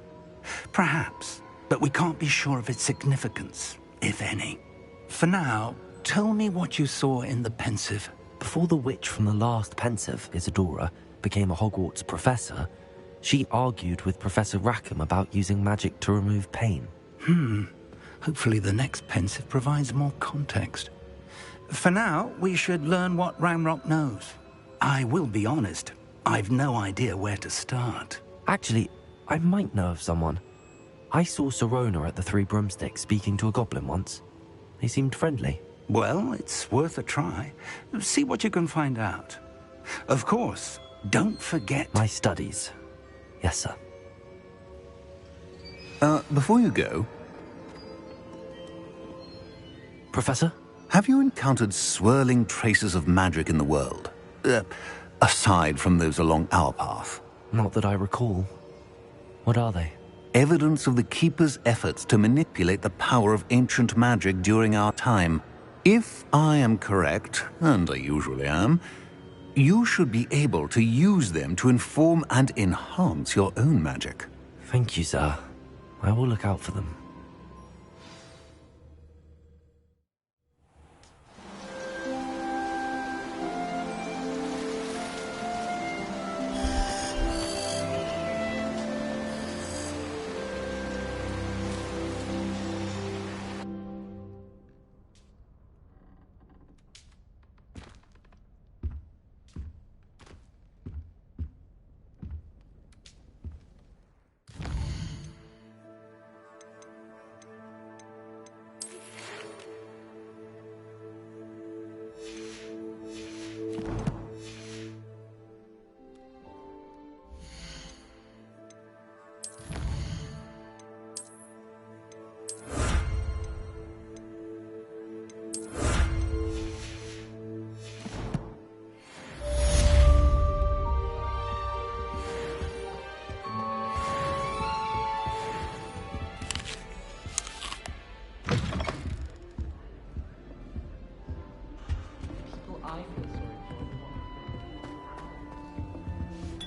Perhaps, but we can't be sure of its significance, if any. For now, tell me what you saw in the Pensive. Before the witch from the last Pensive, Isadora, became a Hogwarts professor, she argued with Professor Rackham about using magic to remove pain. Hopefully the next Pensive provides more context. For now, we should learn what Ranrock knows. I will be honest, I've no idea where to start. Actually, I might know of someone. I saw Sirona at the Three Broomsticks speaking to a goblin once. They seemed friendly. Well, it's worth a try. See what you can find out. Of course, don't forget... My studies. Yes, sir. Before you go... Professor? Have you encountered swirling traces of magic in the world? Aside from those along our path? Not that I recall. What are they? Evidence of the Keeper's efforts to manipulate the power of ancient magic during our time. If I am correct, and I usually am, you should be able to use them to inform and enhance your own magic. Thank you, sir. I will look out for them.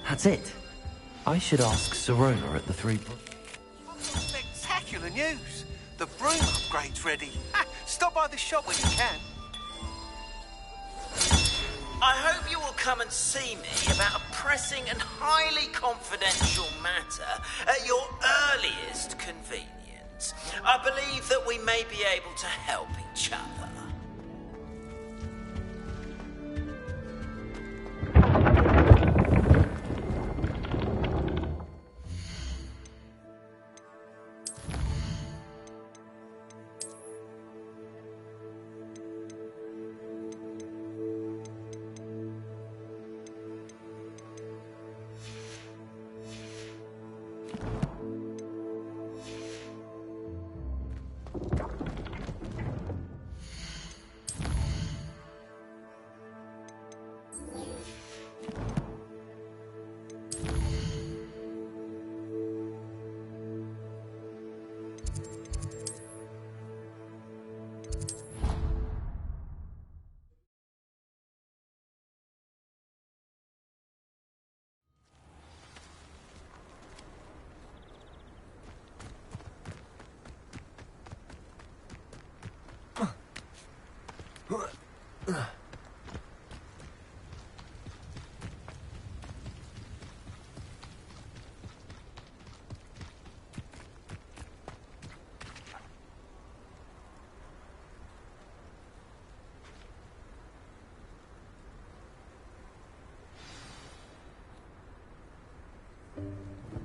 That's it. I should ask Sirona at the Three... Spectacular news! The broom upgrade's ready. Stop by the shop when you can. I hope you will come and see me about a pressing and highly confidential matter at your earliest convenience. I believe that we may be able to help each other.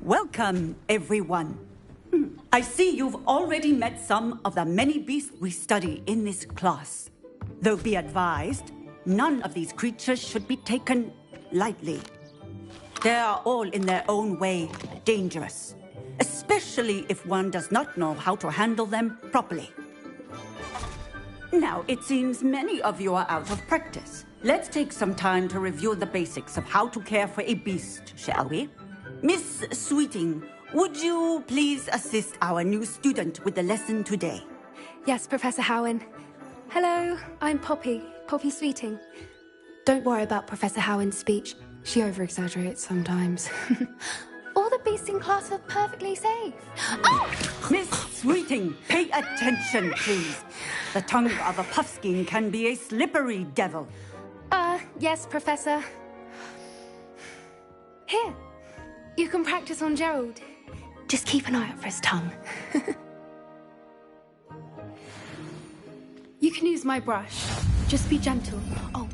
Welcome, everyone. I see you've already met some of the many beasts we study in this class. Though be advised, none of these creatures should be taken lightly. They are all in their own way dangerous, especially if one does not know how to handle them properly. Now, it seems many of you are out of practice. Let's take some time to review the basics of how to care for a beast, shall we? Miss Sweeting, would you please assist our new student with the lesson today? Yes, Professor Howen. Hello, I'm Poppy Sweeting. Don't worry about Professor Howen's speech. She over-exaggerates sometimes. All the beasts in class are perfectly safe. Oh! Miss Sweeting, pay attention, please. The tongue of a puffskein can be a slippery devil. Yes, Professor. Here, you can practice on Gerald. Just keep an eye out for his tongue. You can use my brush. Just be gentle. Oh.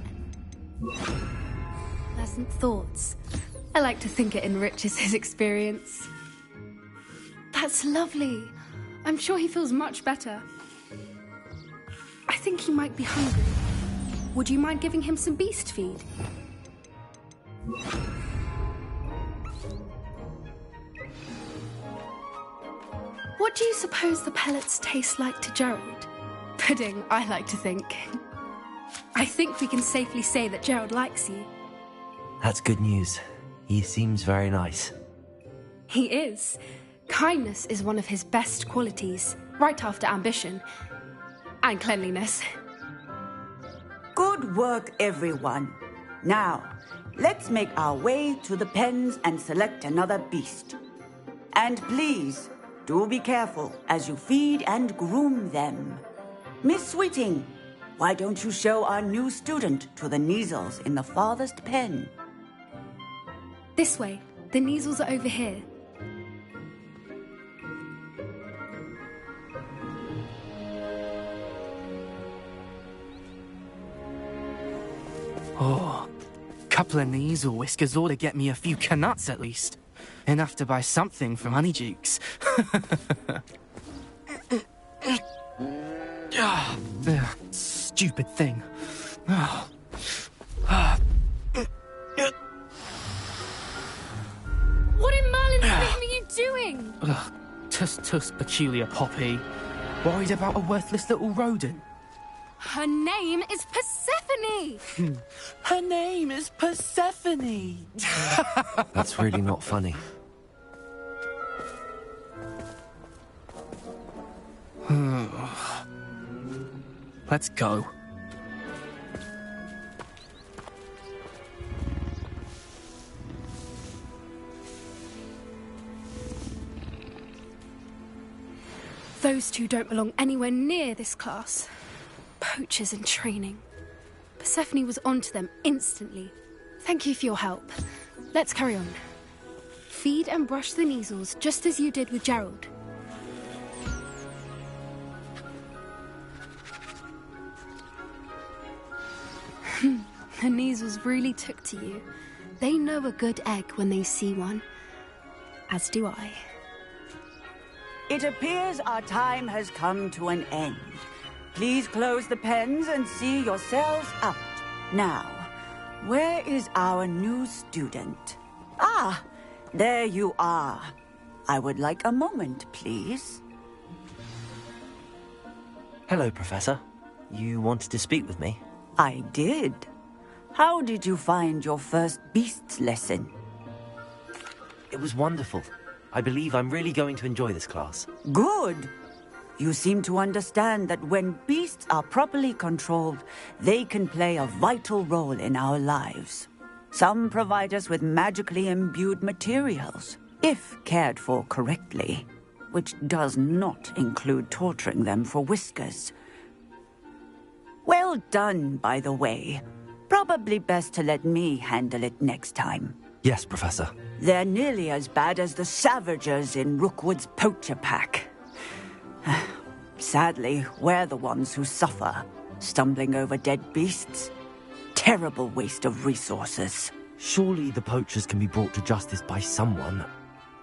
Pleasant thoughts. I like to think it enriches his experience. That's lovely. I'm sure he feels much better. I think he might be hungry. Would you mind giving him some beast feed? What do you suppose the pellets taste like to Gerald? Pudding, I like to think. I think we can safely say that Gerald likes you. That's good news. He seems very nice. He is. Kindness is one of his best qualities, right after ambition. And cleanliness. Good work, everyone. Now, let's make our way to the pens and select another beast. And please, do be careful as you feed and groom them. Miss Sweeting, why don't you show our new student to the Neasels in the farthest pen? This way. The Neasels are over here. Oh, couple of Neasel whiskers ought to get me a few canuts at least. Enough to buy something from Honeydukes. Stupid thing. What in Merlin's name are you doing? Tuss, peculiar Poppy. Worried about a worthless little rodent? Her name is Persephone! Her name is Persephone! That's really not funny. Let's go. Those two don't belong anywhere near this class. Poachers in training. Persephone was onto them instantly. Thank you for your help. Let's carry on. Feed and brush the Neasels just as you did with Gerald. The Neasels really took to you. They know a good egg when they see one. As do I. It appears our time has come to an end. Please close the pens and see yourselves out. Now, where is our new student? Ah, there you are. I would like a moment, please. Hello, Professor. You wanted to speak with me? I did. How did you find your first beasts lesson? It was wonderful. I believe I'm really going to enjoy this class. Good. You seem to understand that when beasts are properly controlled, they can play a vital role in our lives. Some provide us with magically imbued materials, if cared for correctly, which does not include torturing them for whiskers. Well done, by the way. Probably best to let me handle it next time. Yes, Professor. They're nearly as bad as the Savagers in Rookwood's poacher pack. Sadly, we're the ones who suffer, stumbling over dead beasts. Terrible waste of resources. Surely the poachers can be brought to justice by someone.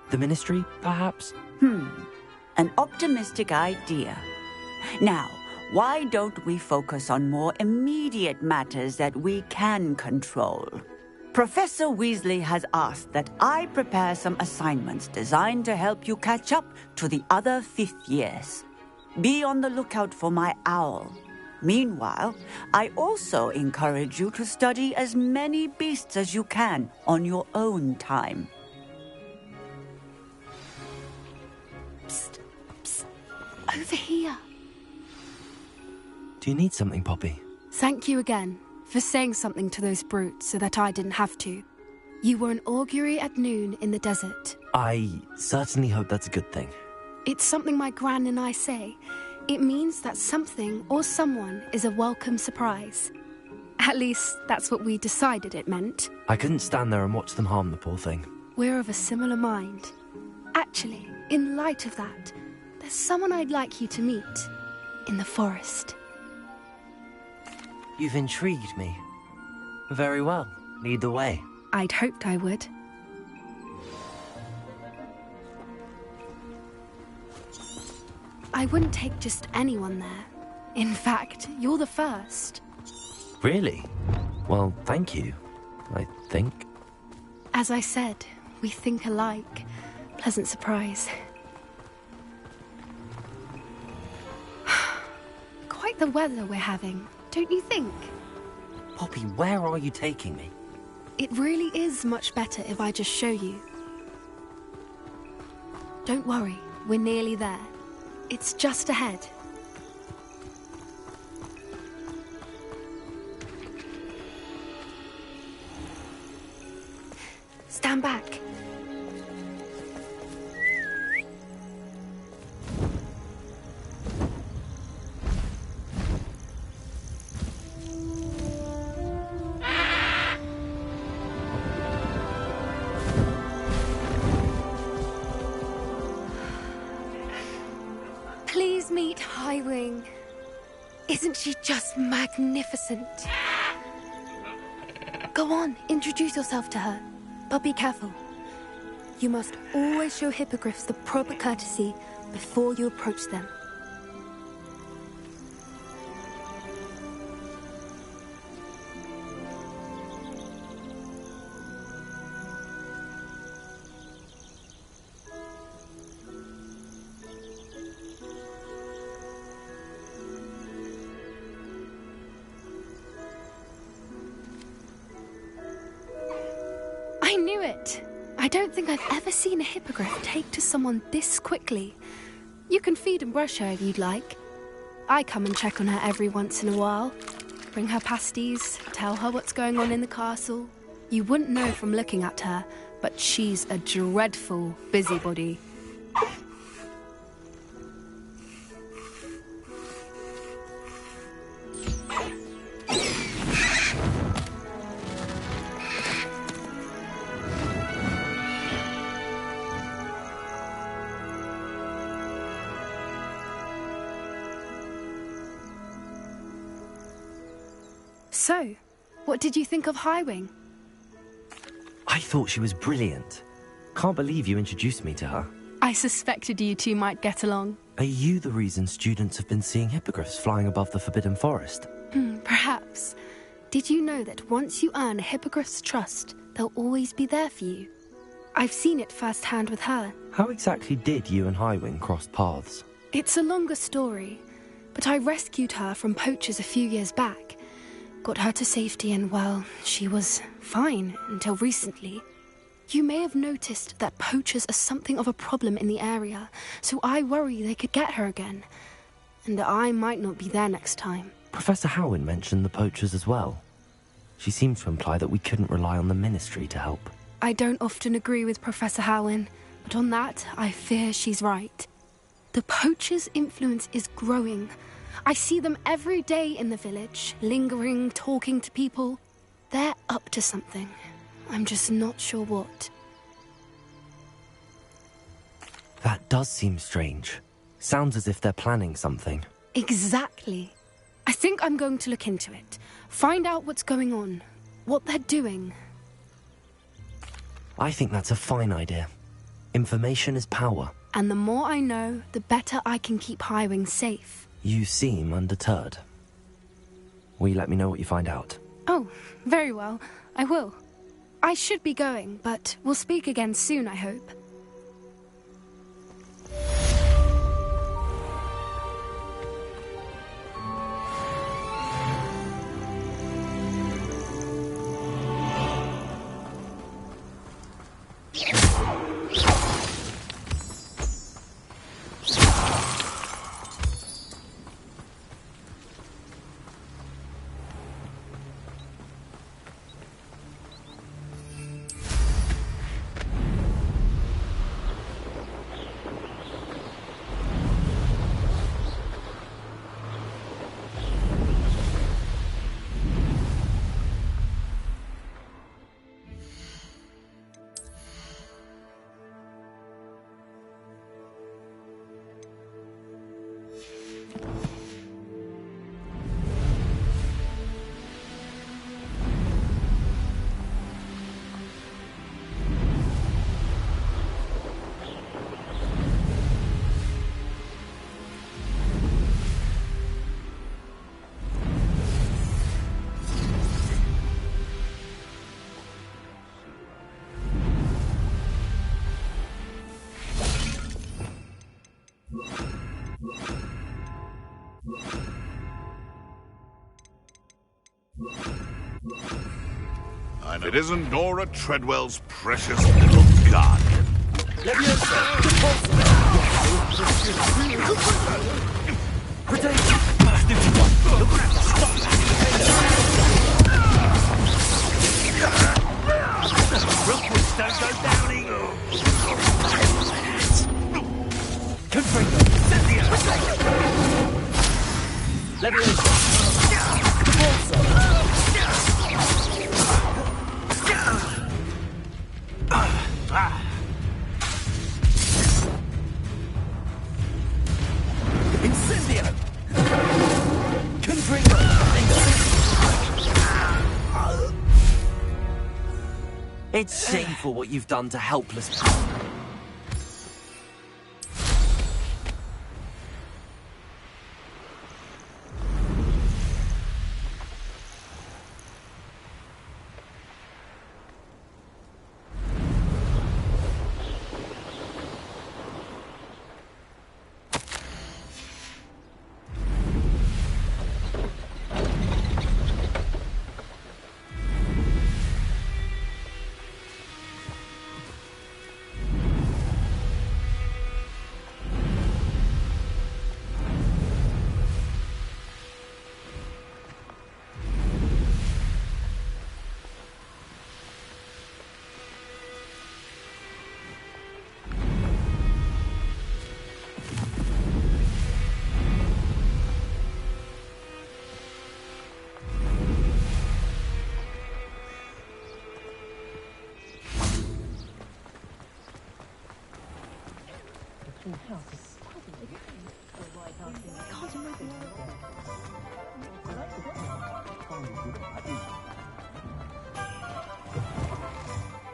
The Ministry, perhaps? An optimistic idea. Now, why don't we focus on more immediate matters that we can control? Professor Weasley has asked that I prepare some assignments designed to help you catch up to the other 5th years. Be on the lookout for my owl. Meanwhile, I also encourage you to study as many beasts as you can on your own time. Psst, psst. Over here. Do you need something, Poppy? Thank you again for saying something to those brutes so that I didn't have to. You were an augury at noon in the desert. I certainly hope that's a good thing. It's something my gran and I say. It means that something or someone is a welcome surprise. At least, that's what we decided it meant. I couldn't stand there and watch them harm the poor thing. We're of a similar mind. Actually, in light of that, there's someone I'd like you to meet. In the forest. You've intrigued me. Very well. Lead the way. I'd hoped I would. I wouldn't take just anyone there. In fact, you're the first. Really? Well, thank you, I think. As I said, we think alike. Pleasant surprise. Quite the weather we're having, don't you think? Poppy, where are you taking me? It really is much better if I just show you. Don't worry, we're nearly there. It's just ahead. Stand back. Please meet Highwing. Isn't she just magnificent? Go on, introduce yourself to her. But be careful. You must always show hippogriffs the proper courtesy before you approach them. I knew it! I don't think I've ever seen a hippogriff take to someone this quickly. You can feed and brush her if you'd like. I come and check on her every once in a while. Bring her pasties, tell her what's going on in the castle. You wouldn't know from looking at her, but she's a dreadful busybody. So, what did you think of Highwing? I thought she was brilliant. Can't believe you introduced me to her. I suspected you two might get along. Are you the reason students have been seeing hippogriffs flying above the Forbidden Forest? Perhaps. Did you know that once you earn a hippogriff's trust, they'll always be there for you? I've seen it firsthand with her. How exactly did you and Highwing cross paths? It's a longer story, but I rescued her from poachers a few years back. Got her to safety and, well, she was fine until recently. You may have noticed that poachers are something of a problem in the area, so I worry they could get her again. And I might not be there next time. Professor Howin mentioned the poachers as well. She seemed to imply that we couldn't rely on the Ministry to help. I don't often agree with Professor Howin, but on that, I fear she's right. The poachers' influence is growing. I see them every day in the village, lingering, talking to people. They're up to something. I'm just not sure what. That does seem strange. Sounds as if they're planning something. Exactly. I think I'm going to look into it. Find out what's going on. What they're doing. I think that's a fine idea. Information is power. And the more I know, the better I can keep Highwing safe. You seem undeterred. Will you let me know what you find out? Oh, very well. I will. I should be going, but we'll speak again soon, I hope. I know. It isn't Nora Treadwell's precious little guardian. Rookwoods don't go down easy. Confringo. Incendio! Confringo! It's shameful what you've done to helpless people.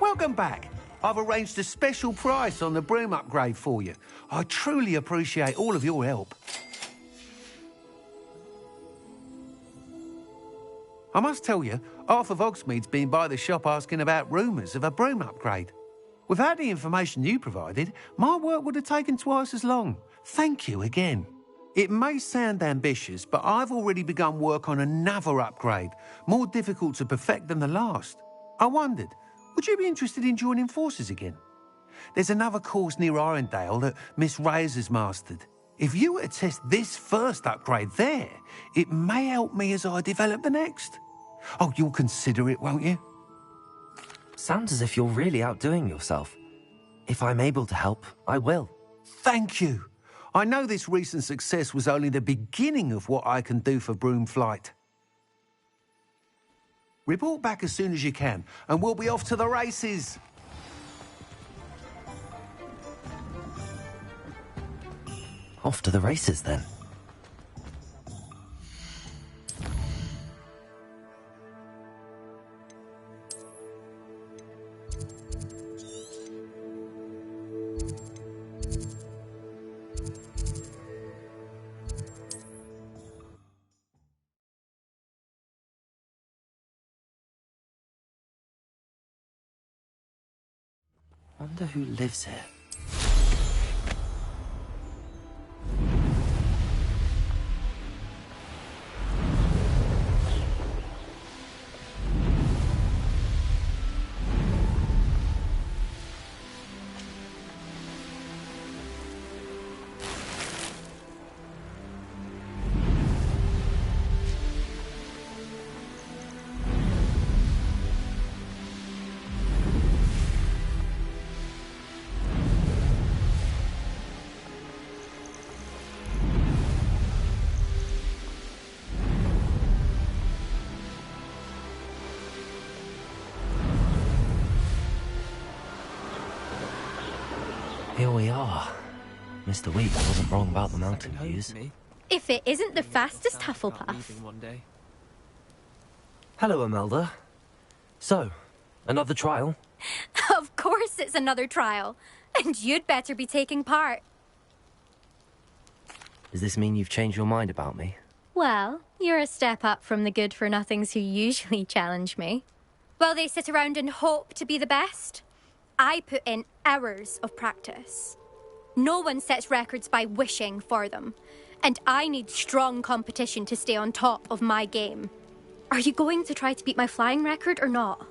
Welcome back. I've arranged a special price on the broom upgrade for you. I truly appreciate all of your help. I must tell you, half of Hogsmeade's been by the shop asking about rumours of a broom upgrade. Without the information you provided, my work would have taken twice as long. Thank you again. It may sound ambitious, but I've already begun work on another upgrade, more difficult to perfect than the last. I wondered, would you be interested in joining forces again? There's another course near Irondale that Miss Reyes has mastered. If you were to test this first upgrade there, it may help me as I develop the next. Oh, you'll consider it, won't you? Sounds as if you're really outdoing yourself. If I'm able to help, I will. Thank you. I know this recent success was only the beginning of what I can do for Broomflight. Report back as soon as you can, and we'll be off to the races. Off to the races, then. Wonder who lives here. Here we are. Mr. Weeks wasn't wrong about the mountain views. If it isn't the fastest Hufflepuff. Hello, Imelda. So, another trial? Of course it's another trial. And you'd better be taking part. Does this mean you've changed your mind about me? Well, you're a step up from the good-for-nothings who usually challenge me. While they sit around and hope to be the best, I put in hours of practice. No one sets records by wishing for them, and I need strong competition to stay on top of my game. Are you going to try to beat my flying record or not?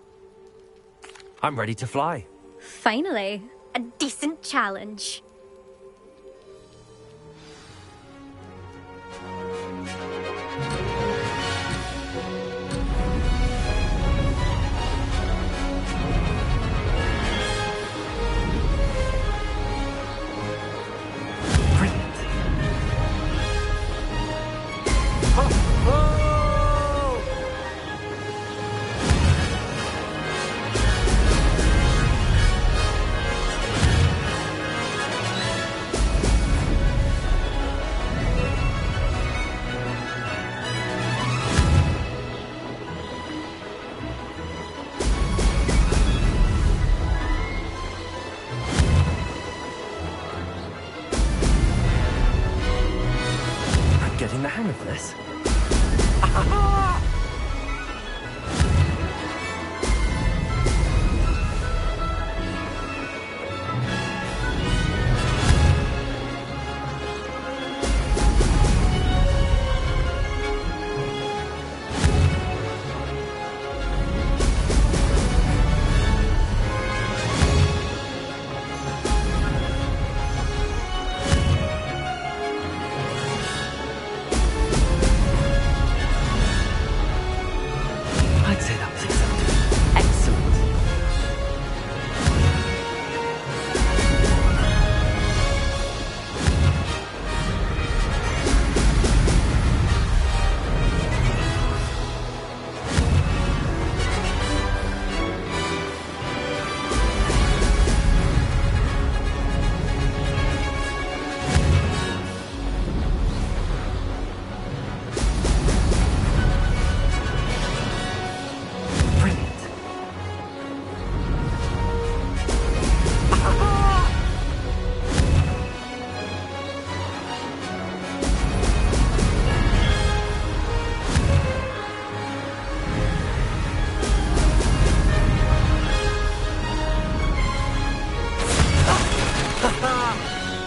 I'm ready to fly. Finally, a decent challenge. Getting the hang of this. I'd say that was acceptable. Excellent.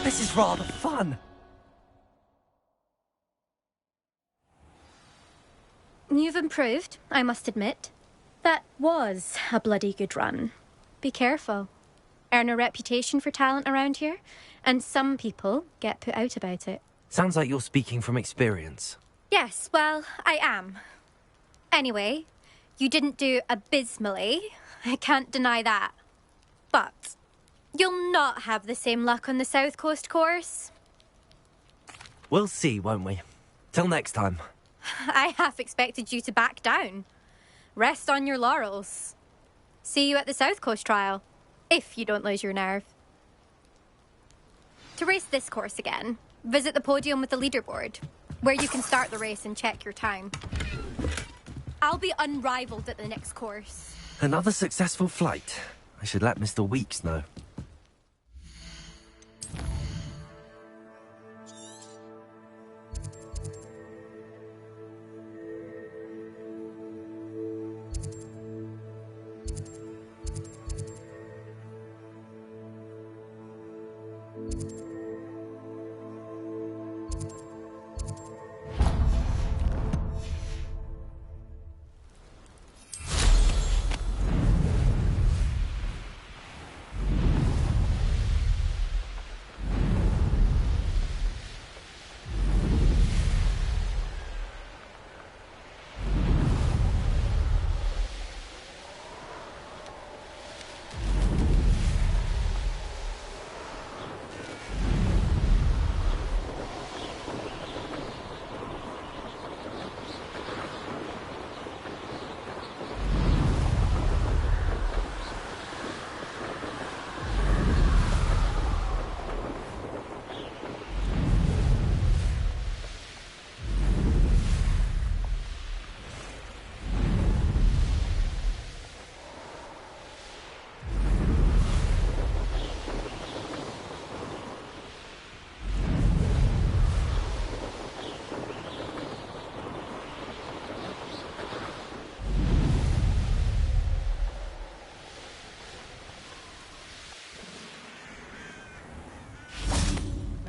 This is rather fun. You've improved, I must admit. That was a bloody good run. Be careful. Earn a reputation for talent around here, and some people get put out about it. Sounds like you're speaking from experience. Yes, well, I am. Anyway, you didn't do abysmally. I can't deny that. But you'll not have the same luck on the South Coast course. We'll see, won't we? Till next time. I half expected you to back down. Rest on your laurels. See you at the South Coast trial, if you don't lose your nerve. To race this course again, visit the podium with the leaderboard, where you can start the race and check your time. I'll be unrivaled at the next course. Another successful flight. I should let Mr. Weeks know.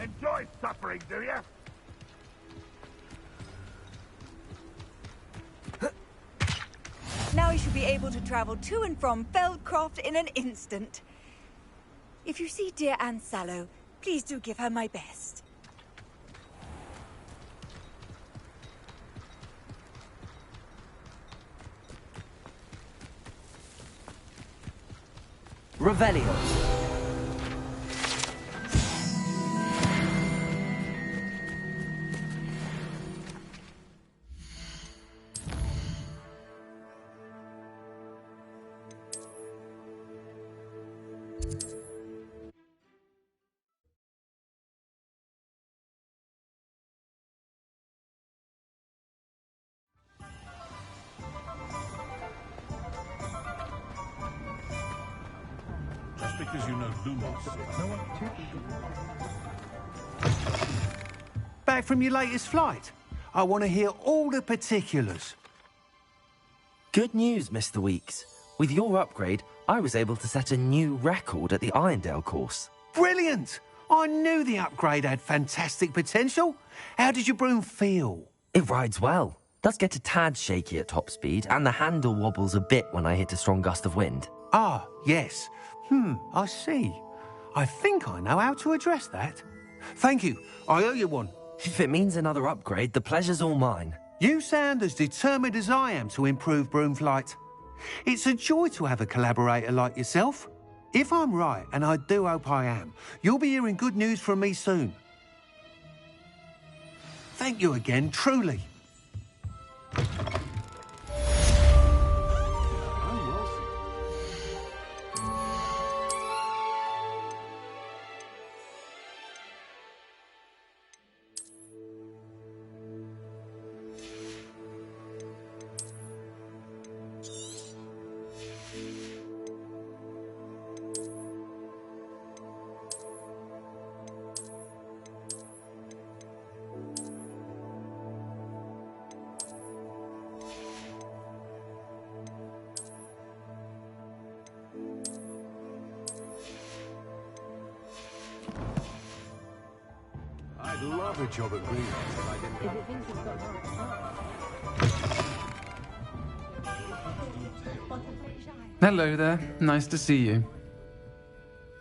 Enjoy suffering, do you? Now I shall be able to travel to and from Feldcroft in an instant. If you see dear Anne Sallow, please do give her my best. Revelio. Just because you know Lumos. Back from your latest flight? I want to hear all the particulars. Good news, Mr. Weeks. With your upgrade, I was able to set a new record at the Irondale course. Brilliant! I knew the upgrade had fantastic potential. How did your broom feel? It rides well. Does get a tad shaky at top speed, and the handle wobbles a bit when I hit a strong gust of wind. Ah, yes. I see. I think I know how to address that. Thank you. I owe you one. If it means another upgrade, the pleasure's all mine. You sound as determined as I am to improve broom flight. It's a joy to have a collaborator like yourself. If I'm right, and I do hope I am, you'll be hearing good news from me soon. Thank you again, truly. I'd love a job at Greenhouse if I didn't. Hello there. Nice to see you.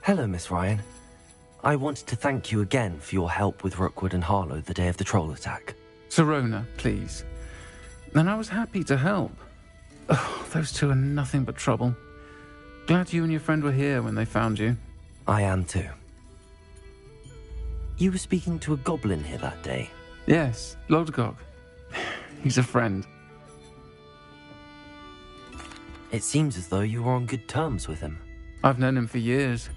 Hello, Miss Ryan. I wanted to thank you again for your help with Rookwood and Harlow the day of the troll attack. Sirona, please. And I was happy to help. Oh, those two are nothing but trouble. Glad you and your friend were here when they found you. I am too. You were speaking to a goblin here that day. Yes, Lodgok. He's a friend. It seems as though you were on good terms with him. I've known him for years.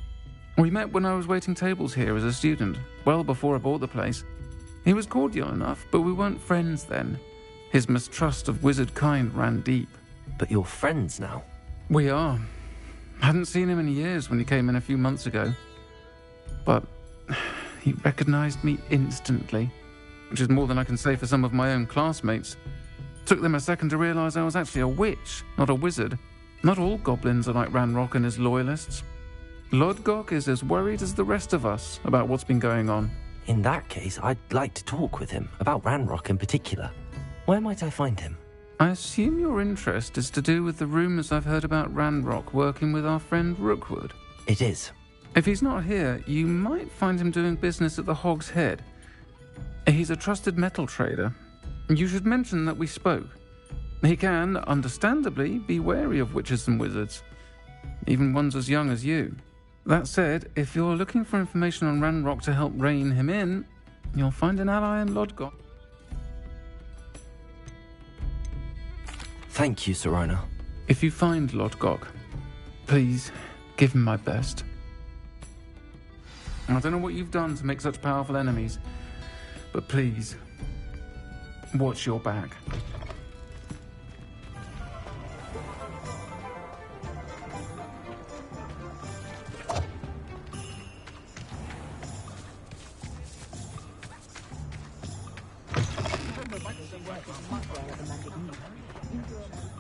We met when I was waiting tables here as a student, well before I bought the place. He was cordial enough, but we weren't friends then. His mistrust of wizard kind ran deep. But you're friends now? We are. Hadn't seen him in years when he came in a few months ago. But he recognized me instantly, which is more than I can say for some of my own classmates. Took them a second to realize I was actually a witch, not a wizard. Not all goblins are like Ranrock and his loyalists. Lodgok is as worried as the rest of us about what's been going on. In that case, I'd like to talk with him, about Ranrock in particular. Where might I find him? I assume your interest is to do with the rumors I've heard about Ranrock working with our friend Rookwood. It is. If he's not here, you might find him doing business at the Hog's Head. He's a trusted metal trader. You should mention that we spoke. He can, understandably, be wary of witches and wizards, even ones as young as you. That said, if you're looking for information on Ranrock to help rein him in, you'll find an ally in Lodgok. Thank you, Sirona. If you find Lodgok, please give him my best. I don't know what you've done to make such powerful enemies, but please, watch your back.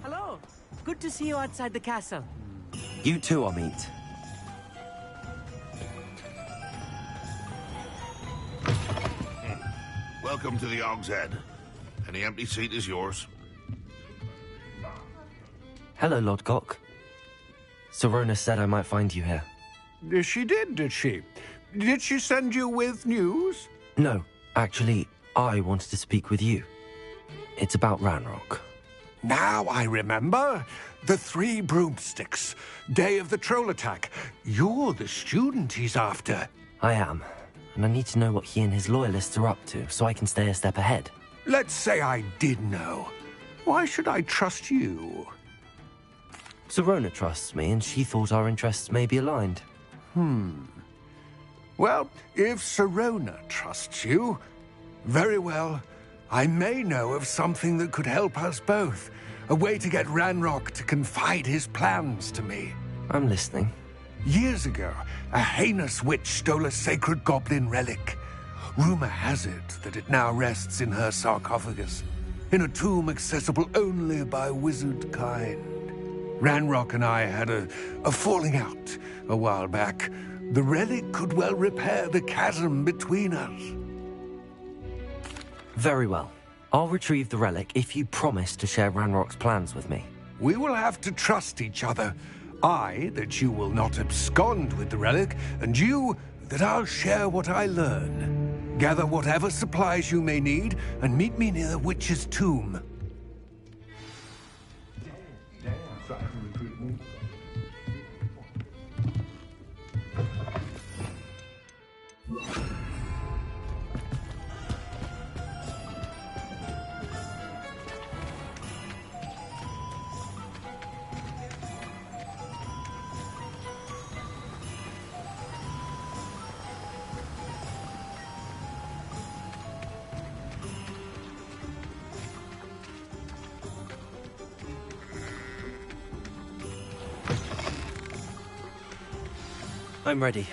Hello. Good to see you outside the castle. You too, Amit. Welcome to the Hog's Head. Any empty seat is yours. Hello, Lodgok. Serona said I might find you here. She did she? Did she send you with news? No, actually, I wanted to speak with you. It's about Ranrock. Now I remember. The 3 broomsticks. Day of the troll attack. You're the student he's after. I am. And I need to know what he and his loyalists are up to, so I can stay a step ahead. Let's say I did know. Why should I trust you? Serona trusts me, and she thought our interests may be aligned. Well, if Serona trusts you, very well. I may know of something that could help us both. A way to get Ranrock to confide his plans to me. I'm listening. Years ago, a heinous witch stole a sacred goblin relic. Rumor has it that it now rests in her sarcophagus, in a tomb accessible only by wizard kind. Ranrock and I had a falling out a while back. The relic could well repair the chasm between us. Very well. I'll retrieve the relic if you promise to share Ranrock's plans with me. We will have to trust each other. I, that you will not abscond with the relic, and you, that I'll share what I learn. Gather whatever supplies you may need, and meet me near the witch's tomb. I'm ready.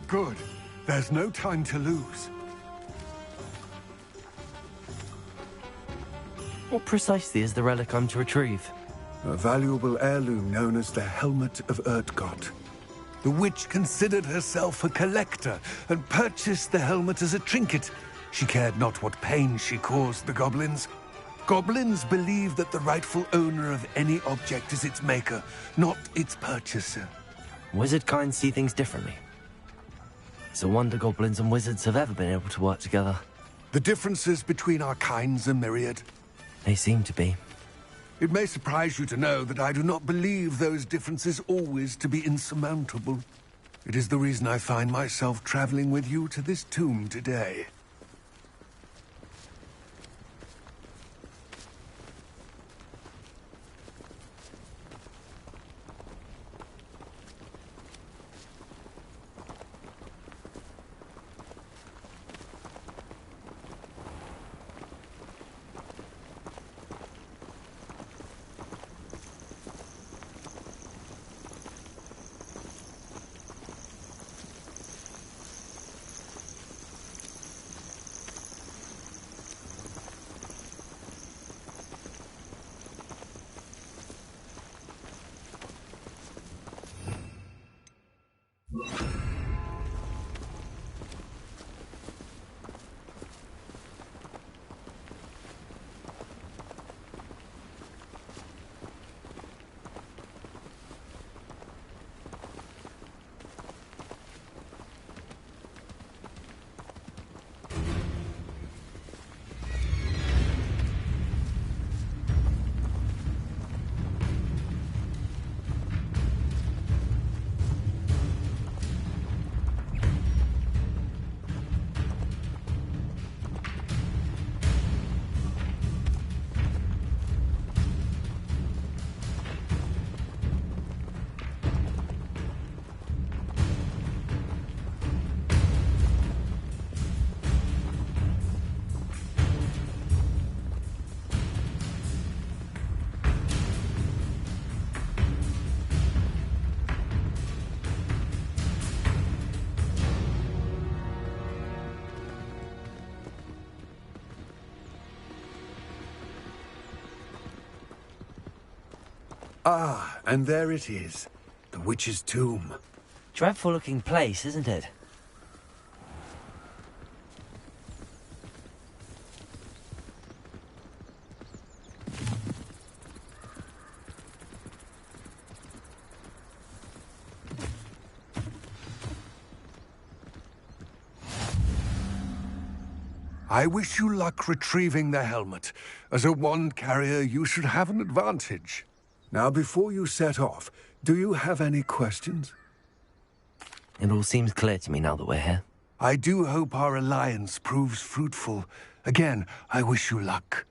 Good. There's no time to lose. What precisely is the relic I'm to retrieve? A valuable heirloom known as the Helmet of Urtgott. The witch considered herself a collector and purchased the helmet as a trinket. She cared not what pain she caused the goblins. Goblins believe that the rightful owner of any object is its maker, not its purchaser. Wizard kind see things differently. It's a wonder goblins and wizards have ever been able to work together. The differences between our kinds are myriad. They seem to be. It may surprise you to know that I do not believe those differences always to be insurmountable. It is the reason I find myself traveling with you to this tomb today. Ah, and there it is. The witch's tomb. Dreadful looking place, isn't it? I wish you luck retrieving the helmet. As a wand carrier, you should have an advantage. Now, before you set off, do you have any questions? It all seems clear to me now that we're here. I do hope our alliance proves fruitful. Again, I wish you luck.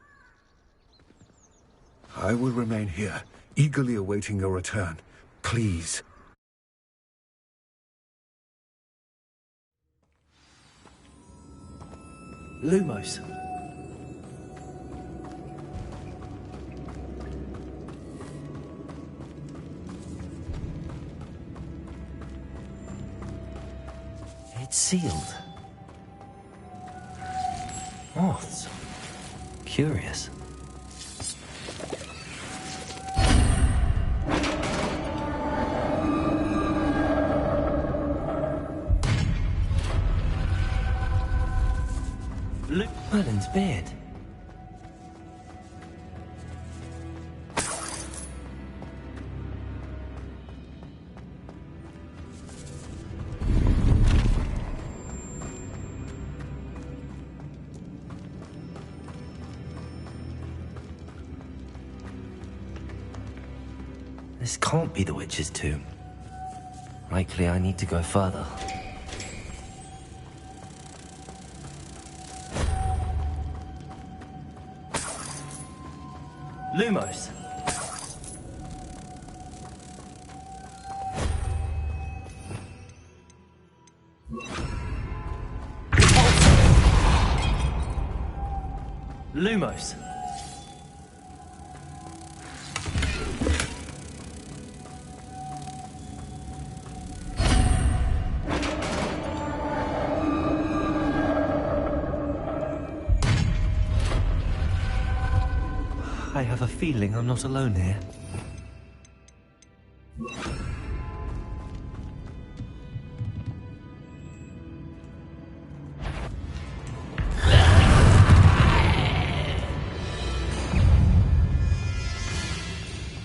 I will remain here, eagerly awaiting your return. Please. Lumos. It's sealed. Moths. Curious. Merlin's beard. This can't be the witch's tomb. Likely I need to go further. Lumos. Lumos. I have a feeling I'm not alone here.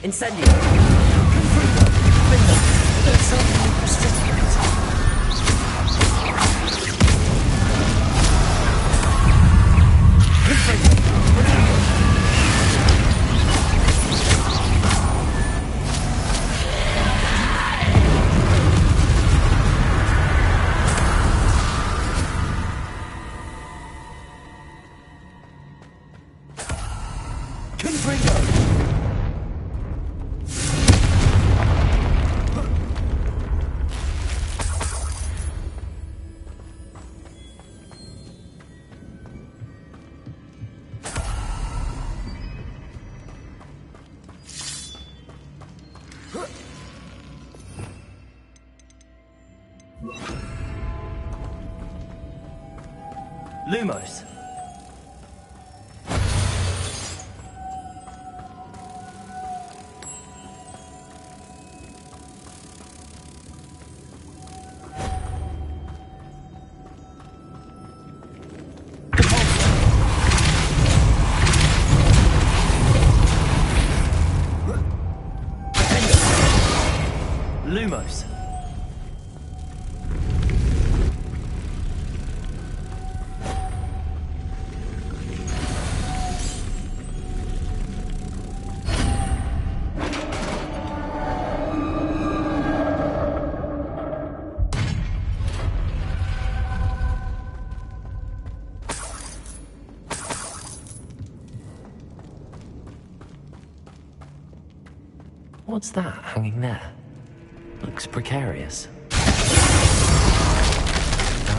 Incendio! There's something restricting it. Lumos. Lumos. What's that hanging there? Looks precarious. Down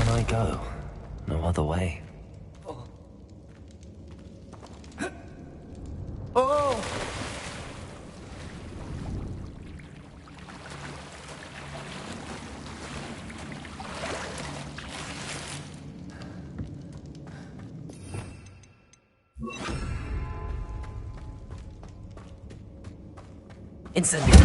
I go. No other way. Oh! Incendio!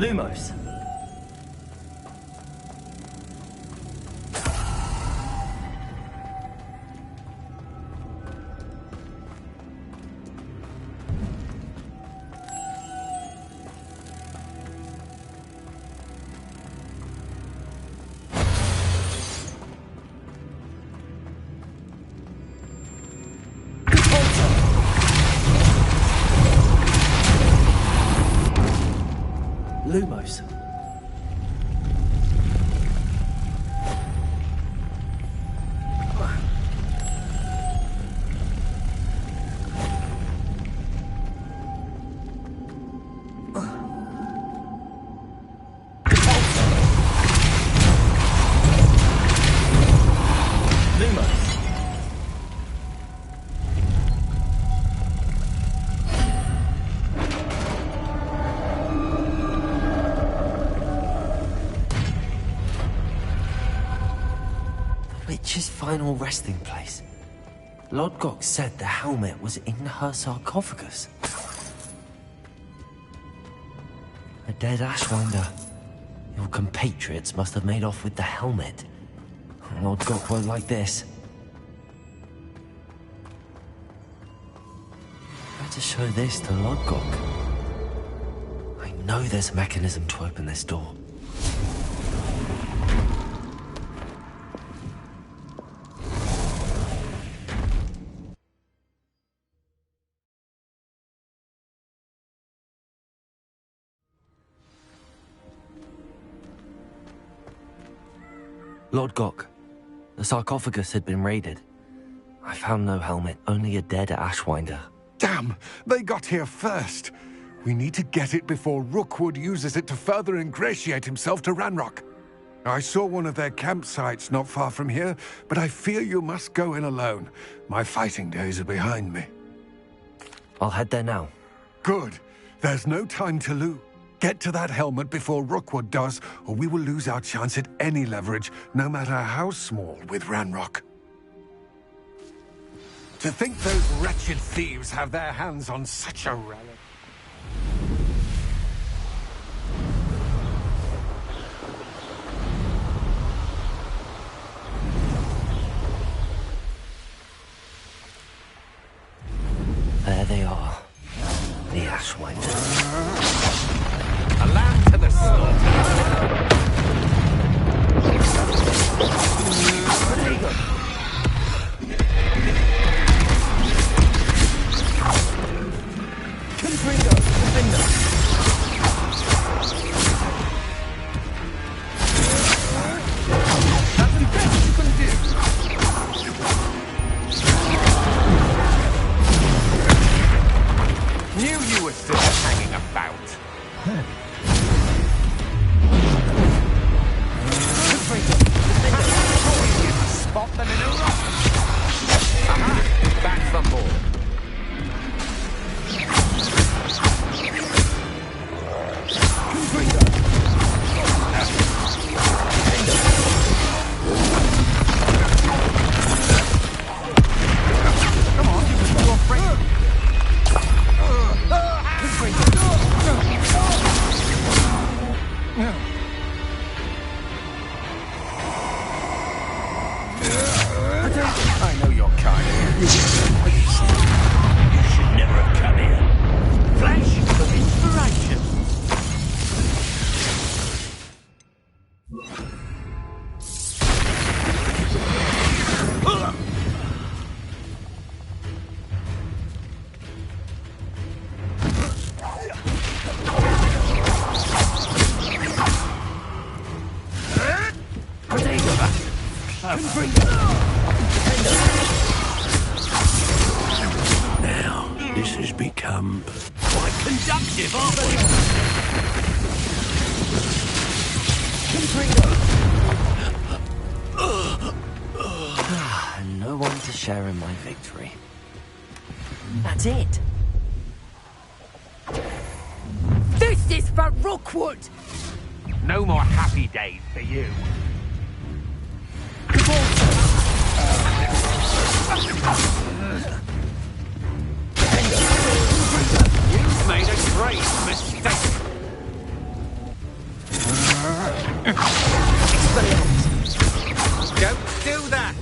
Lumos. Lumos. Witch's final resting place. Lodgok said the helmet was in her sarcophagus. A dead Ashwinder. Your compatriots must have made off with the helmet. Lodgok won't like this. Better show this to Lodgok. I know there's a mechanism to open this door. Lodgok, the sarcophagus had been raided. I found no helmet, only a dead Ashwinder. Damn! They got here first! We need to get it before Rookwood uses it to further ingratiate himself to Ranrock. I saw one of their campsites not far from here, but I fear you must go in alone. My fighting days are behind me. I'll head there now. Good. There's no time to lose. Get to that helmet before Rookwood does, or we will lose our chance at any leverage, no matter how small, with Ranrock. To think those wretched thieves have their hands on such a relic. There they are. The Ashwinders. A lamb to the slaughter. Knew you were still hanging about. Spot them in a rock. Aha! Back from board. Come on, you can do a friend. I know your kind. You should never have come here. Flash of inspiration. Now, this has become quite conductive, aren't And no one to share in my victory. That's it. This is for Rookwood! No more happy days for you. You've made a great mistake. that!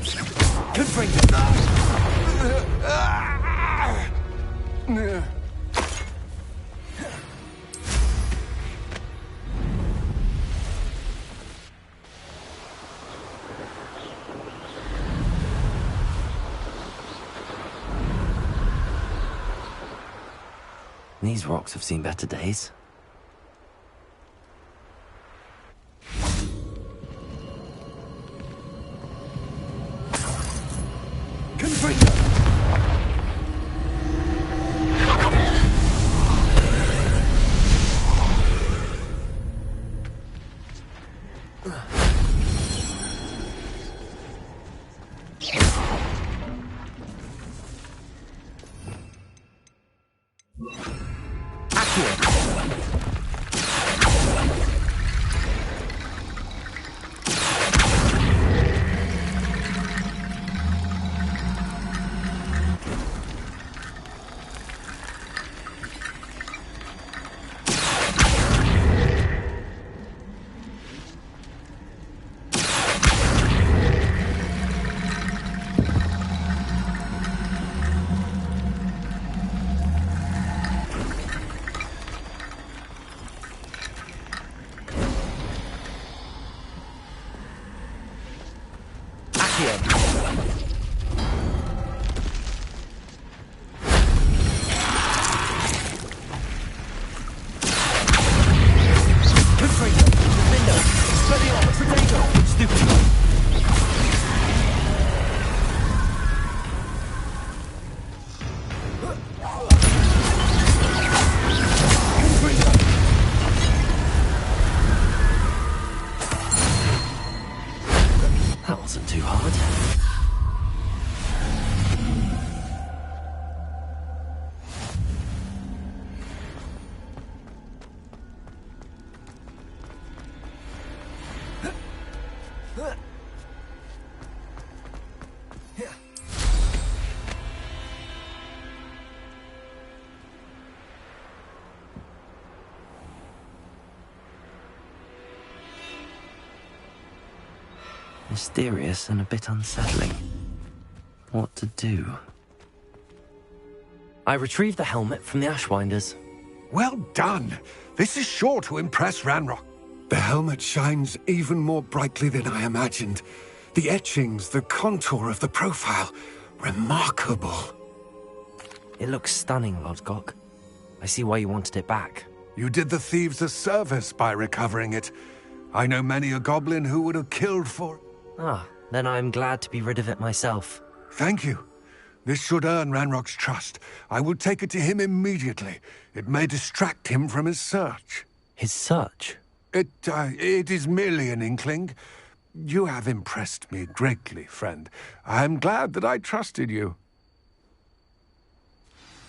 These rocks have seen better days. That wasn't too hard. Mysterious and a bit unsettling. What to do? I retrieved the helmet from the Ashwinders. Well done. This is sure to impress Ranrock. The helmet shines even more brightly than I imagined. The etchings, the contour of the profile. Remarkable. It looks stunning, Lodgok. I see why you wanted it back. You did the thieves a service by recovering it. I know many a goblin who would have killed for... Ah, then I'm glad to be rid of it myself. Thank you. This should earn Ranrock's trust. I will take it to him immediately. It may distract him from his search. His search? It is merely an inkling. You have impressed me greatly, friend. I am glad that I trusted you.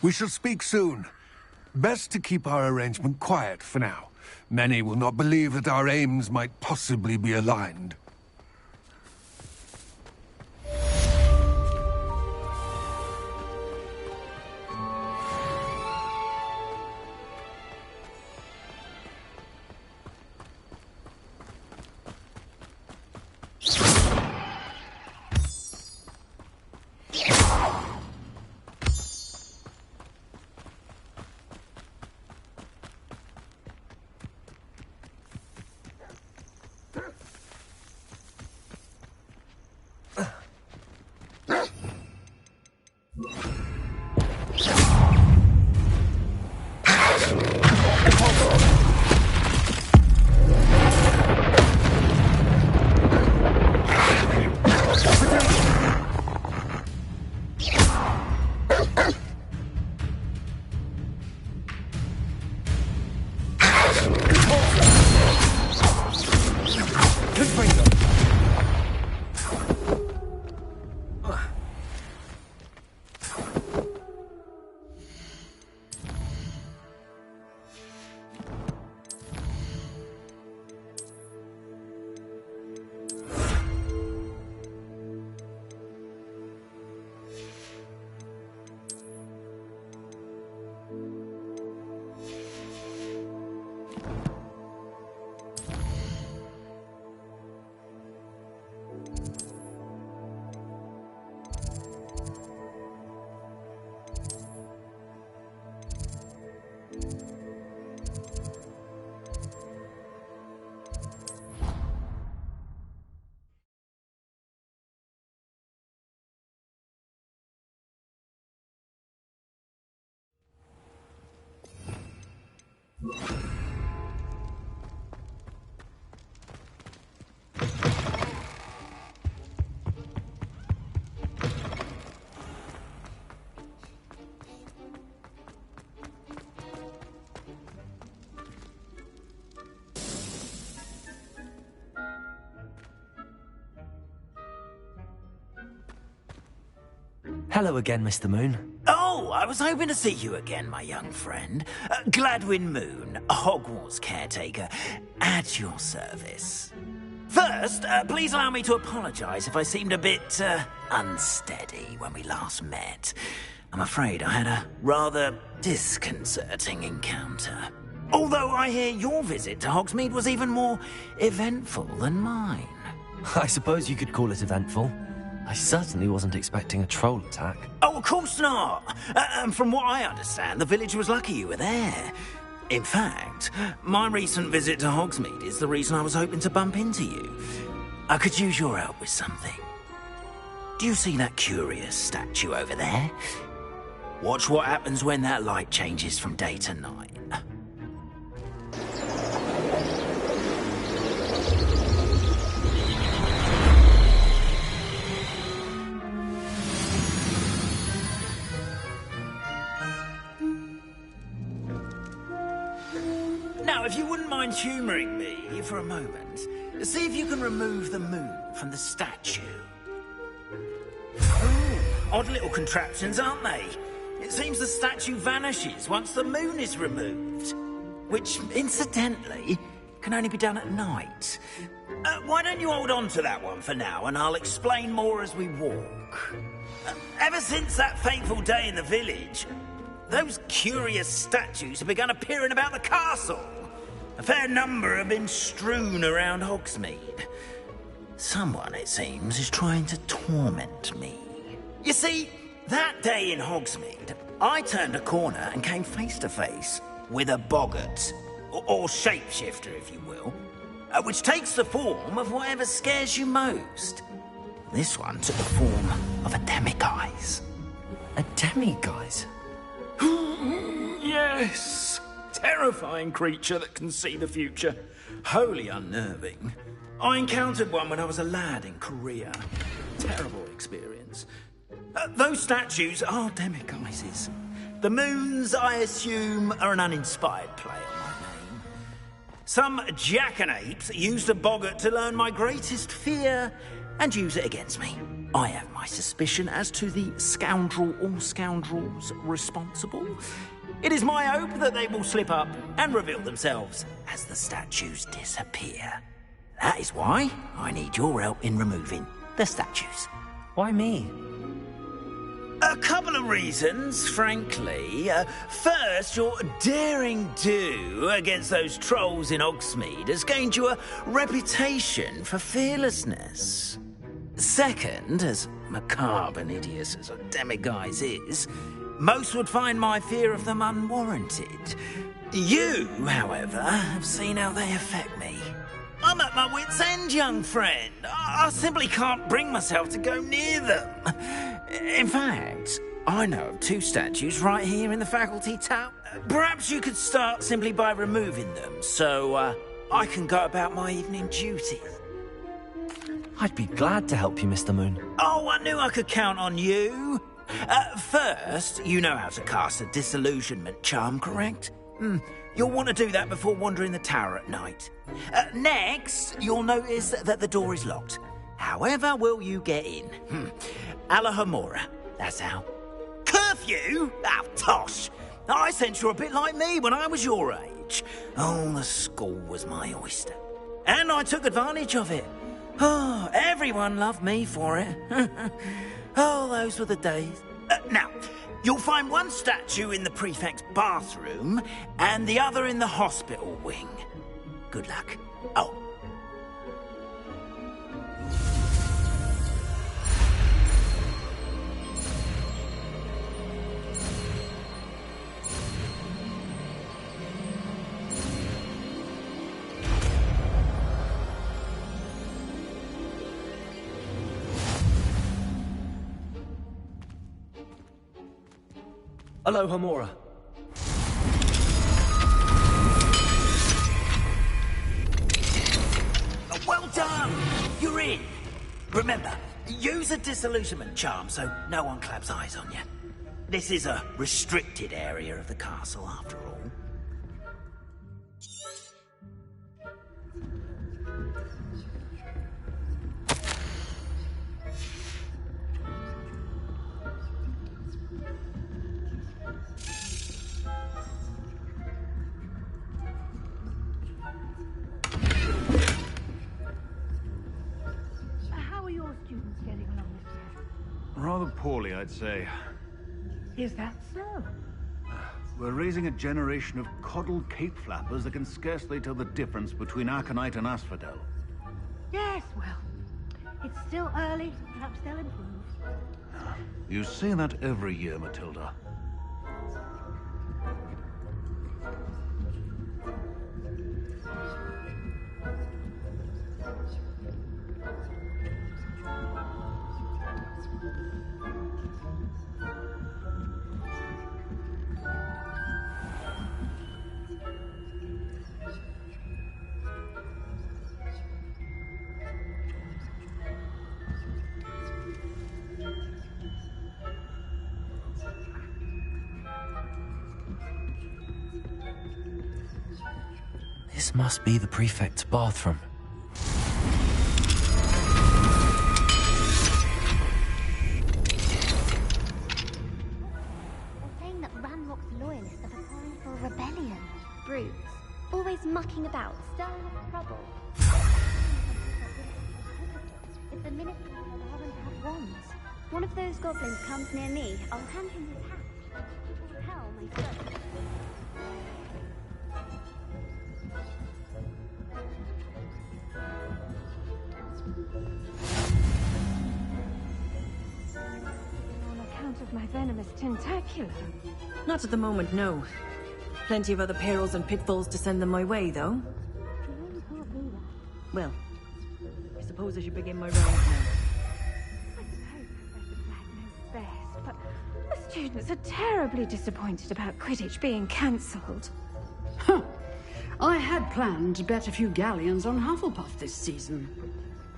We shall speak soon. Best to keep our arrangement quiet for now. Many will not believe that our aims might possibly be aligned. Hello again, Mr. Moon. Oh, I was hoping to see you again, my young friend. Gladwin Moon, Hogwarts caretaker, at your service. First, please allow me to apologise if I seemed a bit unsteady when we last met. I'm afraid I had a rather disconcerting encounter. Although I hear your visit to Hogsmeade was even more eventful than mine. I suppose you could call it eventful. I certainly wasn't expecting a troll attack. Oh, of course not. And from what I understand, the village was lucky you were there. In fact, my recent visit to Hogsmeade is the reason I was hoping to bump into you. I could use your help with something. Do you see that curious statue over there? Watch what happens when that light changes from day to night. Now, if you wouldn't mind humouring me for a moment, see if you can remove the moon from the statue. Ooh, odd little contraptions, aren't they? It seems the statue vanishes once the moon is removed. Which, incidentally, can only be done at night. Why don't you hold on to that one for now, and I'll explain more as we walk. Ever since that fateful day in the village, those curious statues have begun appearing about the castle. A fair number have been strewn around Hogsmeade. Someone, it seems, is trying to torment me. You see, that day in Hogsmeade, I turned a corner and came face to face with a boggart, or shapeshifter, if you will, which takes the form of whatever scares you most. This one took the form of a demiguise. A demiguise? Yes! Terrifying creature that can see the future. Wholly unnerving. I encountered one when I was a lad in Korea. Terrible experience. Those statues are demiguises. The moons, I assume, are an uninspired play on my name. Some jackanapes used a boggart to learn my greatest fear and use it against me. I have my suspicion as to the scoundrel or scoundrels responsible. It is my hope that they will slip up and reveal themselves as the statues disappear. That is why I need your help in removing the statues. Why me? A couple of reasons, frankly. First, your daring do against those trolls in Hogsmeade has gained you a reputation for fearlessness. Second, as macabre and hideous as a demiguise is, most would find my fear of them unwarranted. You, however, have seen how they affect me. I'm at my wit's end, young friend. I simply can't bring myself to go near them. In fact, I know of two statues right here in the faculty tower. Perhaps you could start simply by removing them, so I can go about my evening duties. I'd be glad to help you, Mr. Moon. Oh, I knew I could count on you. First, you know how to cast a disillusionment charm, correct? You'll want to do that before wandering the tower at night. Next, you'll notice that the door is locked. However will you get in? Alahomora, that's how. Curfew? Oh, tosh. I sense you're a bit like me when I was your age. Oh, the school was my oyster. And I took advantage of it. Oh, everyone loved me for it. Oh, those were the days. Now, you'll find one statue in the prefect's bathroom and the other in the hospital wing. Good luck. Oh. Alohomora. Well done! You're in. Remember, use a disillusionment charm so no one claps eyes on you. This is a restricted area of the castle, after all. Rather poorly, I'd say. Is that so? We're raising a generation of coddled cape flappers that can scarcely tell the difference between aconite and asphodel. Yes, well, it's still early. Perhaps they'll improve. You say that every year, Matilda. This must be the prefect's bathroom. They're saying that Ranrock's loyalists are preparing for a rebellion. Brutes, always mucking about, stirring up trouble. If the ministers will allow them to have wands, one of those goblins comes near me, I'll hand him his hat. It will tell my story. On account of my venomous tentacular. Not at the moment, no. Plenty of other perils and pitfalls to send them my way, though. Well, I suppose I should begin my rounds now. Best, but the students are terribly disappointed about Quidditch being cancelled. Huh. I had planned to bet a few galleons on Hufflepuff this season.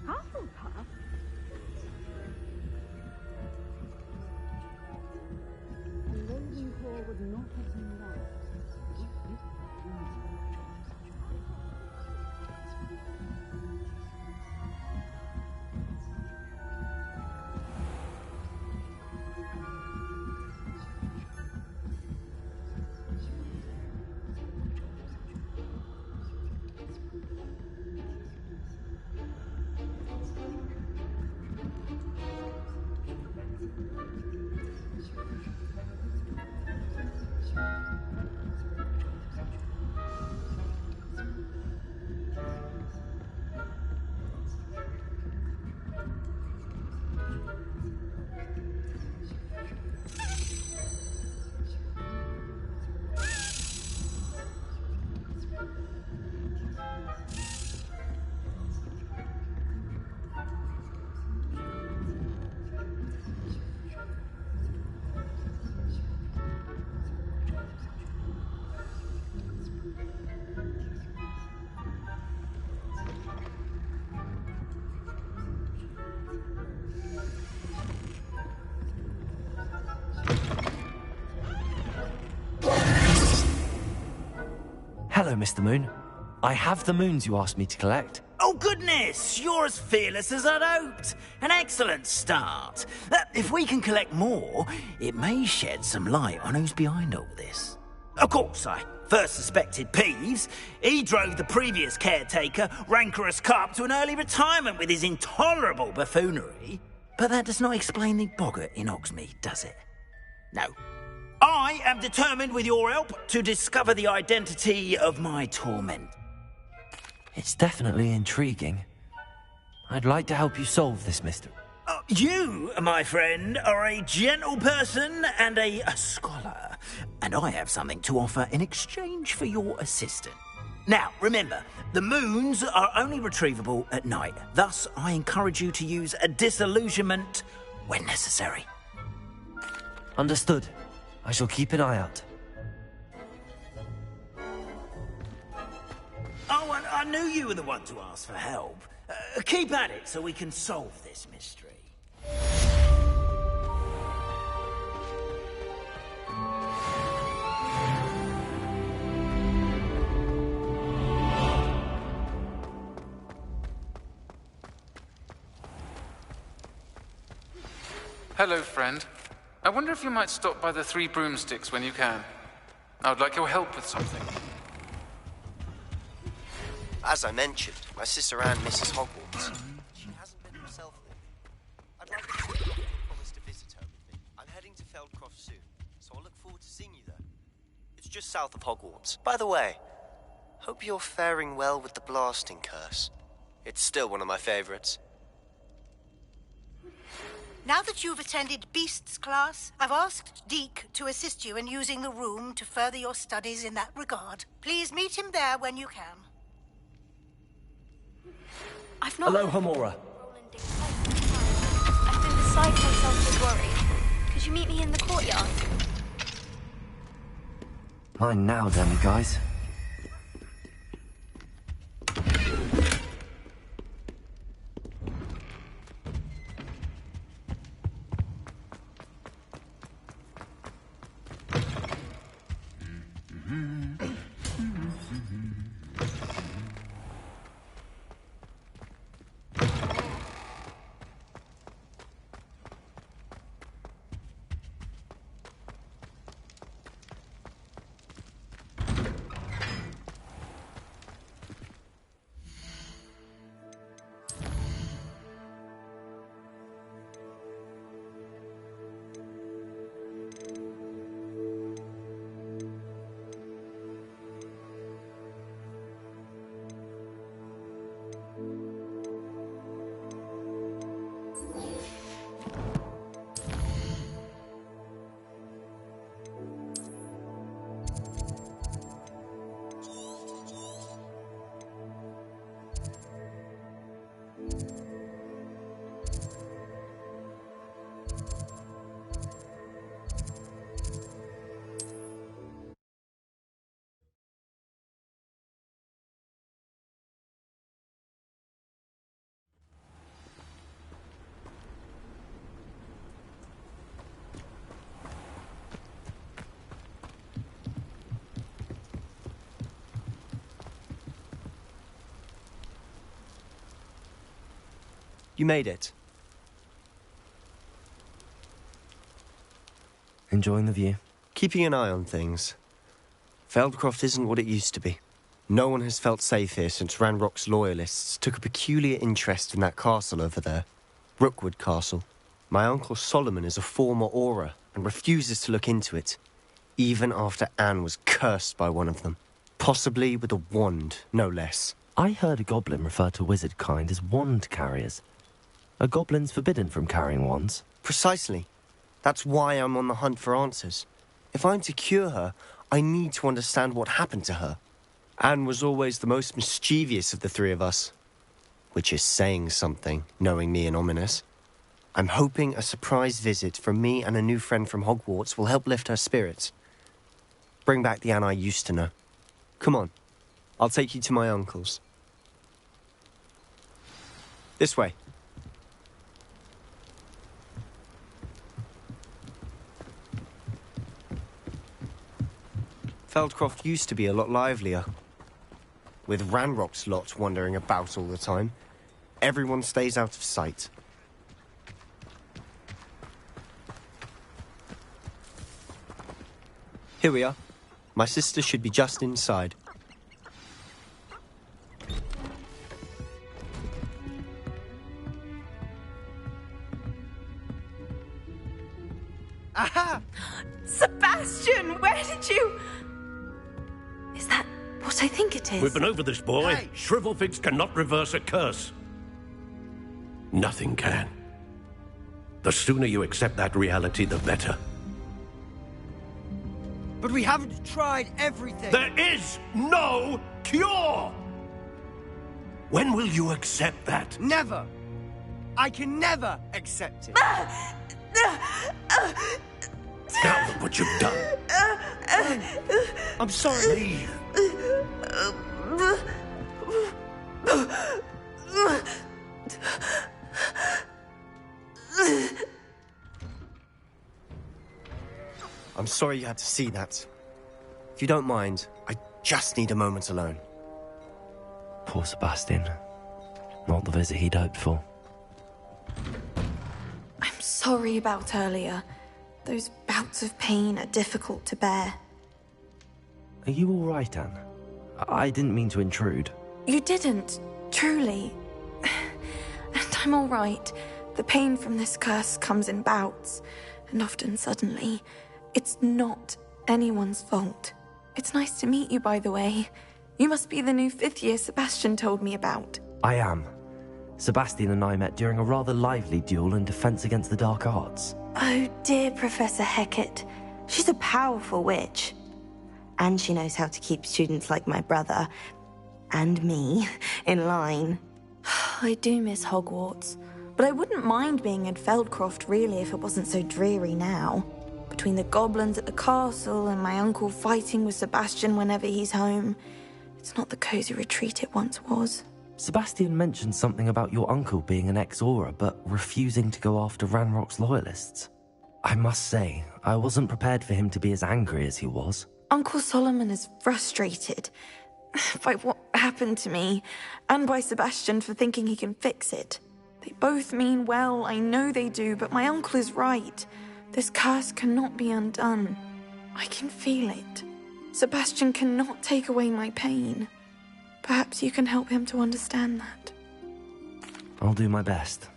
Hufflepuff? Ravenclaw would not have been right. Hello, Mr. Moon. I have the moons you asked me to collect. Oh, goodness! You're as fearless as I'd hoped. An excellent start. If we can collect more, it may shed some light on who's behind all this. Of course, I first suspected Peeves. He drove the previous caretaker, Rancorous Carp, to an early retirement with his intolerable buffoonery. But that does not explain the boggart in Hogsmeade, does it? No. I am determined, with your help, to discover the identity of my torment. It's definitely intriguing. I'd like to help you solve this mystery. You, my friend, are a gentle person and a scholar, and I have something to offer in exchange for your assistance. Now, remember, the moons are only retrievable at night. Thus, I encourage you to use a disillusionment when necessary. Understood. I shall keep an eye out. Oh, and I knew you were the one to ask for help. Keep at it so we can solve this mystery. Hello, friend. I wonder if you might stop by the Three Broomsticks when you can. I would like your help with something. As I mentioned, my sister Anne misses Hogwarts. She hasn't been herself lately. I'd like to promise to visit just south of Hogwarts. By the way, hope you're faring well with the blasting curse. It's still one of my favorites. Now that you've attended Beasts class, I've asked Deke to assist you in using the room to further your studies in that regard. Please meet him there when you can. I've not... Hello, Homora. I've been beside myself with worry. Could you meet me in the courtyard? Mine now, then, guys. You made it. Enjoying the view? Keeping an eye on things. Feldcroft isn't what it used to be. No one has felt safe here since Ranrock's loyalists took a peculiar interest in that castle over there. Rookwood Castle. My uncle Solomon is a former Auror and refuses to look into it, even after Anne was cursed by one of them. Possibly with a wand, no less. I heard a goblin refer to wizard kind as wand carriers. Are goblins forbidden from carrying wands? Precisely. That's why I'm on the hunt for answers. If I'm to cure her, I need to understand what happened to her. Anne was always the most mischievous of the three of us. Which is saying something, knowing me and Ominous. I'm hoping a surprise visit from me and a new friend from Hogwarts will help lift her spirits. Bring back the Anne I used to know. Come on. I'll take you to my uncle's. This way. Feldcroft used to be a lot livelier. With Ranrock's lot wandering about all the time, everyone stays out of sight. Here we are. My sister should be just inside. Aha! Sebastian, where did you... Is that what I think it is? We've been over this, boy. Hey. Shrivelfigs cannot reverse a curse. Nothing can. The sooner you accept that reality, the better. But we haven't tried everything. There is no cure! When will you accept that? Never. I can never accept it. Now look what you've done. I'm sorry. Leave. I'm sorry you had to see that. If you don't mind, I just need a moment alone. Poor Sebastian. Not the visit he'd hoped for. I'm sorry about earlier. Those bouts of pain are difficult to bear. Are you all right, Anne? I didn't mean to intrude. You didn't, truly. And I'm all right. The pain from this curse comes in bouts, and often suddenly. It's not anyone's fault. It's nice to meet you, by the way. You must be the new 5th year Sebastian told me about. I am. Sebastian and I met during a rather lively duel in defense against the dark arts. Oh dear, Professor Hecat. She's a powerful witch. And she knows how to keep students like my brother, and me, in line. I do miss Hogwarts, but I wouldn't mind being in Feldcroft really if it wasn't so dreary now. Between the goblins at the castle and my uncle fighting with Sebastian whenever he's home, it's not the cozy retreat it once was. Sebastian mentioned something about your uncle being an ex-Auror, but refusing to go after Ranrock's loyalists. I must say, I wasn't prepared for him to be as angry as he was. Uncle Solomon is frustrated by what happened to me, and by Sebastian for thinking he can fix it. They both mean well, I know they do, but my uncle is right. This curse cannot be undone. I can feel it. Sebastian cannot take away my pain. Perhaps you can help him to understand that. I'll do my best.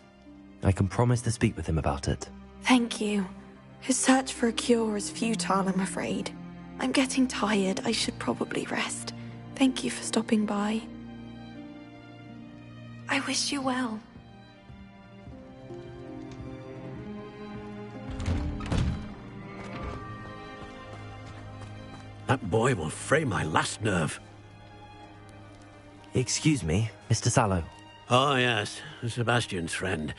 I can promise to speak with him about it. Thank you. His search for a cure is futile, I'm afraid. I'm getting tired. I should probably rest. Thank you for stopping by. I wish you well. That boy will fray my last nerve. Excuse me, Mr. Sallow. Oh, yes, Sebastian's friend.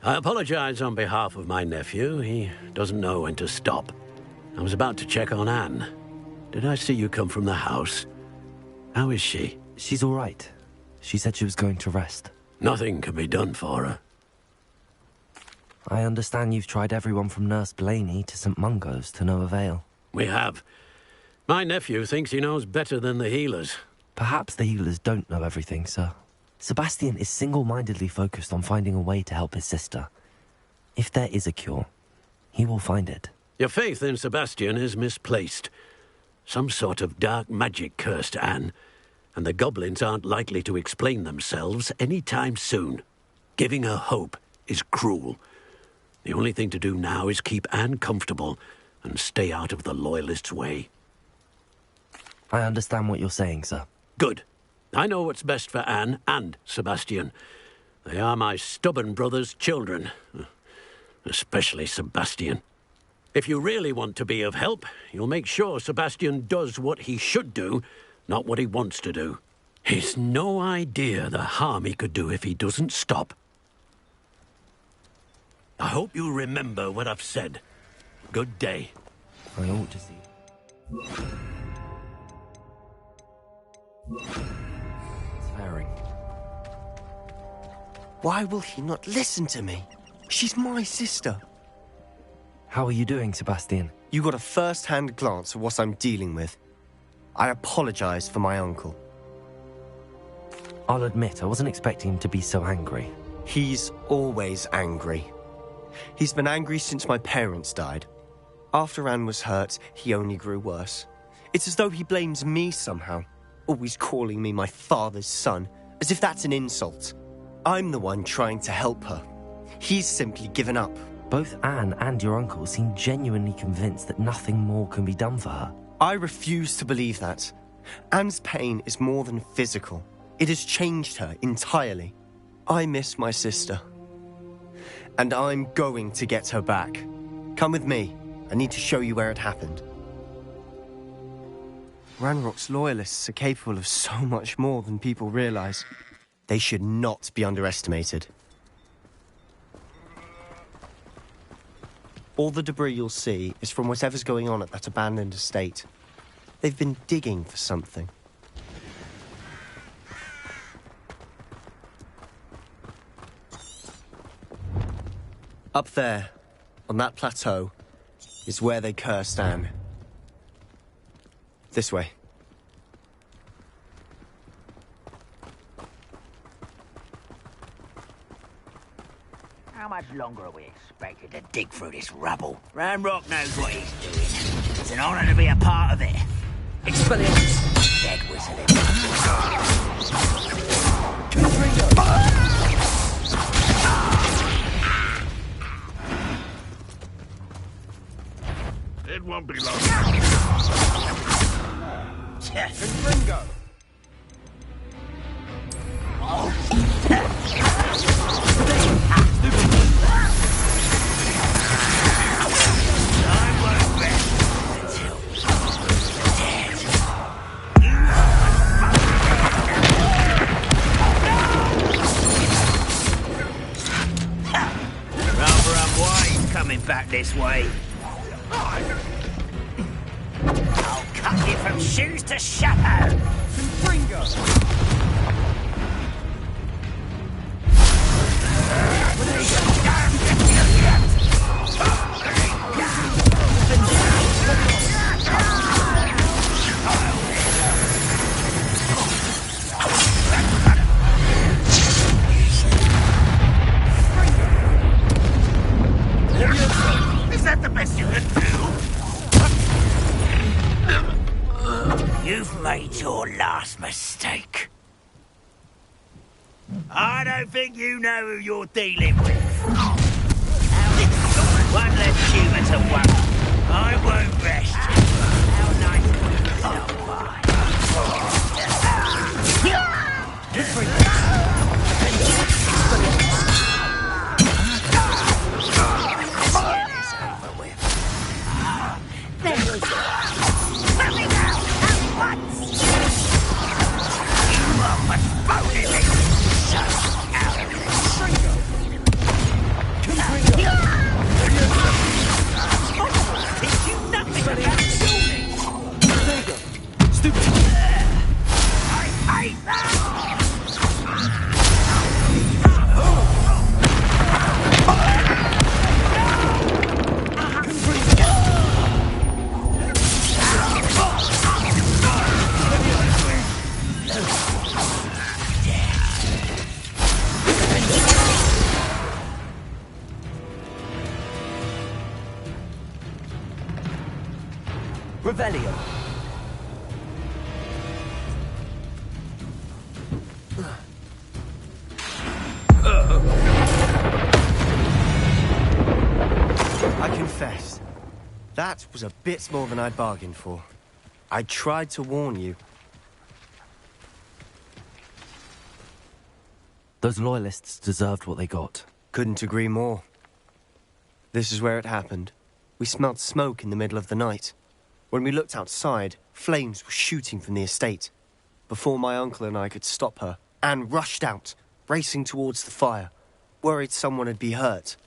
I apologize on behalf of my nephew. He doesn't know when to stop. I was about to check on Anne. Did I see you come from the house? How is she? She's all right. She said she was going to rest. Nothing can be done for her. I understand you've tried everyone from Nurse Blaney to St. Mungo's to no avail. We have. My nephew thinks he knows better than the healers. Perhaps the healers don't know everything, sir. Sebastian is single-mindedly focused on finding a way to help his sister. If there is a cure, he will find it. Your faith in Sebastian is misplaced. Some sort of dark magic cursed Anne, and the goblins aren't likely to explain themselves any time soon. Giving her hope is cruel. The only thing to do now is keep Anne comfortable and stay out of the Loyalists' way. I understand what you're saying, sir. Good. I know what's best for Anne and Sebastian. They are my stubborn brother's children. Especially Sebastian. If you really want to be of help, you'll make sure Sebastian does what he should do, not what he wants to do. He's no idea the harm he could do if he doesn't stop. I hope you remember what I've said. Good day. I ought to see. It's faring. Why will he not listen to me? She's my sister. How are you doing, Sebastian? You got a first-hand glance at what I'm dealing with. I apologize for my uncle. I'll admit, I wasn't expecting him to be so angry. He's always angry. He's been angry since my parents died. After Anne was hurt, he only grew worse. It's as though he blames me somehow, always calling me my father's son, as if that's an insult. I'm the one trying to help her. He's simply given up. Both Anne and your uncle seem genuinely convinced that nothing more can be done for her. I refuse to believe that. Anne's pain is more than physical. It has changed her entirely. I miss my sister. And I'm going to get her back. Come with me. I need to show you where it happened. Ranrock's loyalists are capable of so much more than people realize. They should not be underestimated. All the debris you'll see is from whatever's going on at that abandoned estate. They've been digging for something. Up there, on that plateau, is where they cursed Anne. This way. How much longer are we expected to dig through this rubble? Ranrock knows what he's doing. It's an honor to be a part of it. Expelliarmus! Dead whistling. It won't be long. Confringo! Coming back this way. I'll cut you from shoes to shadow. Confringo! Is that the best you can do? You've made your last mistake. I don't think you know who you're dealing with. One less human to worry. I won't rest. How nice of you to stop by. Revelio. I confess, that was a bit more than I bargained for. I tried to warn you. Those loyalists deserved what they got. Couldn't agree more. This is where it happened. We smelled smoke in the middle of the night. When we looked outside, flames were shooting from the estate. Before my uncle and I could stop her, Anne rushed out, racing towards the fire, worried someone would be hurt.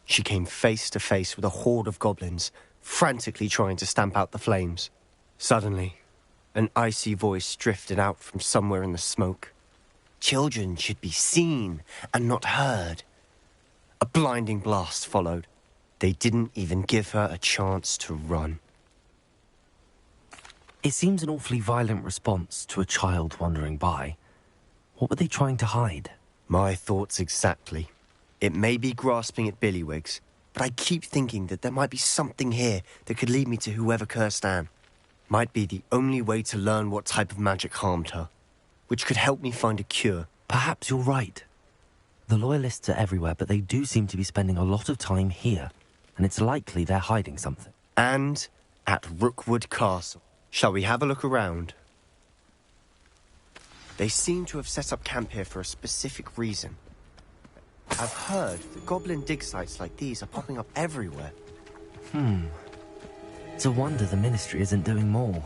She came face to face with a horde of goblins, frantically trying to stamp out the flames. Suddenly, an icy voice drifted out from somewhere in the smoke. Children should be seen and not heard. A blinding blast followed. They didn't even give her a chance to run. It seems an awfully violent response to a child wandering by. What were they trying to hide? My thoughts exactly. It may be grasping at Billywigs, but I keep thinking that there might be something here that could lead me to whoever cursed Anne. Might be the only way to learn what type of magic harmed her, which could help me find a cure. Perhaps you're right. The loyalists are everywhere, but they do seem to be spending a lot of time here, and it's likely they're hiding something. And at Rookwood Castle. Shall we have a look around? They seem to have set up camp here for a specific reason. I've heard that goblin dig sites like these are popping up everywhere. It's a wonder the Ministry isn't doing more.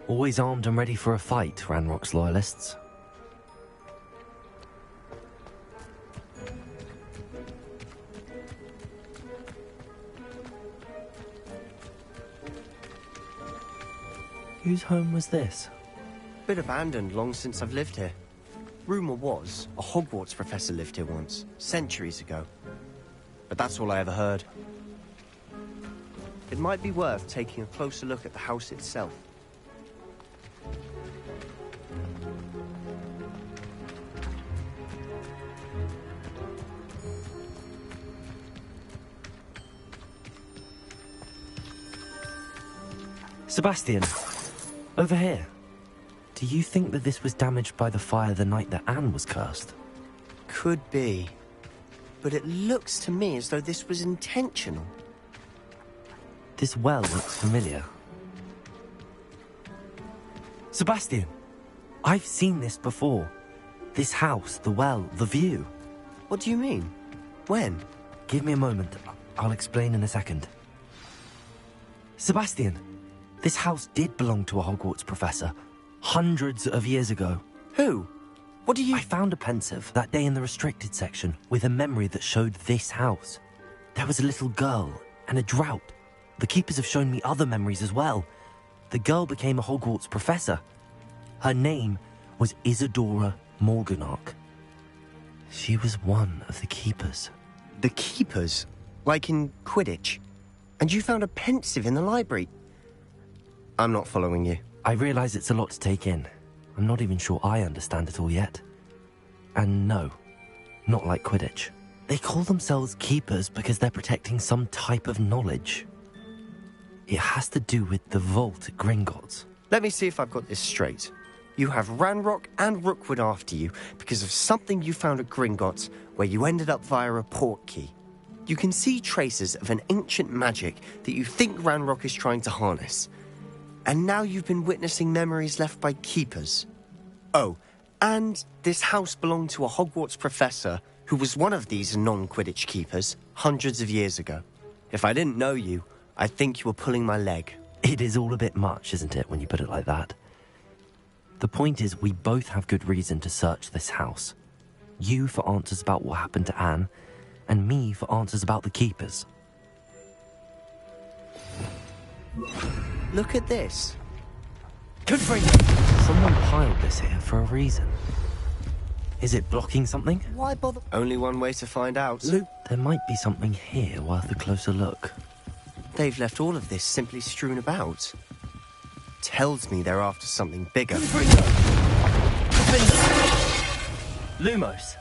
Always armed and ready for a fight, Ranrock's loyalists. Whose home was this? Bit abandoned long since I've lived here. Rumour was a Hogwarts professor lived here once, centuries ago. But that's all I ever heard. It might be worth taking a closer look at the house itself. Sebastian, over here. Do you think that this was damaged by the fire the night that Anne was cursed? Could be. But it looks to me as though this was intentional. This well looks familiar. Sebastian, I've seen this before. This house, the well, the view. What do you mean? When? Give me a moment. I'll explain in a second. Sebastian, this house did belong to a Hogwarts professor, hundreds of years ago. Who? What do you... I found a pensive that day in the restricted section with a memory that showed this house. There was a little girl and a drought. The keepers have shown me other memories as well. The girl became a Hogwarts professor. Her name was Isadora Morganach. She was one of the keepers. The keepers? Like in Quidditch? And you found a pensive in the library? I'm not following you. I realise it's a lot to take in. I'm not even sure I understand it all yet. And no, not like Quidditch. They call themselves keepers because they're protecting some type of knowledge. It has to do with the vault at Gringotts. Let me see if I've got this straight. You have Ranrock and Rookwood after you because of something you found at Gringotts where you ended up via a port key. You can see traces of an ancient magic that you think Ranrock is trying to harness. And now you've been witnessing memories left by keepers. Oh, and this house belonged to a Hogwarts professor who was one of these non-Quidditch keepers hundreds of years ago. If I didn't know you, I'd think you were pulling my leg. It is all a bit much, isn't it, when you put it like that? The point is, we both have good reason to search this house. You for answers about what happened to Anne, and me for answers about the keepers. Look at this. Good for you. Someone piled this here for a reason. Is it blocking something? Why bother? Only one way to find out. Luke, there might be something here worth a closer look. They've left all of this simply strewn about. Tells me they're after something bigger. Lumos.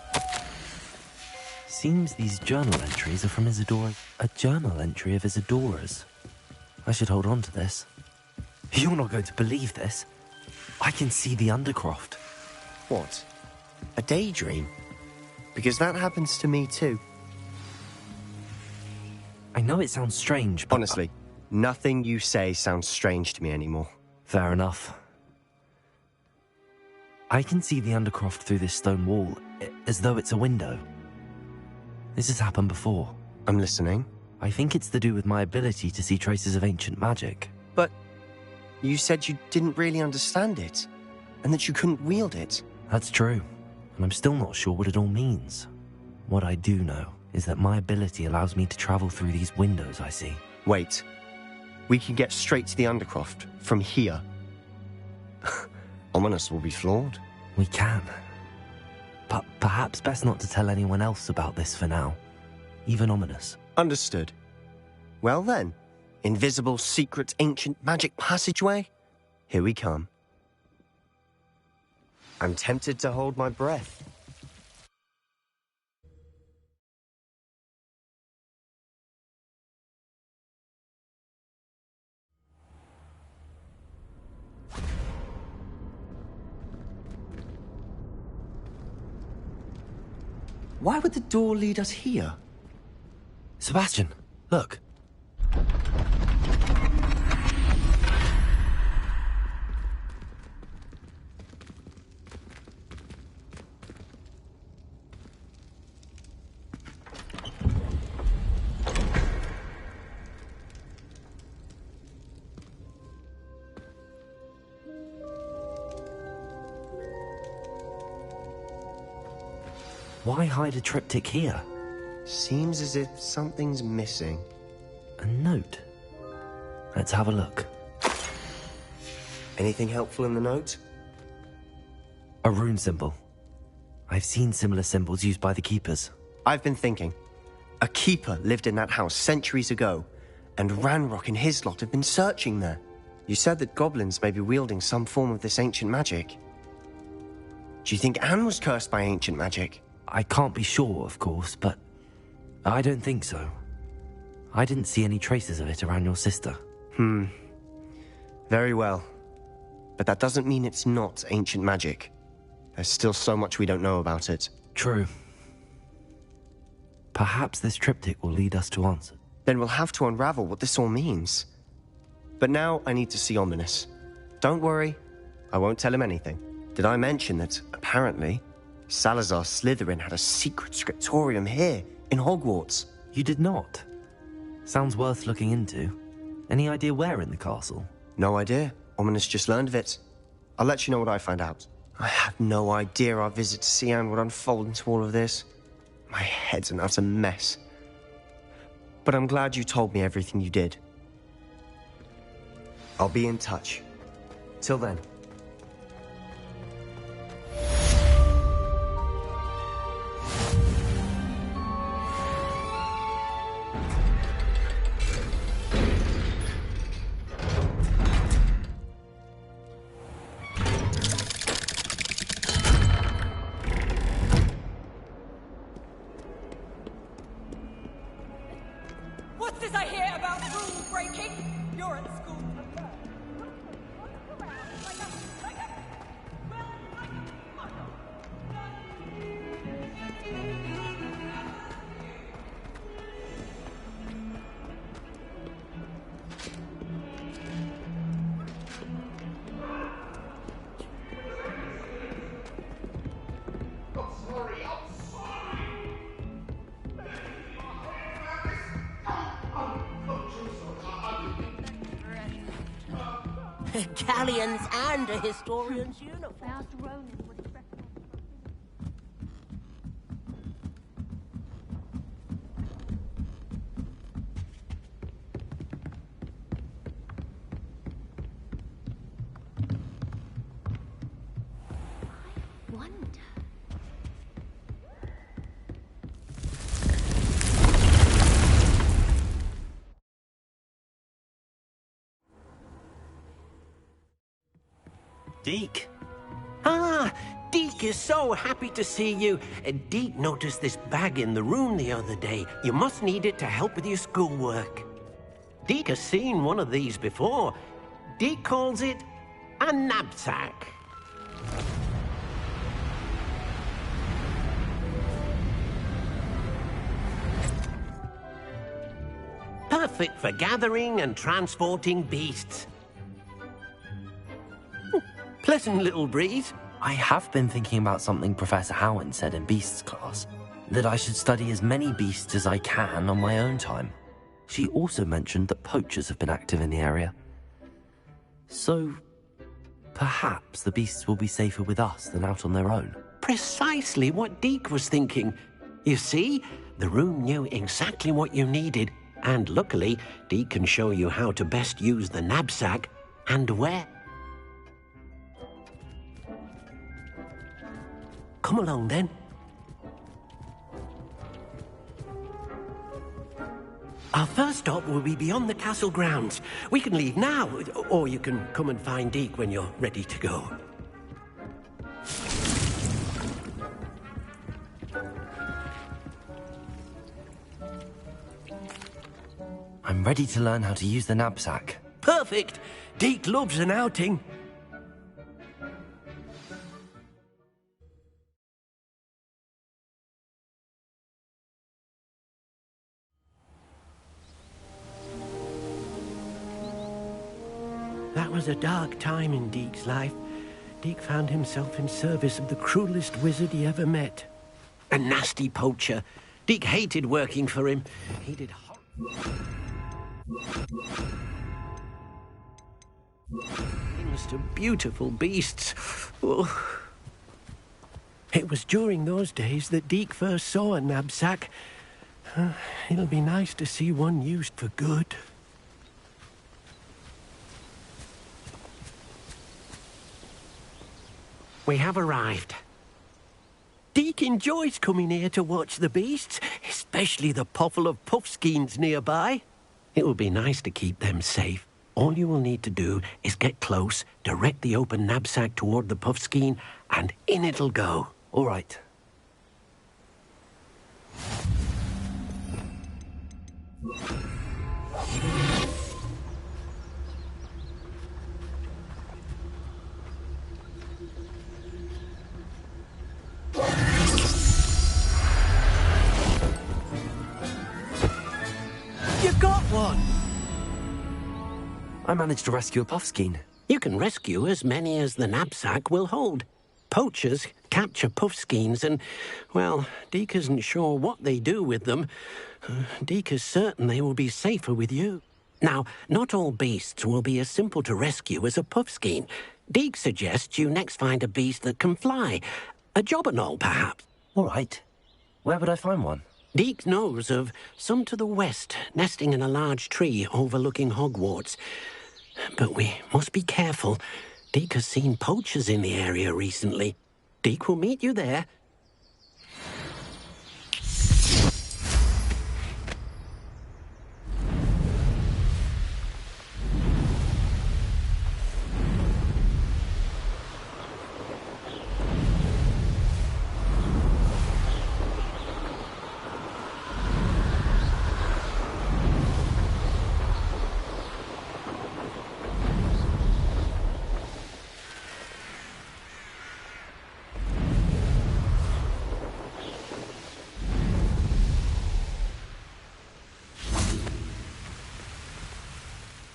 Seems these journal entries are from Isadora. A journal entry of Isadora's. I should hold on to this. You're not going to believe this. I can see the Undercroft. What? A daydream? Because that happens to me too. I know it sounds strange, but... Honestly, nothing you say sounds strange to me anymore. Fair enough. I can see the Undercroft through this stone wall, as though it's a window. This has happened before. I'm listening. I think it's to do with my ability to see traces of ancient magic. But you said you didn't really understand it, and that you couldn't wield it. That's true, and I'm still not sure what it all means. What I do know is that my ability allows me to travel through these windows I see. Wait. We can get straight to the Undercroft from here. Ominous will be flawed. We can. But perhaps best not to tell anyone else about this for now. Even Ominous. Understood. Well then, invisible, secret, ancient magic passageway? Here we come. I'm tempted to hold my breath. Why would the door lead us here? Sebastian, look. Why hide a triptych here? Seems as if something's missing. A note. Let's have a look. Anything helpful in the note? A rune symbol. I've seen similar symbols used by the keepers. I've been thinking. A keeper lived in that house centuries ago, and Ranrock and his lot have been searching there. You said that goblins may be wielding some form of this ancient magic. Do you think Anne was cursed by ancient magic? I can't be sure, of course, but I don't think so. I didn't see any traces of it around your sister. Very well. But that doesn't mean it's not ancient magic. There's still so much we don't know about it. True. Perhaps this triptych will lead us to answers. Then we'll have to unravel what this all means. But now I need to see Ominous. Don't worry, I won't tell him anything. Did I mention that, apparently, Salazar Slytherin had a secret scriptorium here, in Hogwarts? You did not? Sounds worth looking into. Any idea where in the castle? No idea. Ominous just learned of it. I'll let you know what I find out. I had no idea our visit to Sian would unfold into all of this. My head's an utter mess. But I'm glad you told me everything you did. I'll be in touch. Till then. What's this I hear about rule breaking? You're at school. Galleons and a historian's uniform. Deke? Ah, Deke is so happy to see you. Deke noticed this bag in the room the other day. You must need it to help with your schoolwork. Deke has seen one of these before. Deke calls it a knapsack. Perfect for gathering and transporting beasts. Pleasant little breeze. I have been thinking about something Professor Howard said in Beasts class, that I should study as many beasts as I can on my own time. She also mentioned that poachers have been active in the area. So, perhaps the beasts will be safer with us than out on their own. Precisely what Deke was thinking. You see, the room knew exactly what you needed, and luckily, Deke can show you how to best use the knapsack and where. Come along, then. Our first stop will be beyond the castle grounds. We can leave now, or you can come and find Deke when you're ready to go. I'm ready to learn how to use the knapsack. Perfect! Deke loves an outing. That was a dark time in Deke's life. Deke found himself in service of the cruelest wizard he ever met. A nasty poacher. Deke hated working for him. He did things to beautiful beasts. Oh. It was during those days that Deke first saw a knapsack. It'll be nice to see one used for good. We have arrived. Deke enjoys coming here to watch the beasts, especially the potful of puffskeins nearby. It will be nice to keep them safe. All you will need to do is get close, direct the open knapsack toward the puffskein, and in it'll go. All right. You got one! I managed to rescue a puffskein. You can rescue as many as the knapsack will hold. Poachers capture puffskeins and, well, Deke isn't sure what they do with them. Deke is certain they will be safer with you. Now, not all beasts will be as simple to rescue as a puffskein. Deke suggests you next find a beast that can fly. A jobberknoll, perhaps. All right. Where would I find one? Deke knows of some to the west, nesting in a large tree overlooking Hogwarts. But we must be careful. Deke has seen poachers in the area recently. Deke will meet you there.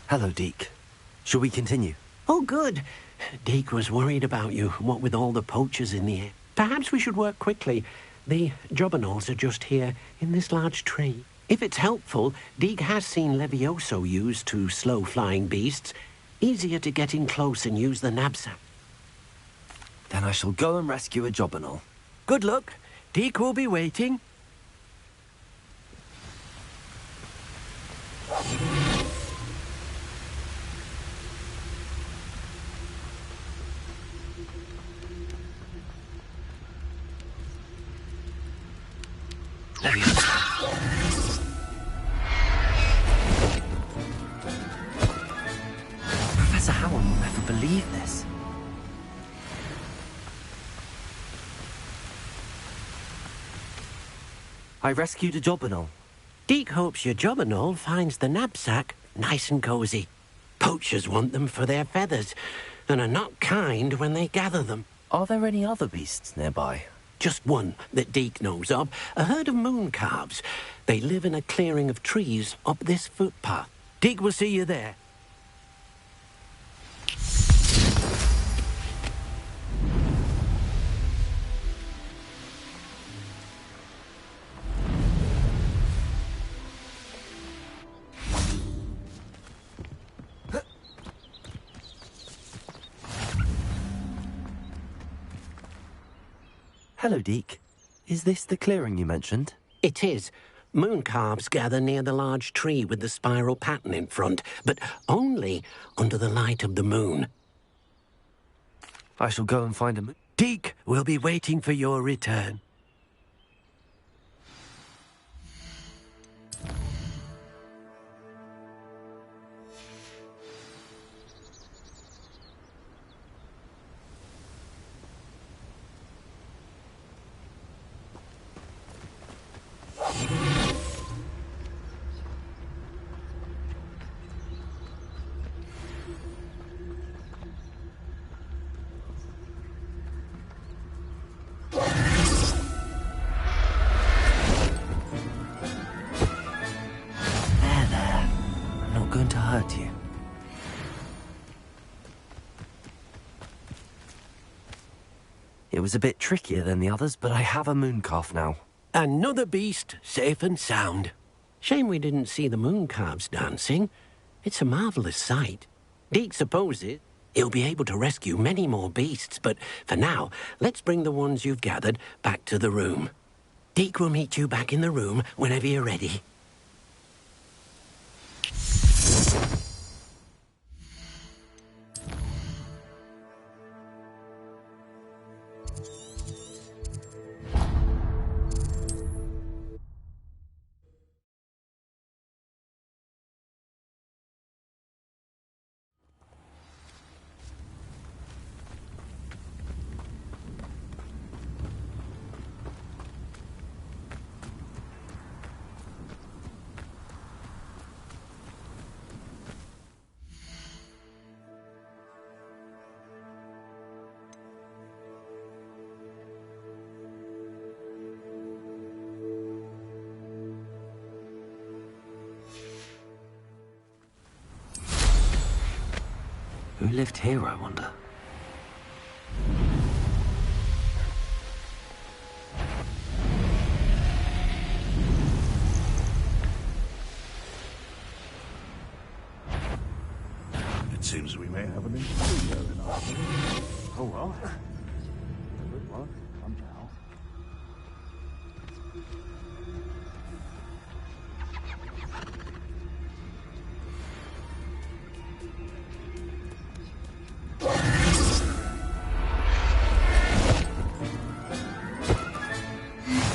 Hello, Deke. Shall we continue? Oh, good. Deke was worried about you, what with all the poachers in the air. Perhaps we should work quickly. The jobberknolls are just here, in this large tree. If it's helpful, Deke has seen Levioso used to slow flying beasts. Easier to get in close and use the knapsack. Then I shall go and rescue a jobberknoll. Good luck. Deke will be waiting. Professor Howard will never believe this. I rescued a jobberknoll. Deke hopes your jobberknoll finds the knapsack nice and cozy. Poachers want them for their feathers, and are not kind when they gather them. Are there any other beasts nearby? Just one that Deke knows of, a herd of moon calves. They live in a clearing of trees up this footpath. Deke will see you there. Hello, Deke. Is this the clearing you mentioned? It is. Moon calves gather near the large tree with the spiral pattern in front, but only under the light of the moon. I shall go and find him. Deke will be waiting for your return. It was a bit trickier than the others, but I have a mooncalf now. Another beast, safe and sound. Shame we didn't see the mooncalves dancing. It's a marvellous sight. Deke supposes he'll be able to rescue many more beasts, but for now, let's bring the ones you've gathered back to the room. Deke will meet you back in the room whenever you're ready. Who lived here, I wonder? It seems we may have an intruder in our village. Oh well. Good luck. Come now.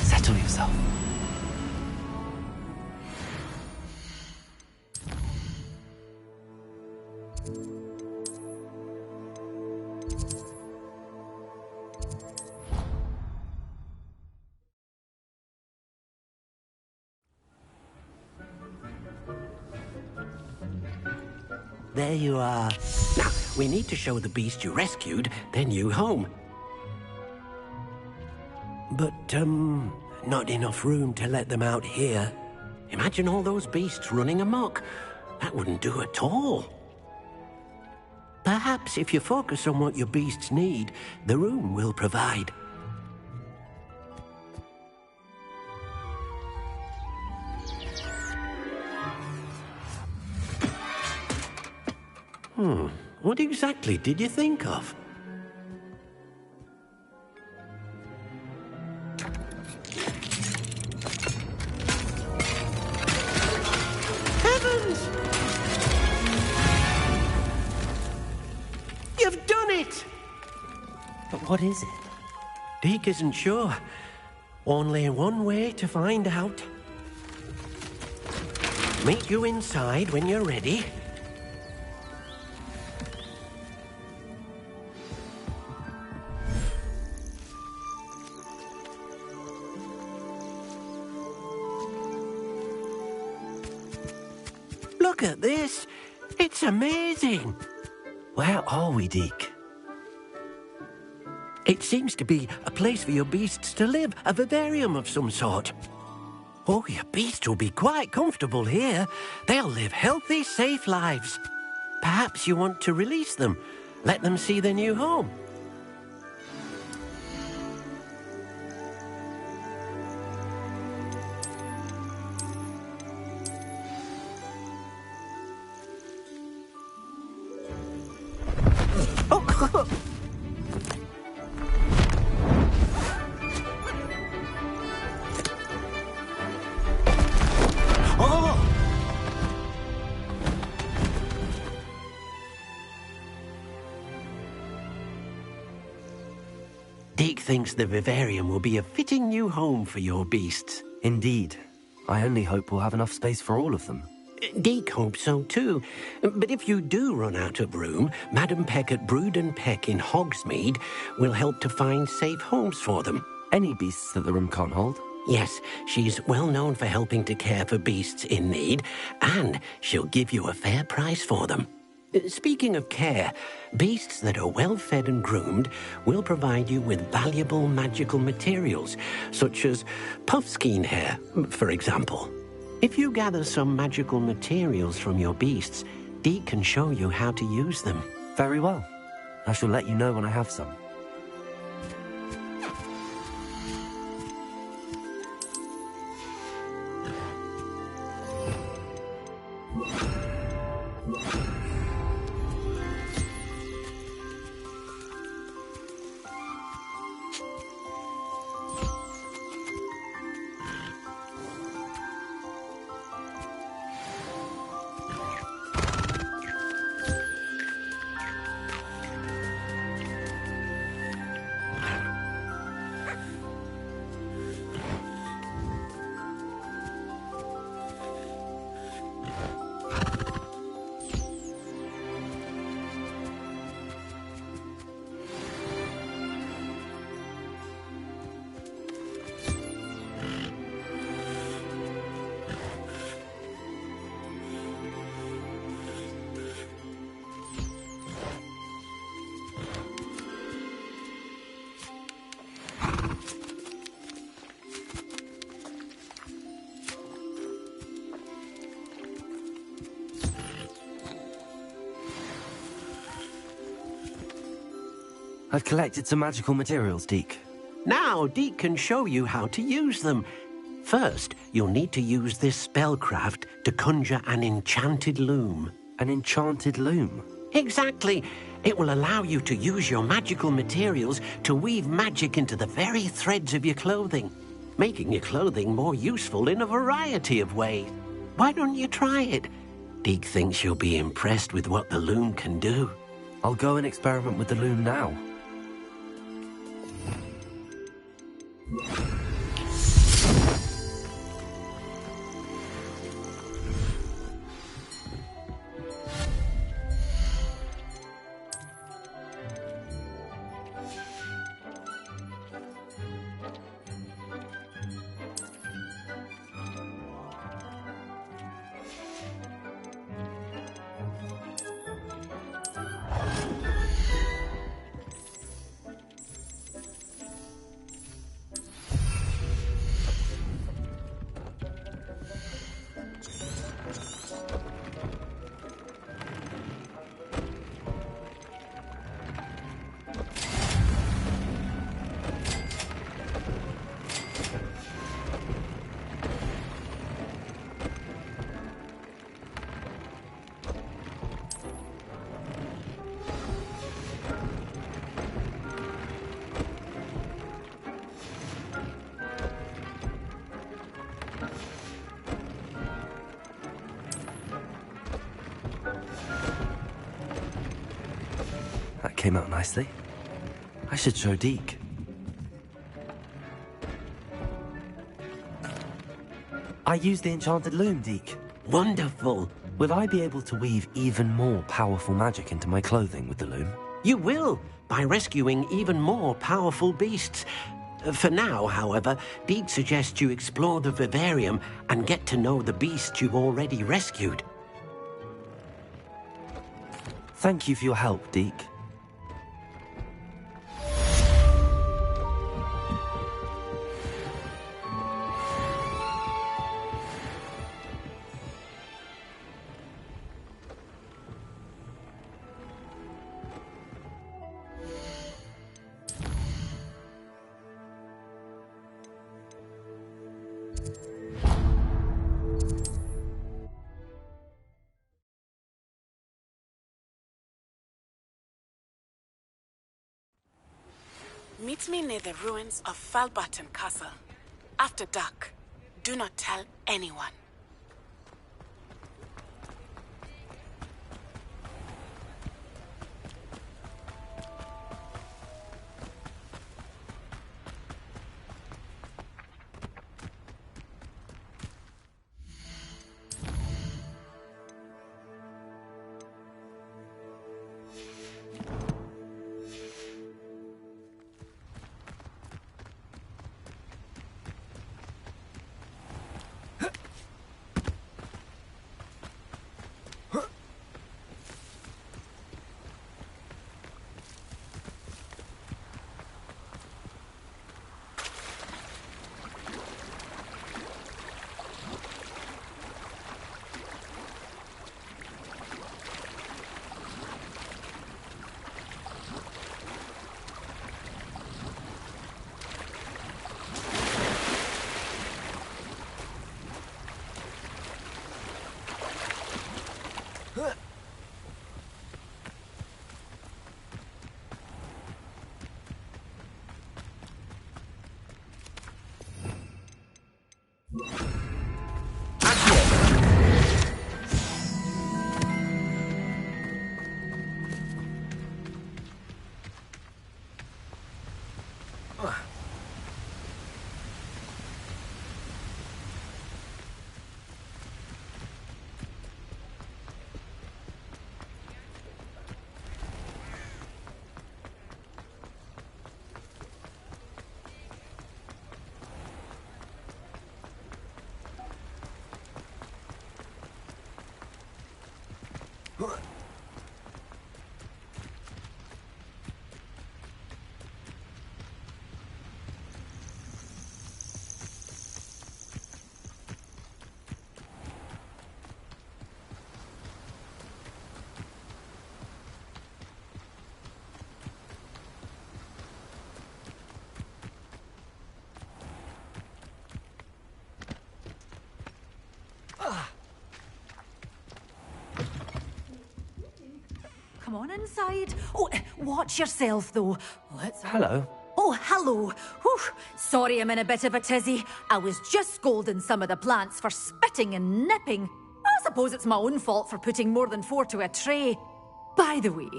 Settle yourself. There you are. Now, we need to show the beast you rescued their new home. But, not enough room to let them out here. Imagine all those beasts running amok. That wouldn't do at all. Perhaps if you focus on what your beasts need, the room will provide. What exactly did you think of? Heavens! You've done it! But what is it? Deke isn't sure. Only one way to find out. Meet you inside when you're ready. Look at this. It's amazing. Where are we, Deke? It seems to be a place for your beasts to live, a vivarium of some sort. Oh, your beasts will be quite comfortable here. They'll live healthy, safe lives. Perhaps you want to release them, let them see their new home. Deke thinks the vivarium will be a fitting new home for your beasts. Indeed. I only hope we'll have enough space for all of them. Deke hopes so too. But if you do run out of room, Madam Peck at Brood and Peck in Hogsmeade will help to find safe homes for them. Any beasts that the room can't hold? Yes, she's well known for helping to care for beasts in need, and she'll give you a fair price for them. Speaking of care, beasts that are well fed and groomed will provide you with valuable magical materials, such as puffskein hair, for example. If you gather some magical materials from your beasts, Deke can show you how to use them. Very well. I shall let you know when I have some. I've collected some magical materials, Deke. Now, Deke can show you how to use them. First, you'll need to use this spellcraft to conjure an enchanted loom. An enchanted loom? Exactly. It will allow you to use your magical materials to weave magic into the very threads of your clothing, making your clothing more useful in a variety of ways. Why don't you try it? Deke thinks you'll be impressed with what the loom can do. I'll go and experiment with the loom now. That came out nicely. I should show Deke. I used the enchanted loom, Deke. Wonderful. Will I be able to weave even more powerful magic into my clothing with the loom? You will, by rescuing even more powerful beasts. For now, however, Deke suggests you explore the vivarium and get to know the beasts you've already rescued. Thank you for your help, Deke. Meet me near the ruins of Falbaton Castle. After dark. Do not tell anyone. come on inside. Oh, watch yourself, though. Hello. Oh, hello. Whew. Sorry I'm in a bit of a tizzy. I was just scolding some of the plants for spitting and nipping. I suppose it's my own fault for putting more than 4 to a tray. By the way,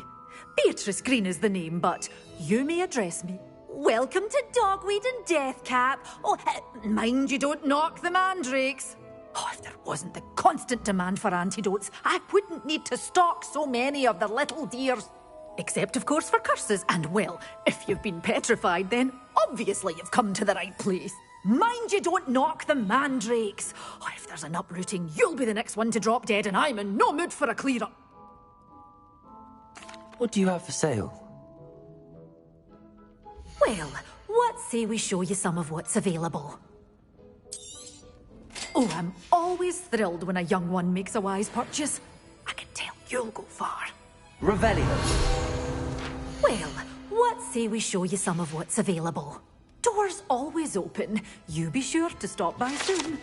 Beatrice Green is the name, but you may address me. Welcome to Dogweed and Deathcap. Oh, mind you don't knock the mandrakes. Oh, if there wasn't the constant demand for antidotes, I wouldn't need to stock so many of the little dears. Except, of course, for curses. And, well, if you've been petrified, then obviously you've come to the right place. Mind you don't knock the mandrakes. Oh, if there's an uprooting, you'll be the next one to drop dead, and I'm in no mood for a clear-up. What do you have for sale? Well, what say we show you some of what's available? Oh, I'm always thrilled when a young one makes a wise purchase. I can tell you'll go far. Revelio. Well, what say we show you some of what's available? Doors always open. You be sure to stop by soon.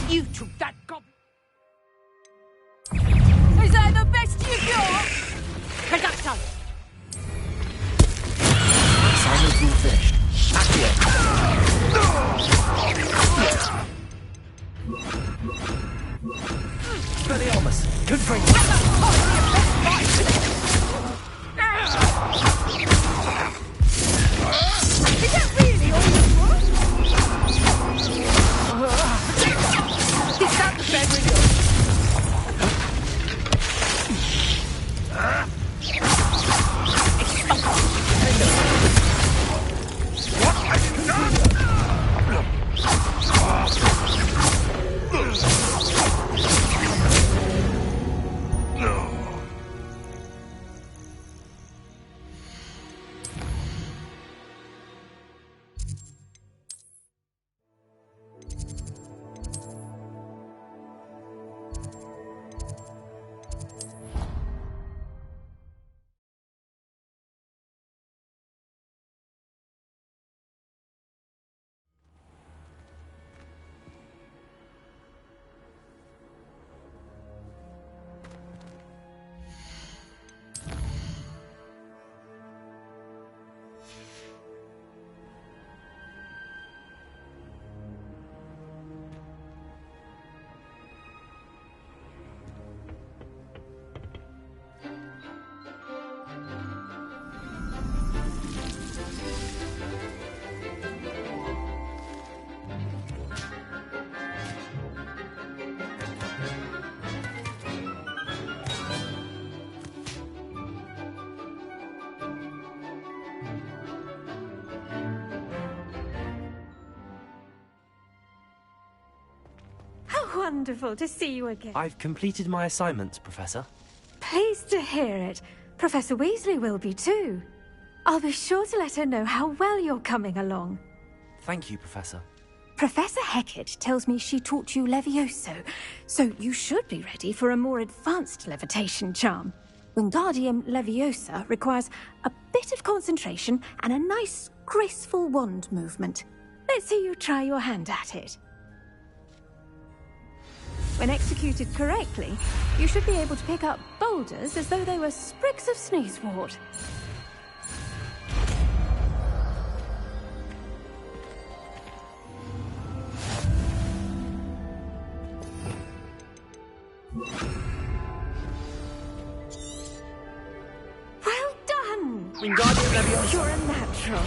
You took that goblin. Is that the best you got? Production. Assignment's all finished. Expelliarmus. Good for you. Is that really all you want? Is that the bed with you? Wonderful to see you again. I've completed my assignments, Professor. Pleased to hear it. Professor Weasley will be too. I'll be sure to let her know how well you're coming along. Thank you, Professor. Professor Hecat tells me she taught you Levioso, so you should be ready for a more advanced levitation charm. Wingardium Leviosa requires a bit of concentration and a nice, graceful wand movement. Let's see you try your hand at it. When executed correctly, you should be able to pick up boulders as though they were sprigs of sneezewort. Wingardium Leviosa. You're a natural.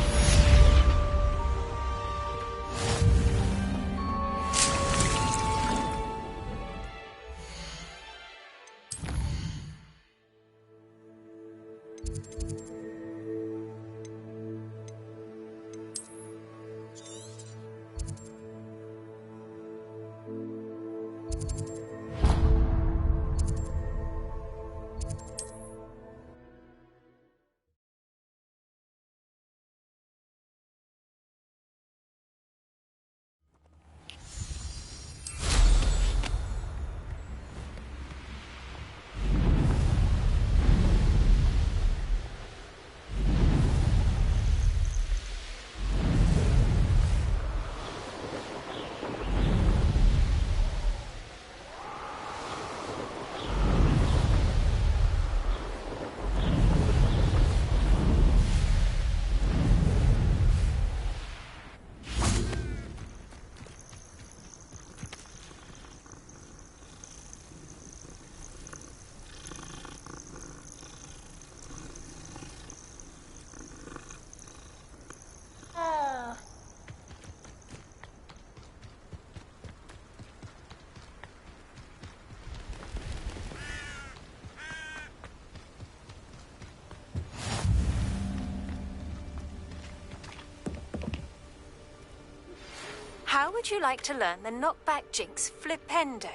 How would you like to learn the knockback jinx flipendo?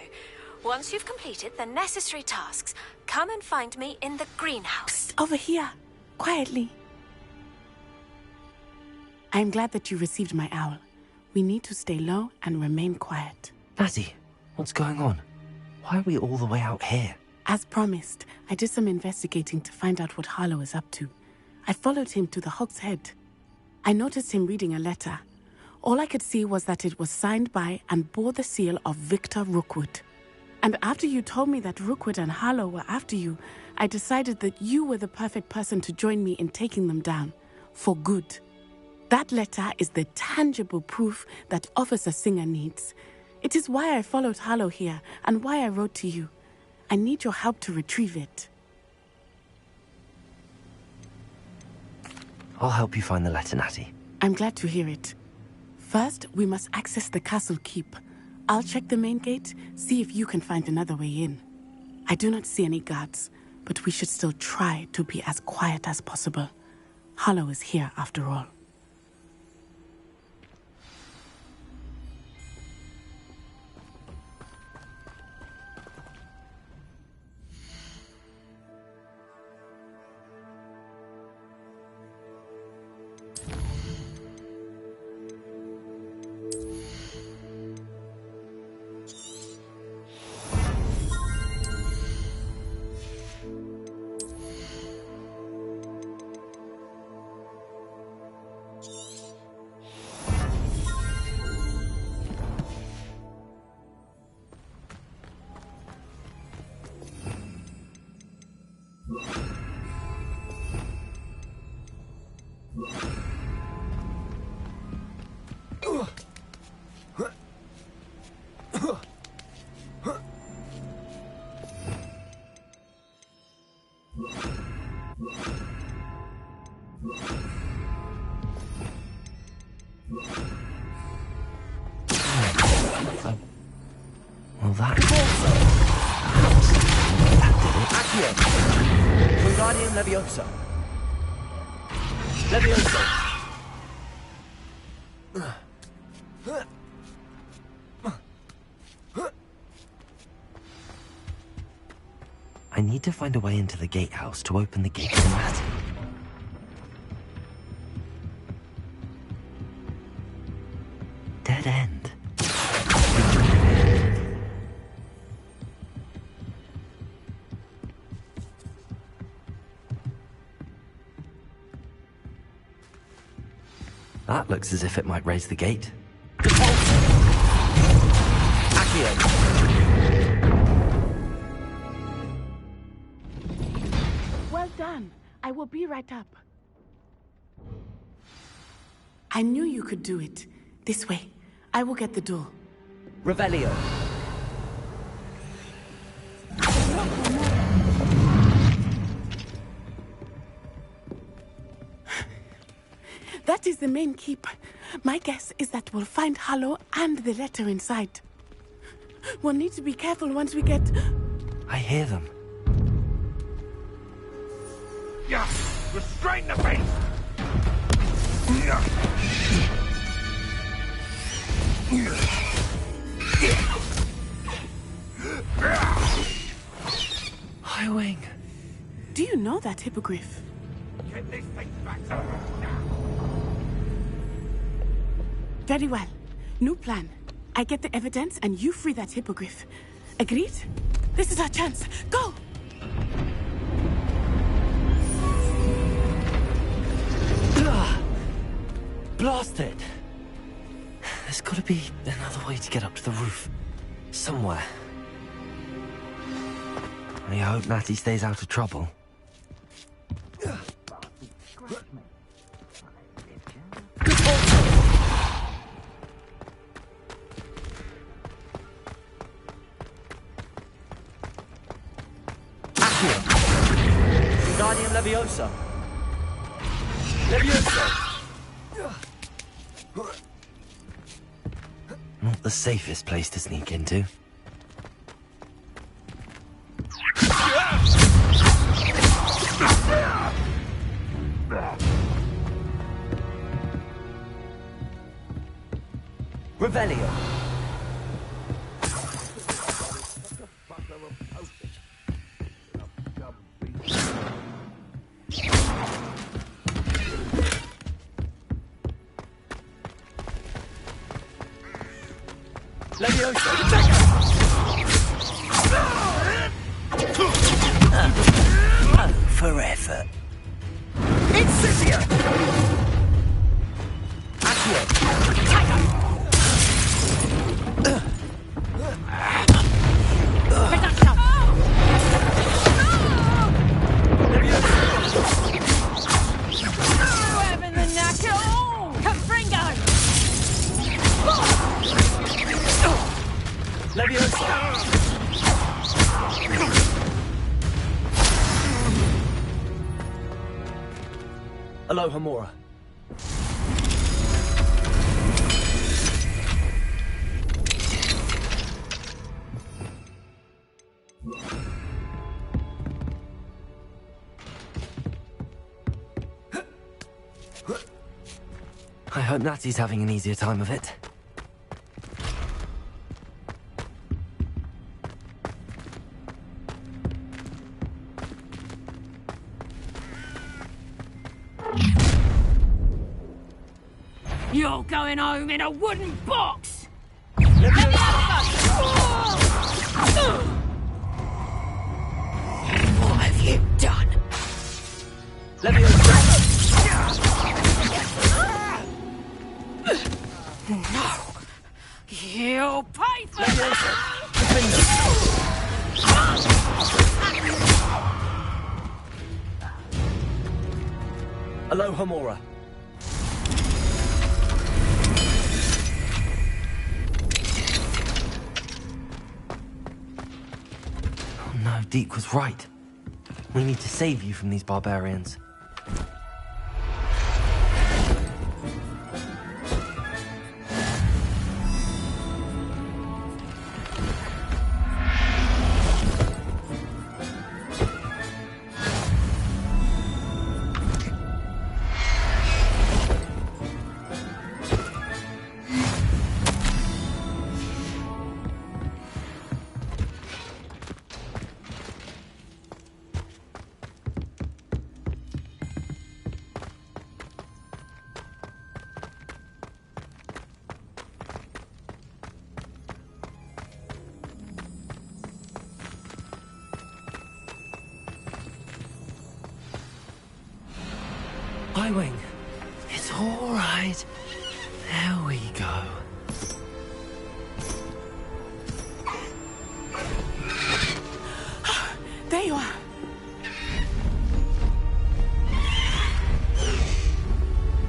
Once you've completed the necessary tasks, come and find me in the greenhouse. Over here, quietly. I'm glad that you received my owl. We need to stay low and remain quiet. Natty, what's going on? Why are we all the way out here? As promised, I did some investigating to find out what Harlow is up to. I followed him to the Hog's Head. I noticed him reading a letter. All I could see was that it was signed by and bore the seal of Victor Rookwood. And after you told me that Rookwood and Harlow were after you, I decided that you were the perfect person to join me in taking them down. For good. That letter is the tangible proof that Officer Singer needs. It is why I followed Harlow here and why I wrote to you. I need your help to retrieve it. I'll help you find the letter, Natty. I'm glad to hear it. First, we must access the castle keep. I'll check the main gate, see if you can find another way in. I do not see any guards, but we should still try to be as quiet as possible. Harlow is here after all. Well, that... Accio. Wingardium Leviosa. Leviosa. I need to find a way into the gatehouse to open the gate to Natty. Dead end. That looks as if it might raise the gate. Accio. Well done. I will be right up. I knew you could do it. This way. I will get the door. Revelio. That is the main keep. My guess is that we'll find Harlow and the letter inside. We'll need to be careful once we get... I hear them. Yeah, restrain the beast! Highwing. Do you know that hippogriff? Get this thing back. Very well. New plan. I get the evidence and you free that hippogriff. Agreed? This is our chance. Go! Blasted! There's gotta be another way to get up to the roof. Somewhere. I hope Natty stays out of trouble. Guardian Leviosa. Leviosa! Not the safest place to sneak into. Revelio. For effort. Incipia! Aloha Mora. I hope Natty's having an easier time of it. You're going home in a wooden box! What have you done? No! You'll pay for Aloha Mora. No, Deke was right. We need to save you from these barbarians. Highwing, it's all right. There we go. There you are.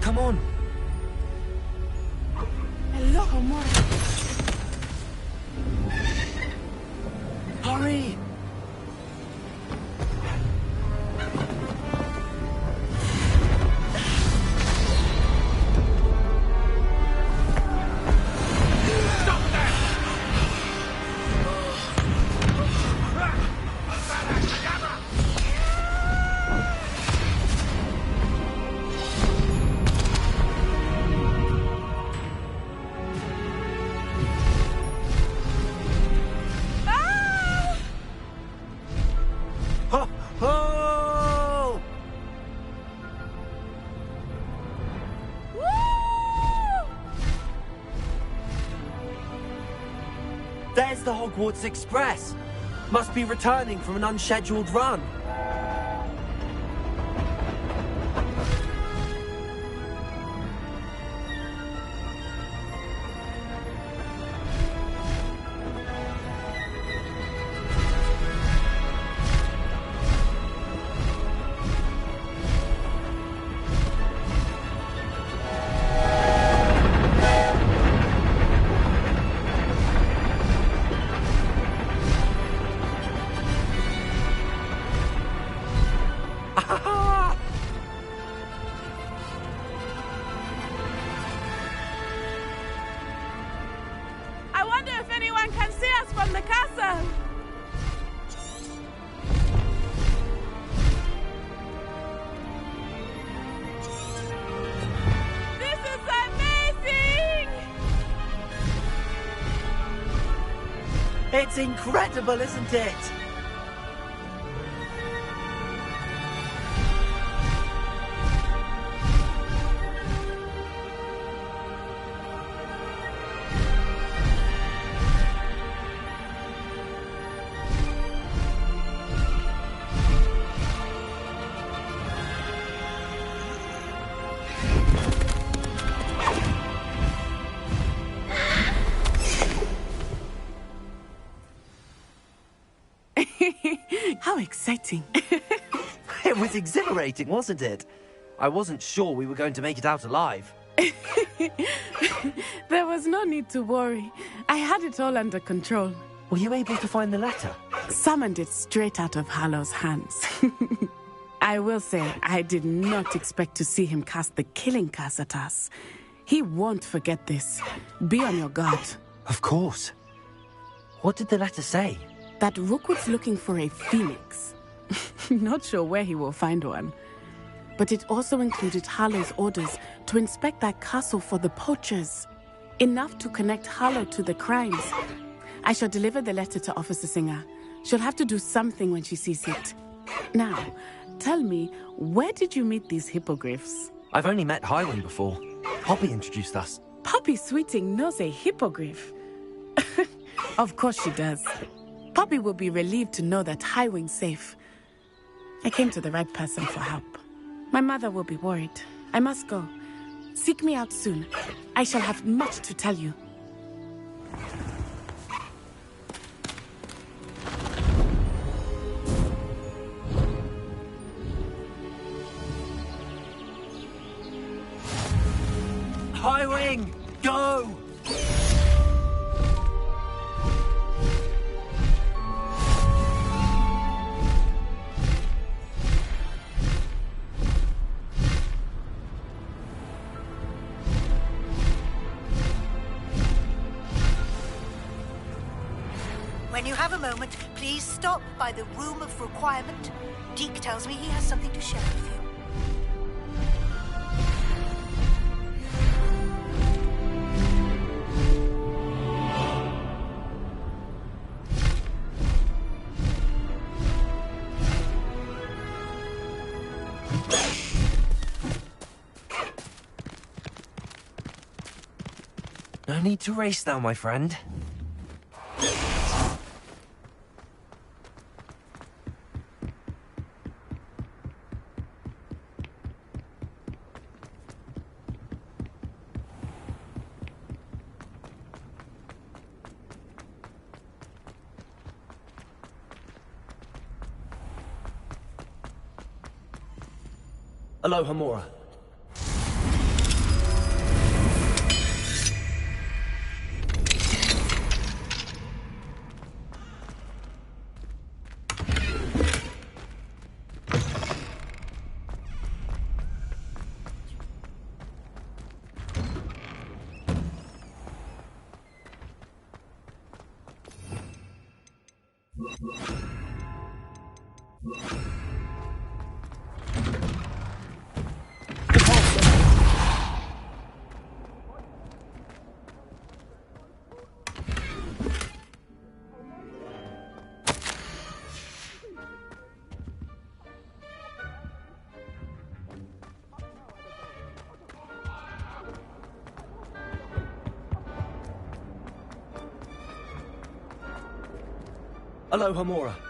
Come on. Aloha Mora. Hurry! There's the Hogwarts Express. Must be returning from an unscheduled run. I wonder if anyone can see us from the castle. This is amazing! It's incredible, isn't it? How exciting. It was exhilarating, wasn't it? I wasn't sure we were going to make it out alive. There was no need to worry. I had it all under control. Were you able to find the letter? Summoned it straight out of Hallow's hands. I will say, I did not expect to see him cast the killing curse at us. He won't forget this. Be on your guard. Of course. What did the letter say? That Rookwood's looking for a phoenix. Not sure where he will find one. But it also included Harlow's orders to inspect that castle for the poachers. Enough to connect Harlow to the crimes. I shall deliver the letter to Officer Singer. She'll have to do something when she sees it. Now, tell me, where did you meet these hippogriffs? I've only met Highwing before. Poppy introduced us. Poppy Sweeting knows a hippogriff. Of course she does. Poppy will be relieved to know that Highwing's safe. I came to the right person for help. My mother will be worried. I must go. Seek me out soon. I shall have much to tell you. Highwing, go! When you have a moment, please stop by the Room of Requirement. Deke tells me he has something to share with you. No need to race now, my friend. Aloha, Mora. Aloha Mora.